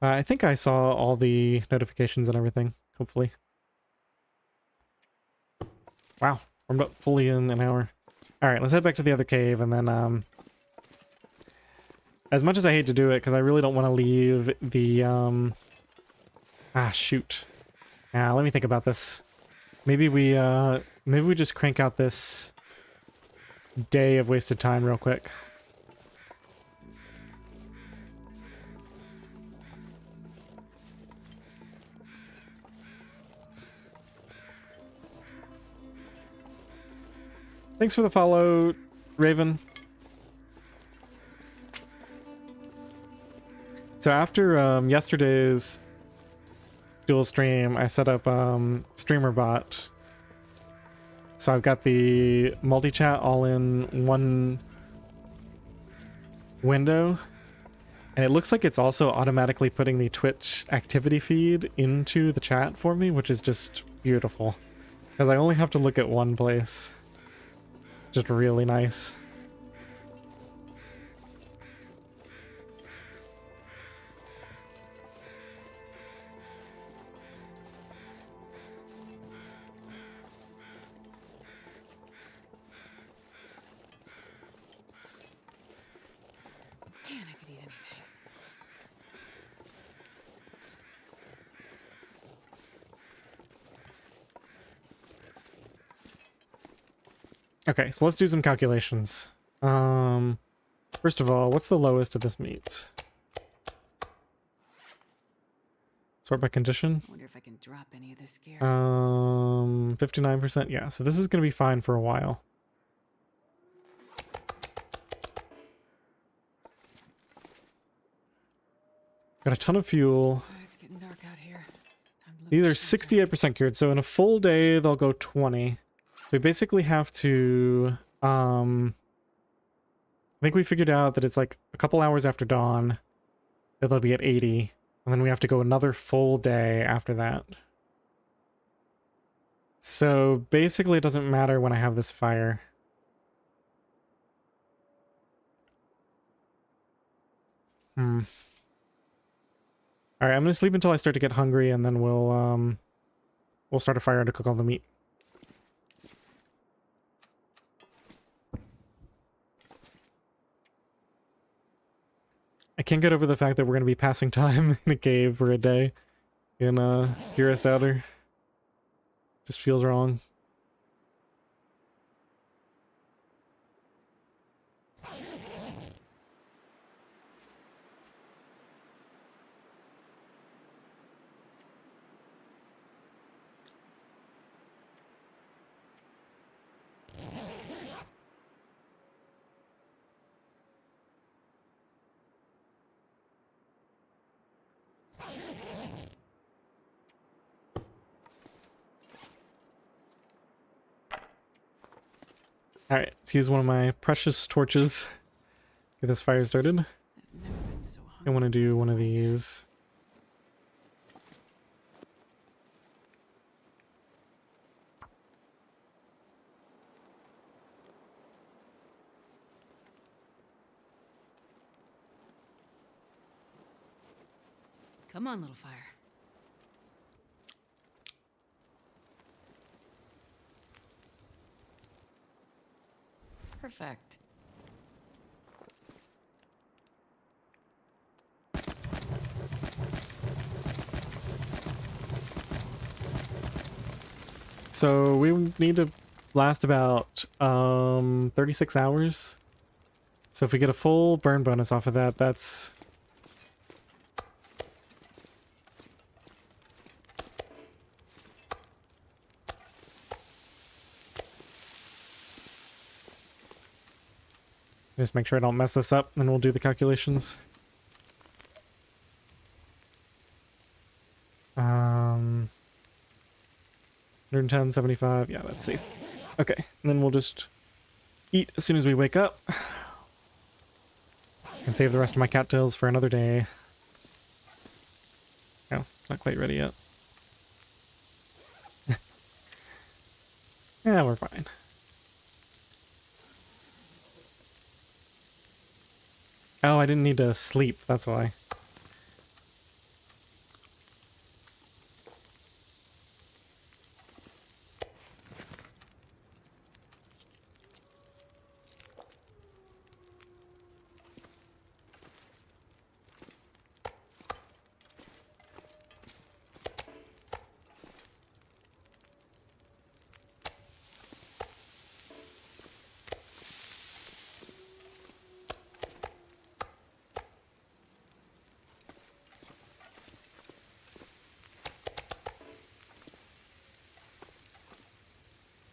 I think I saw all the notifications and everything, hopefully. Wow, we're about fully in an hour. Alright, let's head back to the other cave, and then, as much as I hate to do it, because I really don't want to leave the, Ah, shoot. Now, let me think about this. Maybe we just crank out this day of wasted time real quick. Thanks for the follow, Raven. So after yesterday's dual stream, I set up streamer bot. So I've got the multi-chat all in one window. And it looks like it's also automatically putting the Twitch activity feed into the chat for me, which is just beautiful. Because I only have to look at one place. Just really nice. Man, I could eat anything. Okay, so let's do some calculations. First of all, what's the lowest of this meat? Sort by condition. Wonder if I can drop any of this gear. 59%. Yeah, so this is going to be fine for a while. Got a ton of fuel. Oh, it's getting dark out here. Time to look These for are shelter. 68% cured, so in a full day they'll go 20. We basically have to I think we figured out that it's like a couple hours after dawn that they'll be at 80, and then we have to go another full day after that. So basically it doesn't matter when I have this fire. Alright, I'm gonna sleep until I start to get hungry, and then we'll start a fire to cook all the meat. I can't get over the fact that we're gonna be passing time in a cave for a day in Purist Outer. Just feels wrong. Alright, let's use one of my precious torches. Get this fire started. I've never been so I hungry. want to do one of these. Come on, little fire. Perfect. So we need to last about 36 hours. So if we get a full burn bonus off of that, that's just make sure I don't mess this up, and we'll do the calculations. 110, 75, yeah, that's safe. Okay, and then we'll just eat as soon as we wake up. And save the rest of my cattails for another day. Oh, it's not quite ready yet. Yeah, we're fine. Oh, I didn't need to sleep, that's why.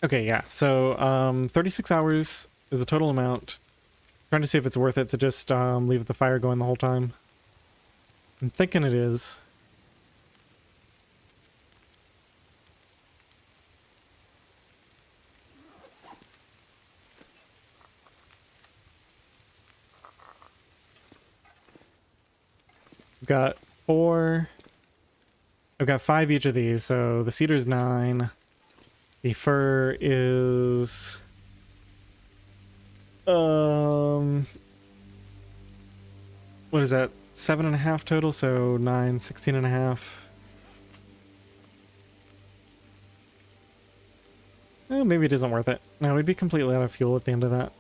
Okay, yeah, so 36 hours is the total amount. Trying to see if it's worth it to just leave the fire going the whole time. I'm thinking it is. I've got 4. I've got 5 each of these, so the cedar's 9. The fir is what is that? 7.5 total, so 9, 16.5. Oh, maybe it isn't worth it. No, we'd be completely out of fuel at the end of that.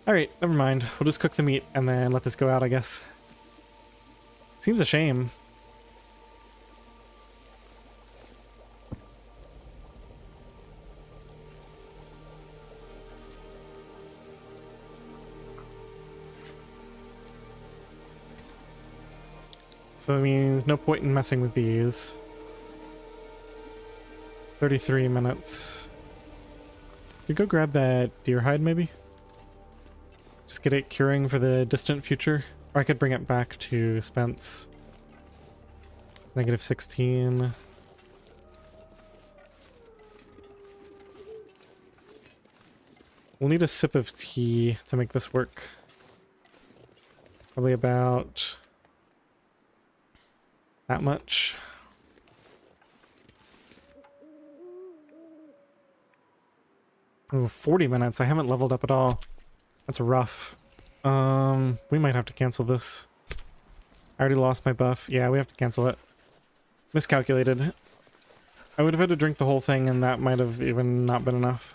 Alright, never mind. We'll just cook the meat and then let this go out, I guess. Seems a shame. So that means no point in messing with these. 33 minutes. We go grab that deer hide, maybe? Just get it curing for the distant future. Or I could bring it back to Spence. It's negative 16. We'll need a sip of tea to make this work. Probably about that much. Oh, 40 minutes. I haven't leveled up at all. That's rough. We might have to cancel this. I already lost my buff. Yeah, we have to cancel it. Miscalculated. I would have had to drink the whole thing and that might have even not been enough.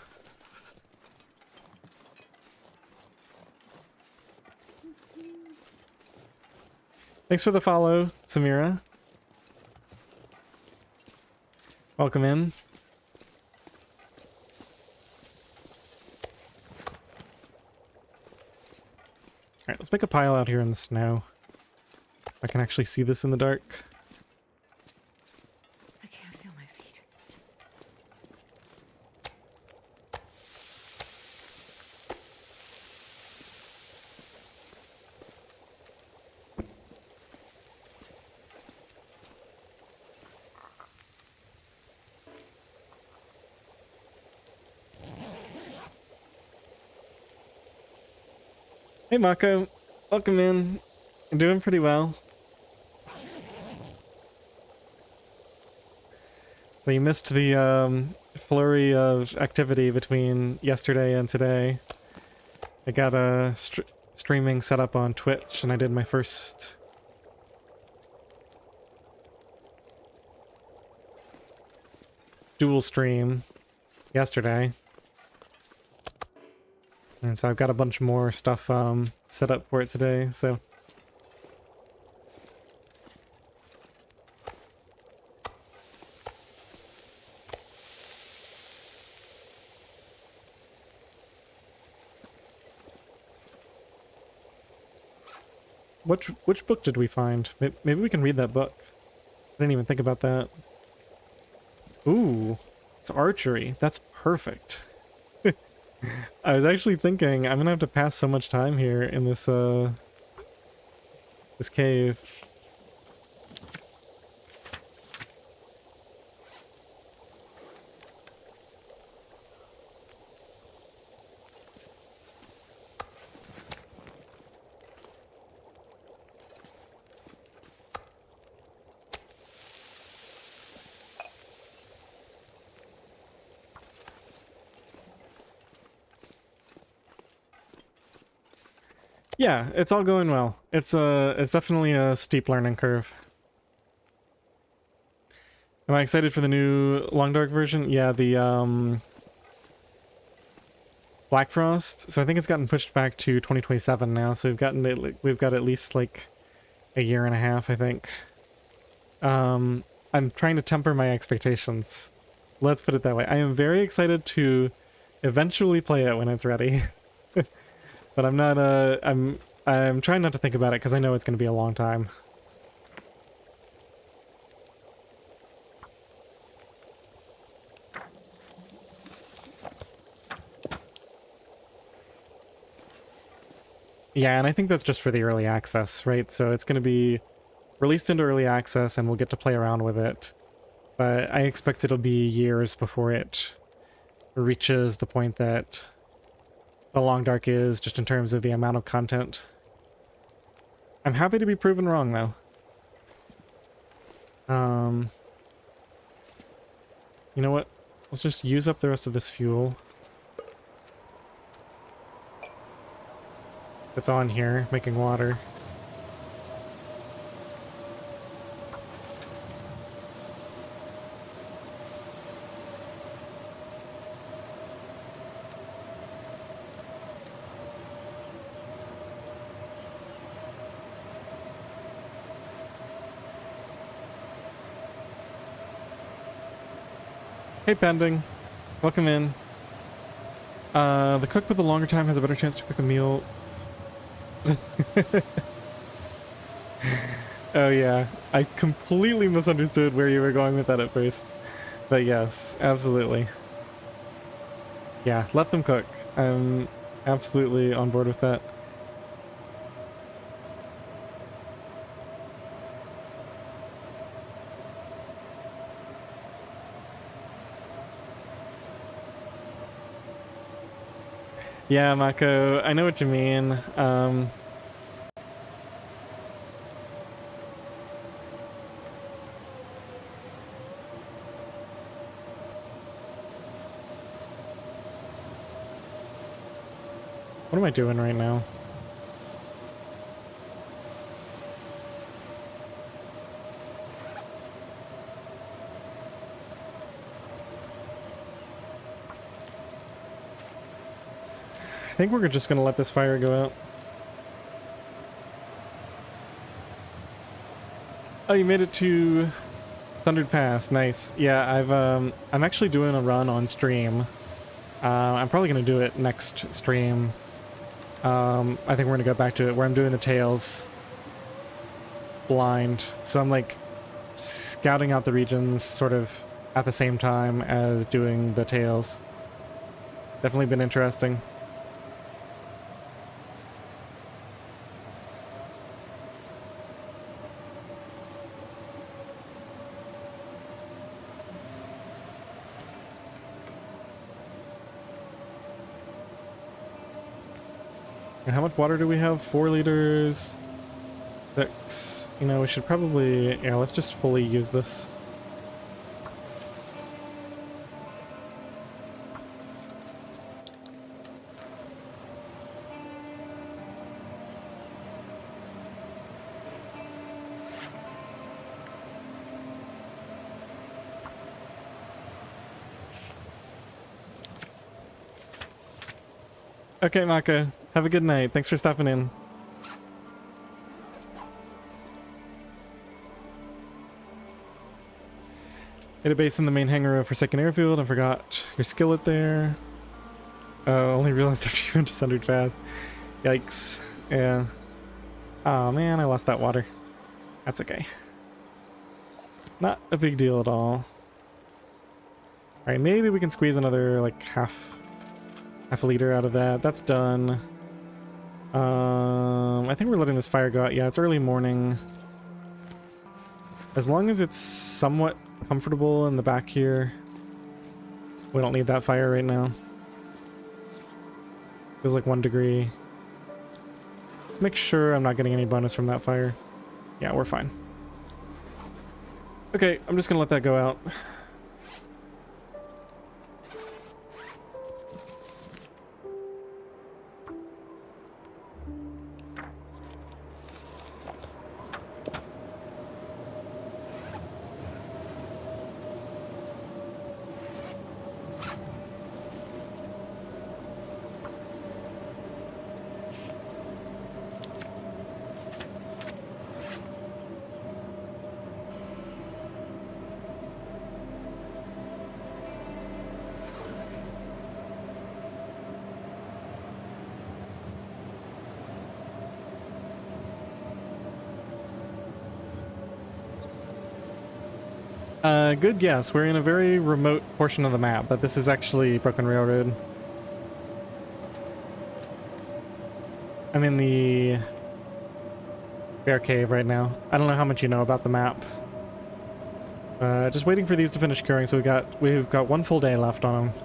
Thanks for the follow, Samira. Welcome in. Alright, let's make a pile out here in the snow. I can actually see this in the dark. I can't feel my feet. Hey Mako, welcome in. You're doing pretty well. So you missed the flurry of activity between yesterday and today. I got a streaming set up on Twitch and I did my first dual stream yesterday. And so I've got a bunch more stuff set up for it today, so. Which book did we find? Maybe we can read that book. I didn't even think about that. Ooh, it's archery. That's perfect. I was actually thinking I'm gonna have to pass so much time here in this this cave. Yeah, it's all going well. It's definitely a steep learning curve. Am I excited for the new Long Dark version? Yeah, the Black Frost. So I think it's gotten pushed back to 2027 now. So we've got at least like a year and a half, I think. I'm trying to temper my expectations. Let's put it that way. I am very excited to eventually play it when it's ready. But I'm not, I'm trying not to think about it because I know it's going to be a long time. Yeah, and I think that's just for the early access, right? So it's going to be released into early access and we'll get to play around with it. But I expect it'll be years before it reaches the point that the Long Dark is, just in terms of the amount of content. I'm happy to be proven wrong, though. You know what? Let's just use up the rest of this fuel that's on here, making water. Hey, Pending. Welcome in. The cook with the longer time has a better chance to cook a meal. Oh yeah, I completely misunderstood where you were going with that at first. But yes, absolutely. Yeah, let them cook. I'm absolutely on board with that. Yeah, Mako, I know what you mean. What am I doing right now? I think we're just gonna let this fire go out. Oh, you made it to Thundered Pass. Nice. Yeah, I'm actually doing a run on stream. I'm probably gonna do it next stream. I think we're gonna go back to it where I'm doing the tails blind. So I'm like scouting out the regions sort of at the same time as doing the tails. Definitely been interesting. And how much water do we have? 4 liters. 6. You know, we should probably... Yeah, let's just fully use this. Okay, Maka. Have a good night. Thanks for stopping in. Hit a base in the main hangar of Forsaken Airfield. I forgot your skillet there. Oh, only realized after you went to Sundered fast. Yikes. Yeah. Oh man, I lost that water. That's okay. Not a big deal at all. Alright, maybe we can squeeze another like half a liter out of that. That's done. I think we're letting this fire go out. Yeah, it's early morning. As long as it's somewhat comfortable in the back here, we don't need that fire right now. Feels like 1 degree. Let's make sure I'm not getting any bonus from that fire. Yeah, we're fine. Okay, I'm just gonna let that go out. Good guess. We're in a very remote portion of the map, but this is actually Broken Railroad. I'm in the bear cave right now. I don't know how much you know about the map. Just waiting for these to finish curing, so we've got 1 full day left on them.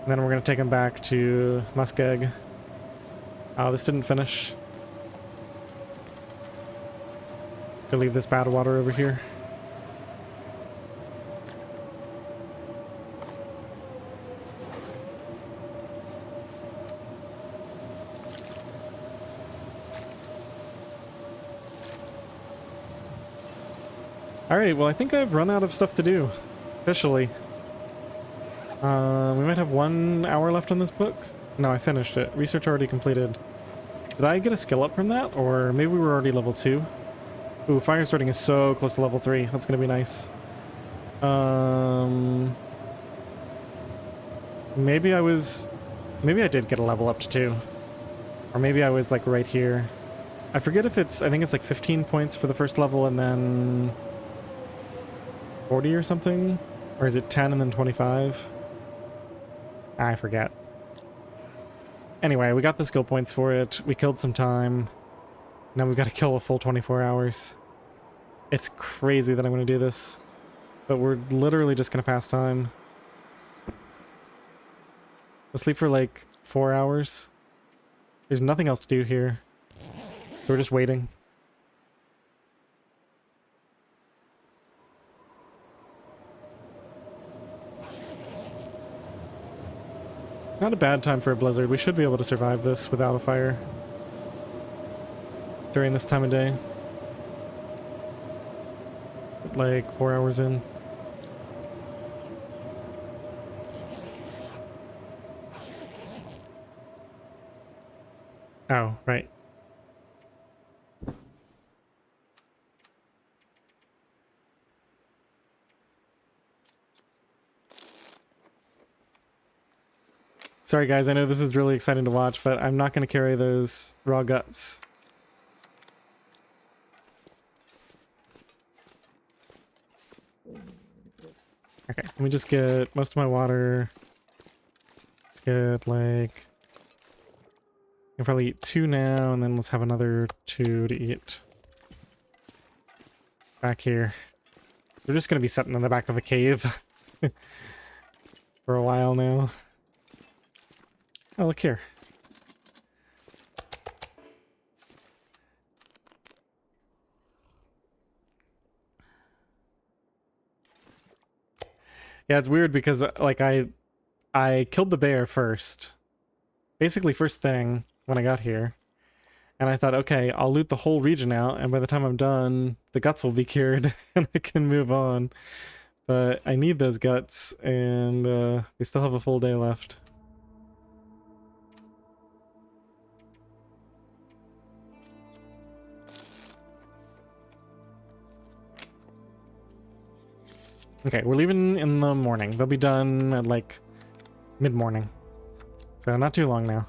And then we're gonna take them back to Muskeg. Oh, this didn't finish. Go leave this bad water over here. Alright, well I think I've run out of stuff to do. Officially. We might have 1 hour left on this book. No, I finished it. Research already completed. Did I get a skill up from that? Or maybe we were already level 2? Ooh, fire starting is so close to level 3. That's gonna be nice. Maybe I did get a level up to 2. Or maybe I was like right here. I forget if I think it's like 15 points for the first level and then 40 or something? Or is it 10 and then 25? I forget. Anyway, we got the skill points for it. We killed some time. Now we've got to kill a full 24 hours. It's crazy that I'm going to do this. But we're literally just going to pass time. Let's sleep for like 4 hours. There's nothing else to do here. So we're just waiting. Not a bad time for a blizzard. We should be able to survive this without a fire during this time of day. Like 4 hours in. Oh, right. Sorry guys, I know this is really exciting to watch, but I'm not going to carry those raw guts. Okay, let me just get most of my water. Let's get like... I can probably eat 2 now, and then let's have another 2 to eat. Back here. We're just going to be sitting in the back of a cave for a while now. Oh, look here. Yeah, it's weird because like I killed the bear first. Basically first thing when I got here. And I thought, okay, I'll loot the whole region out, and by the time I'm done, the guts will be cured and I can move on. But I need those guts, and we still have a full day left. Okay, we're leaving in the morning. They'll be done at like mid-morning. So not too long now.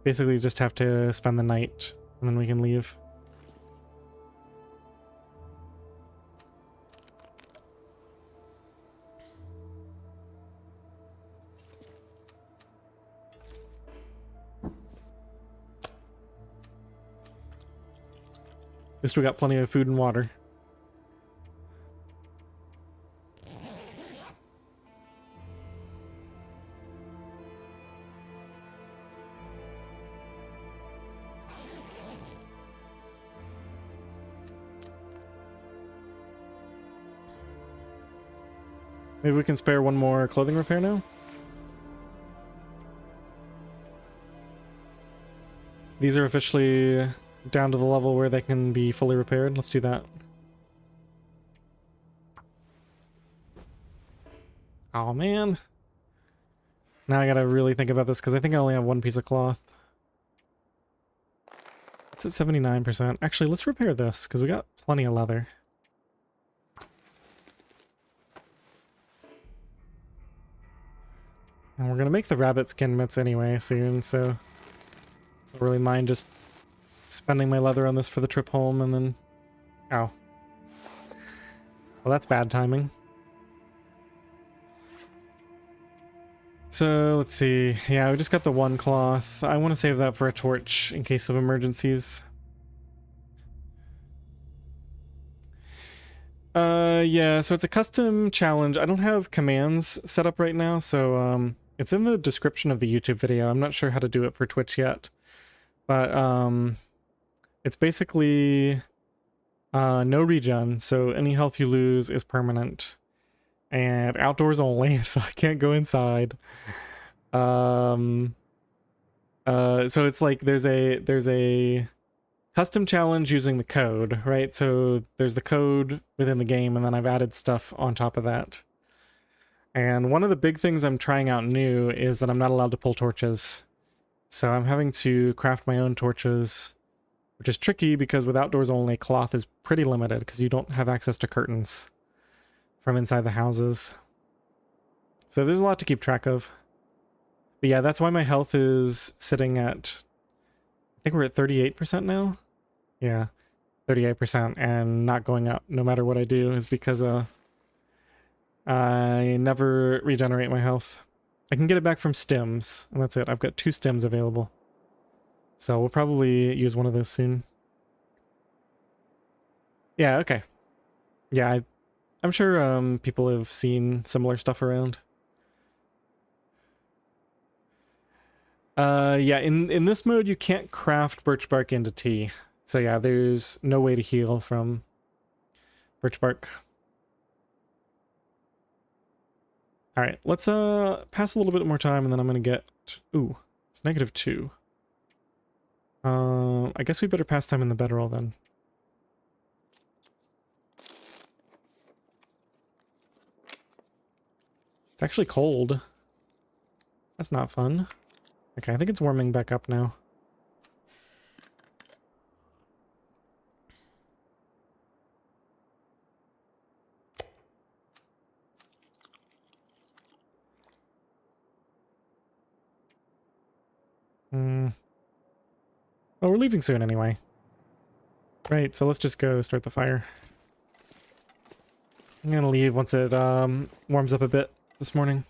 Basically just have to spend the night and then we can leave. At least we got plenty of food and water. Maybe we can spare 1 more clothing repair now? These are officially down to the level where they can be fully repaired. Let's do that. Oh man. Now I gotta really think about this because I think I only have 1 piece of cloth. It's at 79%. Actually, let's repair this because we got plenty of leather. And we're gonna make the rabbit skin mitts anyway soon, so I don't really mind just spending my leather on this for the trip home and then... Ow. Well, that's bad timing. So let's see. Yeah, we just got the one cloth. I want to save that for a torch in case of emergencies. Yeah, so it's a custom challenge. I don't have commands set up right now, so it's in the description of the YouTube video. I'm not sure how to do it for Twitch yet. But it's basically no regen, so any health you lose is permanent. And outdoors only, so I can't go inside. So it's like there's a custom challenge using the code, right? So there's the code within the game, and then I've added stuff on top of that. And one of the big things I'm trying out new is that I'm not allowed to pull torches. So I'm having to craft my own torches, which is tricky because with outdoors only, cloth is pretty limited because you don't have access to curtains from inside the houses. So there's a lot to keep track of. But yeah, that's why my health is sitting at, I think we're at 38% now. Yeah, 38% and not going up no matter what I do is because I never regenerate my health. I can get it back from stims, and that's it. I've got 2 stims available. So we'll probably use one of those soon. Yeah, okay. Yeah, I'm sure people have seen similar stuff around. Yeah, in this mode you can't craft birch bark into tea. So yeah, there's no way to heal from birch bark. Alright, let's pass a little bit more time and then I'm gonna get... Ooh, it's -2. I guess we better pass time in the bedroll then. It's actually cold. That's not fun. Okay, I think it's warming back up now. Oh, we're leaving soon anyway. Right, so let's just go start the fire. I'm gonna leave once it warms up a bit this morning.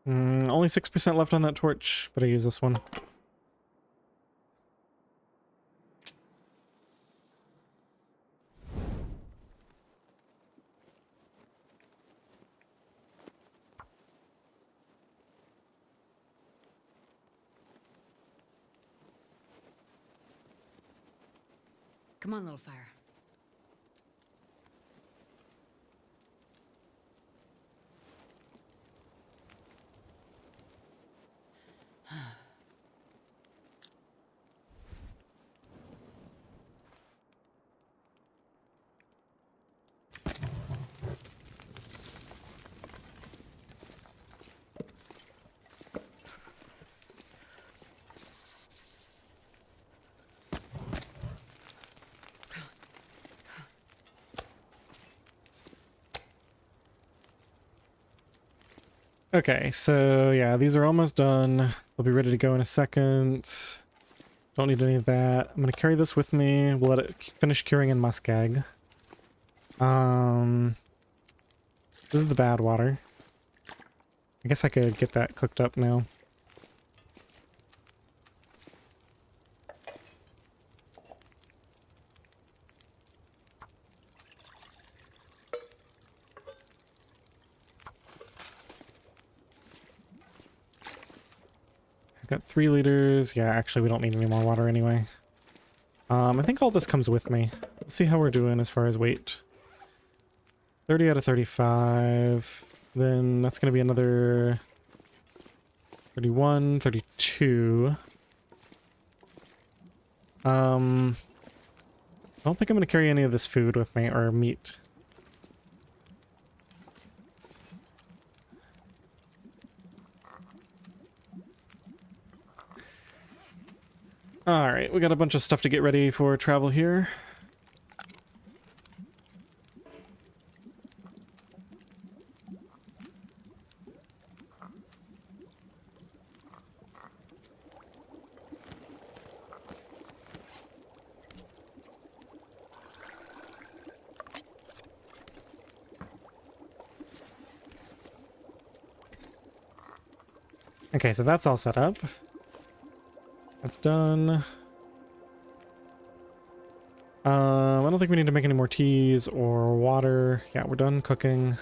Only 6% left on that torch, but I use this one. Come on, little fire. Okay, so yeah, these are almost done. They'll be ready to go in a second. Don't need any of that. I'm gonna carry this with me. We'll let it finish curing in muskeg. This is the bad water. I guess I could get that cooked up now. Got 3 liters. Yeah, actually we don't need any more water anyway. I think all this comes with me. Let's see how we're doing as far as weight. 30 out of 35. Then that's going to be another 31, 32. I don't think I'm going to carry any of this food with me, or meat. Alright, we got a bunch of stuff to get ready for travel here. Okay, so that's all set up. That's done. I don't think we need to make any more teas or water. Yeah, we're done cooking.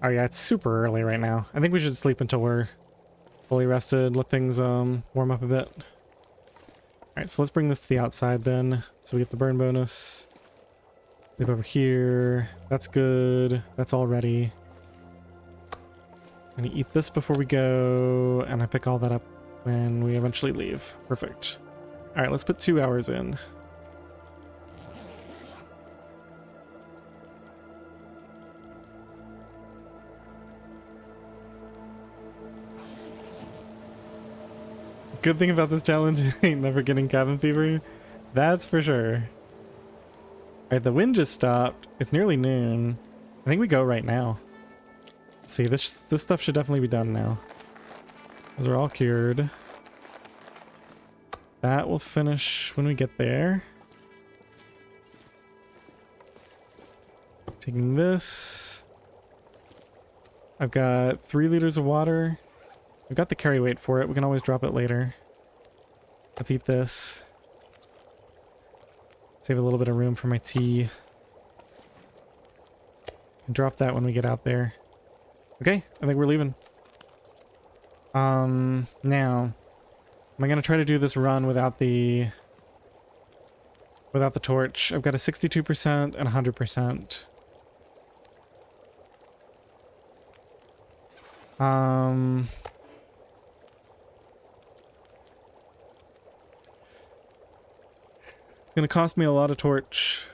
Oh yeah, it's super early right now. I think we should sleep until we're fully rested, let things warm up a bit. Alright, so let's bring this to the outside then, so we get the burn bonus. Sleep over here. That's good. That's all ready. I'm gonna eat this before we go, and I pick all that up when we eventually leave. Perfect. Alright, let's put 2 hours in. Good thing about this challenge ain't never getting cabin fever. That's for sure. Alright, the wind just stopped. It's nearly noon. I think we go right now. Let's see, this stuff should definitely be done now. Those are all cured. That will finish when we get there. Taking this. I've got 3 liters of water. I've got the carry weight for it. We can always drop it later. Let's eat this. Save a little bit of room for my tea. And drop that when we get out there. Okay, I think we're leaving. Now, am I gonna try to do this run without the torch? I've got a 62% and 100%. It's gonna cost me a lot of torch.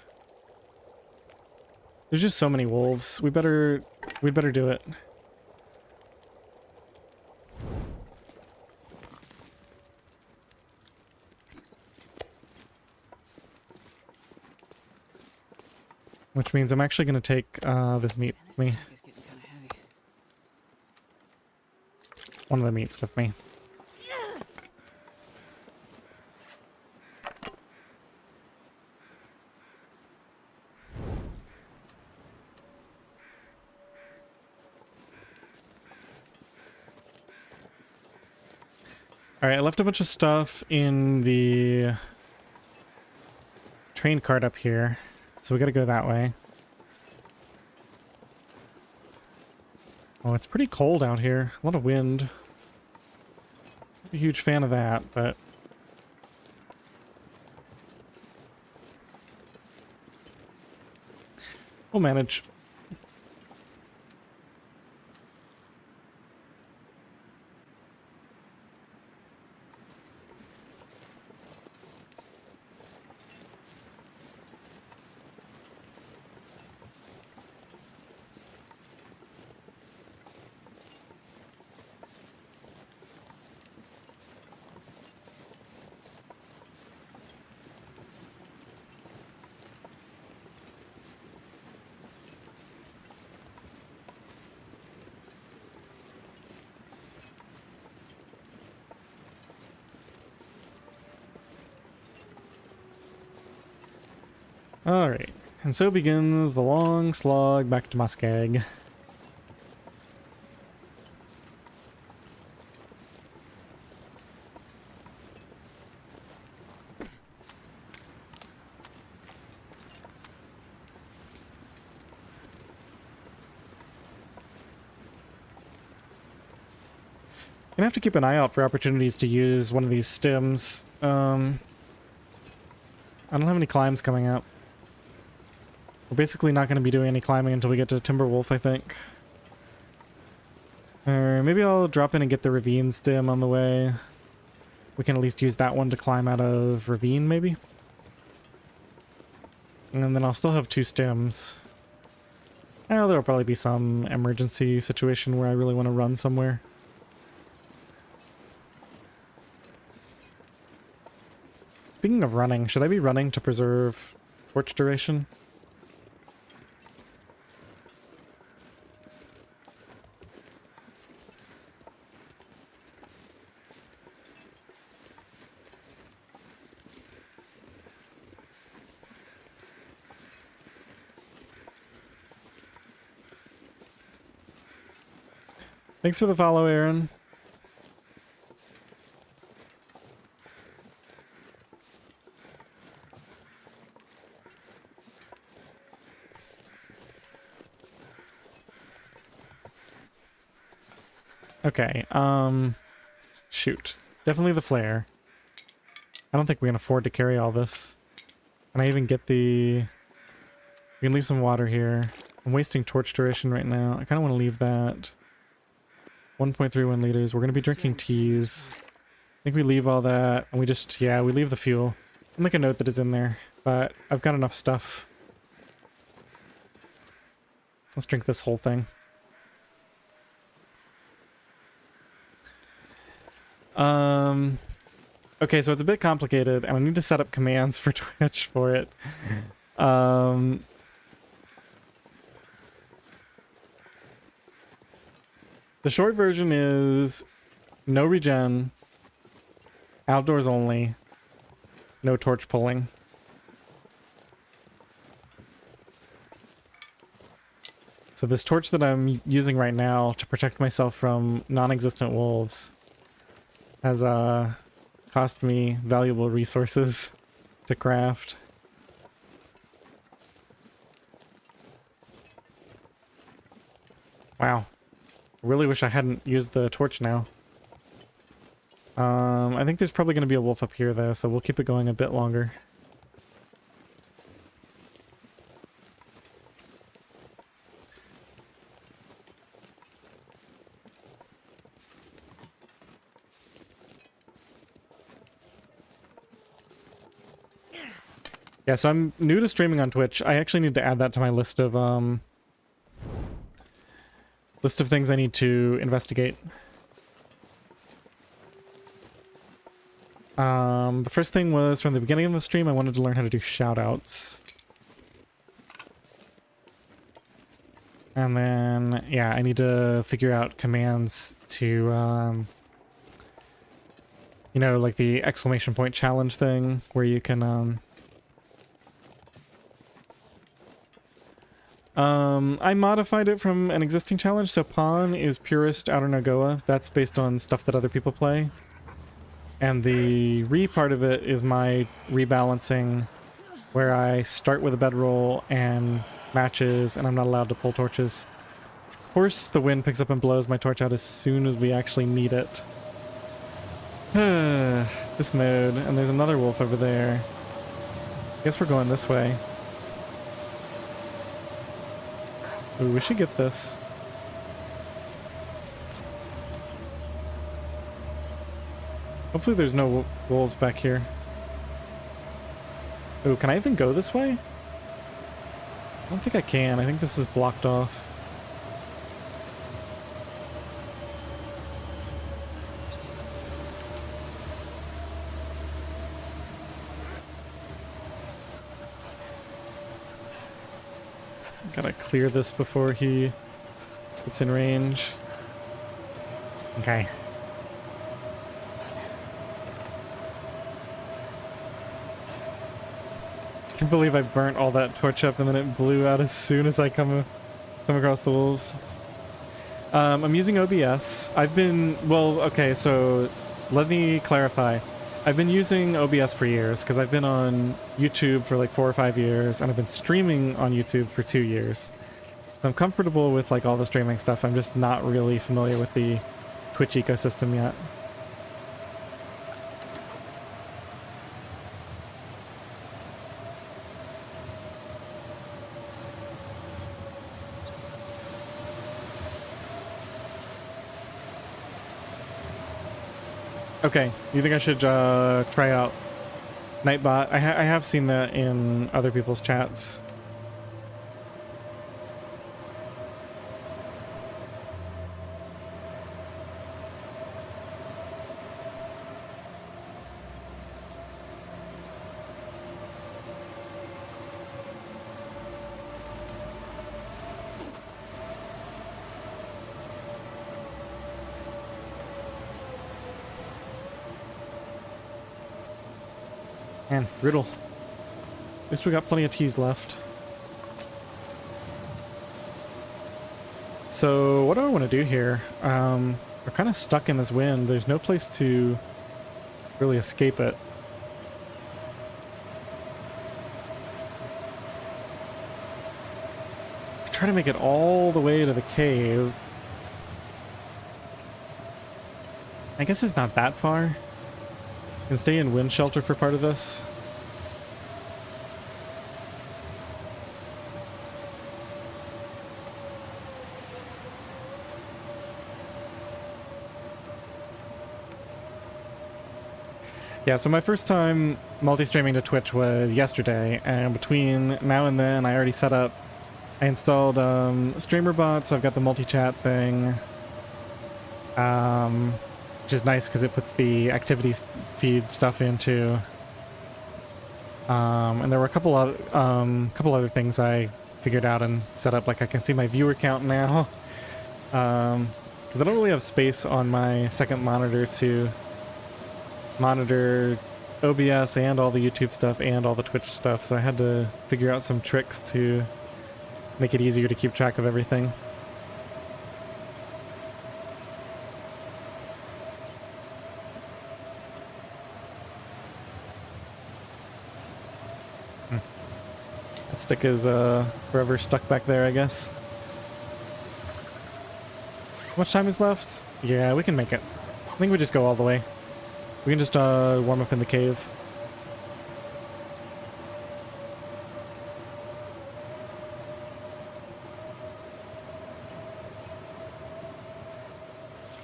There's just so many wolves. We'd better do it. Which means I'm actually gonna take this meat Man, this with me. pack is getting kind of heavy. One of the meats with me. Alright, I left a bunch of stuff in the train cart up here, so we gotta go that way. Oh, it's pretty cold out here. A lot of wind. Not a huge fan of that, but... we'll manage. Alright, and so begins the long slog back to Muskeg. Gonna have to keep an eye out for opportunities to use one of these stims. I don't have any climbs coming up. We're basically not going to be doing any climbing until we get to Timberwolf, I think. Or maybe I'll drop in and get the Ravine stim on the way. We can at least use that one to climb out of Ravine, maybe? And then I'll still have 2 stems. There'll probably be some emergency situation where I really want to run somewhere. Speaking of running, should I be running to preserve torch duration? Thanks for the follow, Aaron. Okay, shoot. Definitely the flare. I don't think we can afford to carry all this. Can I even get the... We can leave some water here. I'm wasting torch duration right now. I kind of want to leave that. 1.31 liters. We're going to be drinking teas. I think we leave all that, and we just, yeah, we leave the fuel. I'll make a note that it's in there, but I've got enough stuff. Let's drink this whole thing. Okay, so it's a bit complicated, and I need to set up commands for Twitch for it. The short version is no regen, outdoors only, no torch pulling. So this torch that I'm using right now to protect myself from non-existent wolves has cost me valuable resources to craft. Wow. I really wish I hadn't used the torch now. I think there's probably going to be a wolf up here though, so we'll keep it going a bit longer. Yeah, so I'm new to streaming on Twitch. I actually need to add that to my list of things I need to investigate. The first thing was from the beginning of the stream, I wanted to learn how to do shoutouts. And then, yeah, I need to figure out commands to, you know, like the exclamation point challenge thing, where you can, I modified it from an existing challenge, so pawn is Purist OuterNOGOA. That's based on stuff that other people play. And the part of it is my rebalancing, where I start with a bedroll and matches, and I'm not allowed to pull torches. Of course, the wind picks up and blows my torch out as soon as we actually need it. This mode, and there's another wolf over there. Guess we're going this way. Ooh, we should get this. Hopefully there's no wolves back here. Ooh, can I even go this way? I don't think I can. I think this is blocked off. Gotta clear this before he gets in range. Okay. I can't believe I burnt all that torch up and then it blew out as soon as I come across the wolves. I'm using OBS. I've been, well, okay, so let me clarify. I've been using OBS for years because I've been on YouTube for like 4 or 5 years, and I've been streaming on YouTube for 2 years. So I'm comfortable with like all the streaming stuff. I'm just not really familiar with the Twitch ecosystem yet. Okay, you think I should try out Nightbot. I have seen that in other people's chats. Man, brutal. At least we got plenty of teas left. So what do I want to do here? We're kind of stuck in this wind. There's no place to really escape it. Try to make it all the way to the cave. I guess it's not that far. Can stay in wind shelter for part of this. Yeah, so my first time multi-streaming to Twitch was yesterday, and between now and then I already set up, I installed streamer bots, so I've got the multi-chat thing, which is nice because it puts the activities feed stuff into. And there were a couple other things I figured out and set up, like I can see my viewer count now, because I don't really have space on my second monitor to monitor OBS and all the YouTube stuff and all the Twitch stuff, so I had to figure out some tricks to make it easier to keep track of everything. That stick is forever stuck back there, I guess. How much time is left? Yeah, we can make it. I think we just go all the way. We can just warm up in the cave.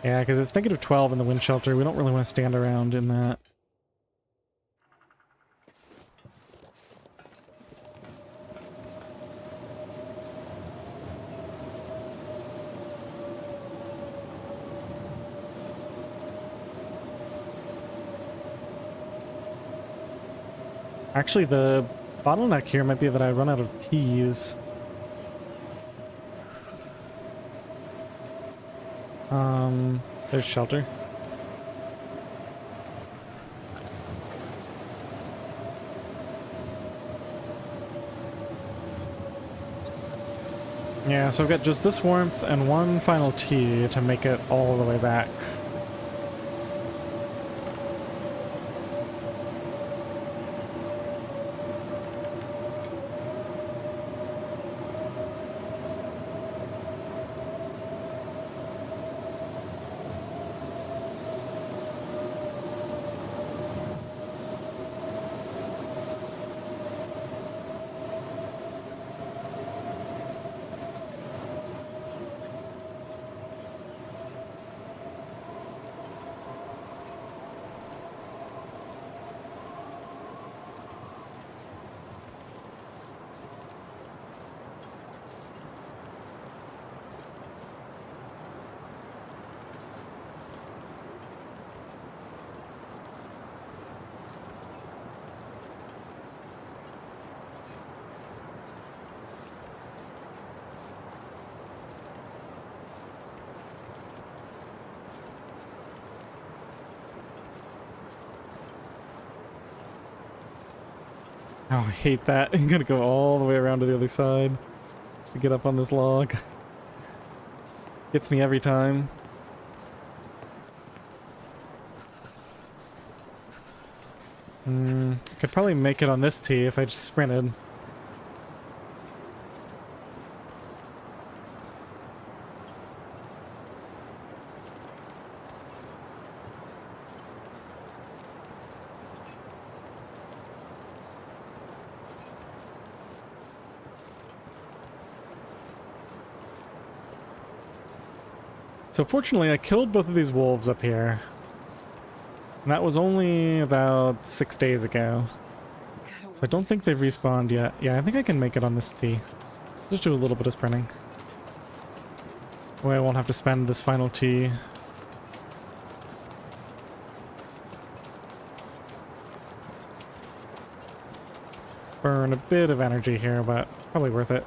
Yeah, because it's -12 in the wind shelter. We don't really want to stand around in that. Actually, the bottleneck here might be that I run out of teas. There's shelter. Yeah, so I've got just this warmth and one final tea to make it all the way back. Oh, I hate that. I'm gonna go all the way around to the other side just to get up on this log. Gets me every time. I could probably make it on this tee if I just sprinted. So fortunately, I killed both of these wolves up here. And that was only about 6 days ago. Gotta So I work don't this think they've out. respawned yet. Yeah, I think I can make it on this T. Just do a little bit of sprinting. Way I won't have to spend this final T. Burn a bit of energy here, but probably worth it.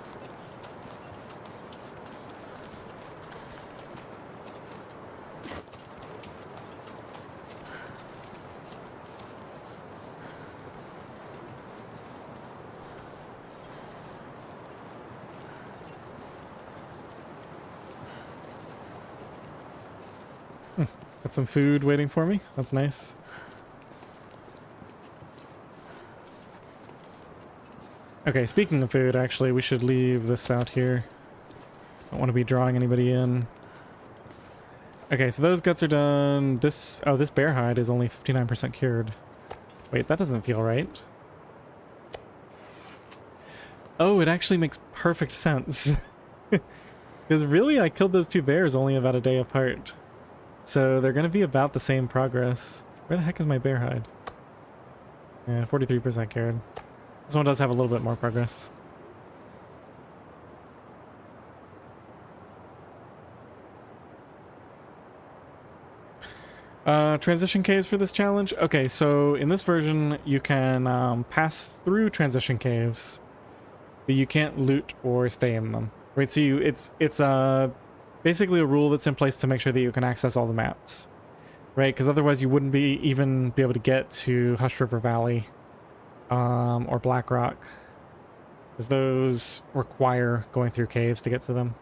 Got some food waiting for me. That's nice. Okay, speaking of food, actually, we should leave this out here. Don't want to be drawing anybody in. Okay, so those guts are done. This bear hide is only 59% cured. Wait, that doesn't feel right. Oh, it actually makes perfect sense. Because really, I killed those two bears only about a day apart. So they're going to be about the same progress. Where the heck is my bear hide? Yeah, 43% cured. This one does have a little bit more progress. Transition caves for this challenge? Okay, so in this version, you can pass through transition caves, but you can't loot or stay in them. Right, so it's basically a rule that's in place to make sure that you can access all the maps. Right, because otherwise you wouldn't even be able to get to Hush River Valley or Black Rock. Because those require going through caves to get to them.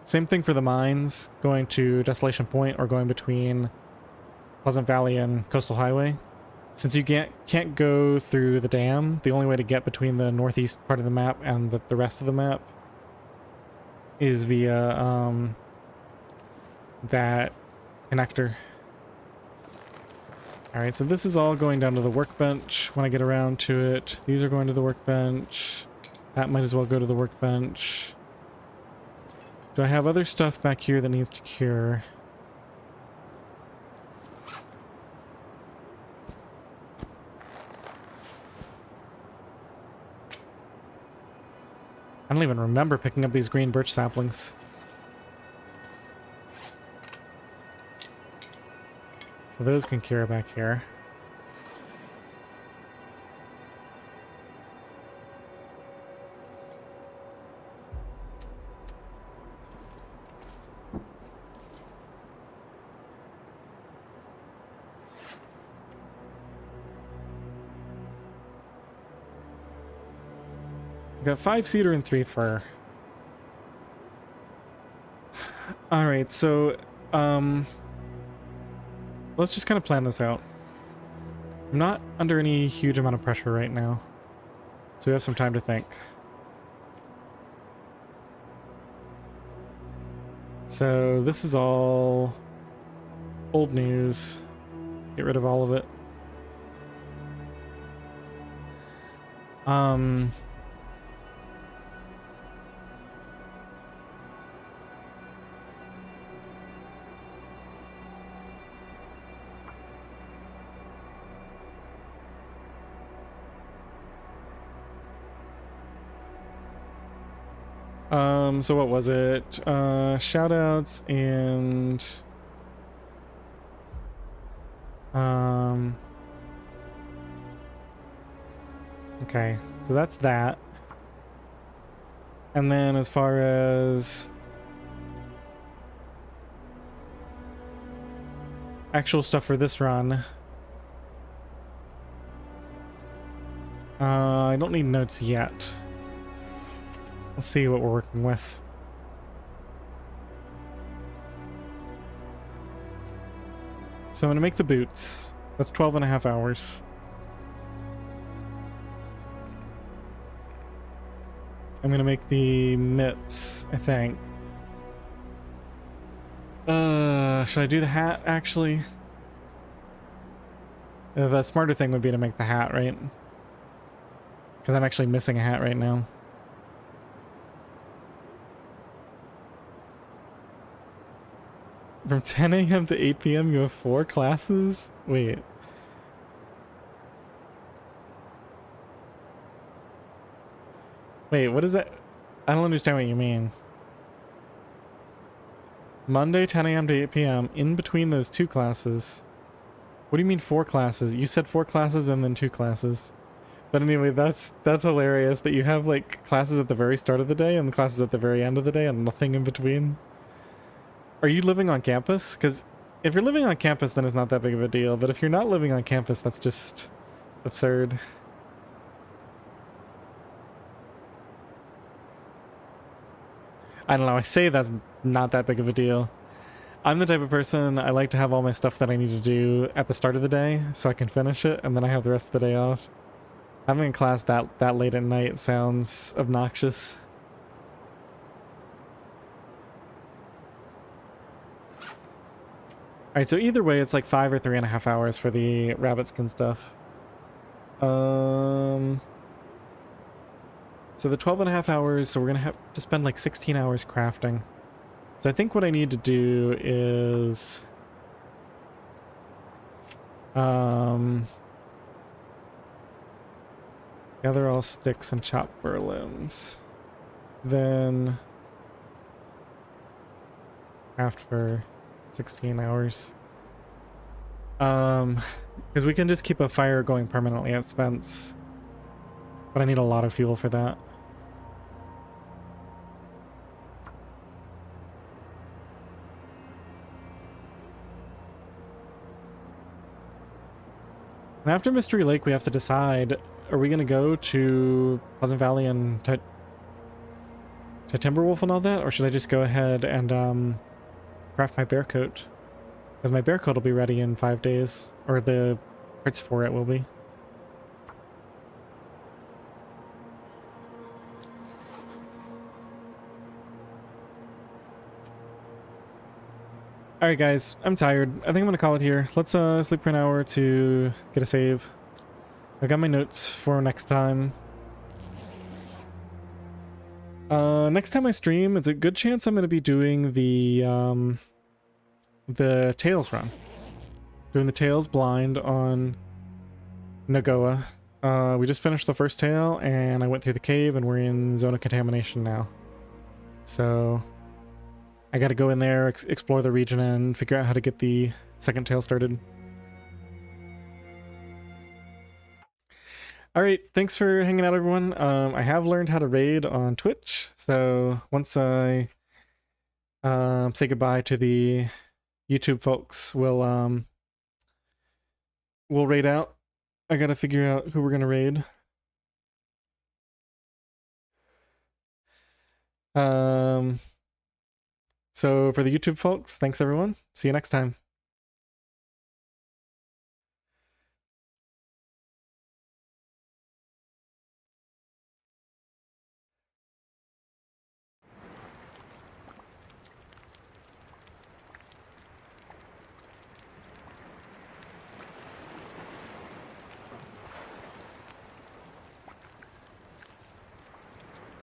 Same thing for the mines, going to Desolation Point or going between Pleasant Valley and Coastal Highway. Since you can't go through the dam, the only way to get between the northeast part of the map and the rest of the map is via that connector. Alright, so this is all going down to the workbench when I get around to it. These are going to the workbench. That might as well go to the workbench. Do I have other stuff back here that needs to cure? I don't even remember picking up these green birch saplings. So those can cure back here. Got 5 cedar and 3 fir. Alright, so, let's just kind of plan this out. I'm not under any huge amount of pressure right now, so we have some time to think. So this is all old news. Get rid of all of it. So what was it? Shoutouts and okay, so that's that. And then as far as actual stuff for this run, I don't need notes yet. Let's see what we're working with. So I'm going to make the boots. That's 12.5 hours. I'm going to make the mitts, I think. Should I do the hat, actually? The smarter thing would be to make the hat, right? Because I'm actually missing a hat right now. From 10 a.m. to 8 p.m. you have 4 classes? Wait. Wait, what is that? I don't understand what you mean. Monday 10 a.m. to 8 p.m. in between those 2 classes. What do you mean 4 classes? You said 4 classes and then 2 classes. But anyway, that's hilarious that you have like classes at the very start of the day and classes at the very end of the day and nothing in between. Are you living on campus? Because if you're living on campus, then it's not that big of a deal. But if you're not living on campus, that's just absurd. I don't know, I say that's not that big of a deal. I'm the type of person, I like to have all my stuff that I need to do at the start of the day so I can finish it and then I have the rest of the day off. Having a class that late at night sounds obnoxious. Alright, so either way, it's like 5 or 3.5 hours for the rabbit skin stuff. So the 12.5 hours, so we're gonna have to spend like 16 hours crafting. So I think what I need to do is... gather all sticks and chop fir limbs. Then... craft for 16 hours. Because we can just keep a fire going permanently at Spence. But I need a lot of fuel for that. And after Mystery Lake, we have to decide, are we going to go to Pleasant Valley and to Timberwolf and all that? Or should I just go ahead and craft my bear coat? Because my bear coat will be ready in 5 days. Or the parts for it will be. Alright guys, I'm tired. I think I'm gonna call it here. Let's sleep for an hour to get a save. I got my notes for next time. Next time I stream, it's a good chance I'm gonna be doing the Tails run. Doing the Tails blind on Nogoa. We just finished the first tail, and I went through the cave, and we're in zone of contamination now. So... I gotta go in there, explore the region, and figure out how to get the second tail started. Alright, thanks for hanging out, everyone. I have learned how to raid on Twitch, so once I say goodbye to the YouTube folks, we'll raid out. I gotta figure out who we're gonna raid. So for the YouTube folks, thanks everyone. See you next time.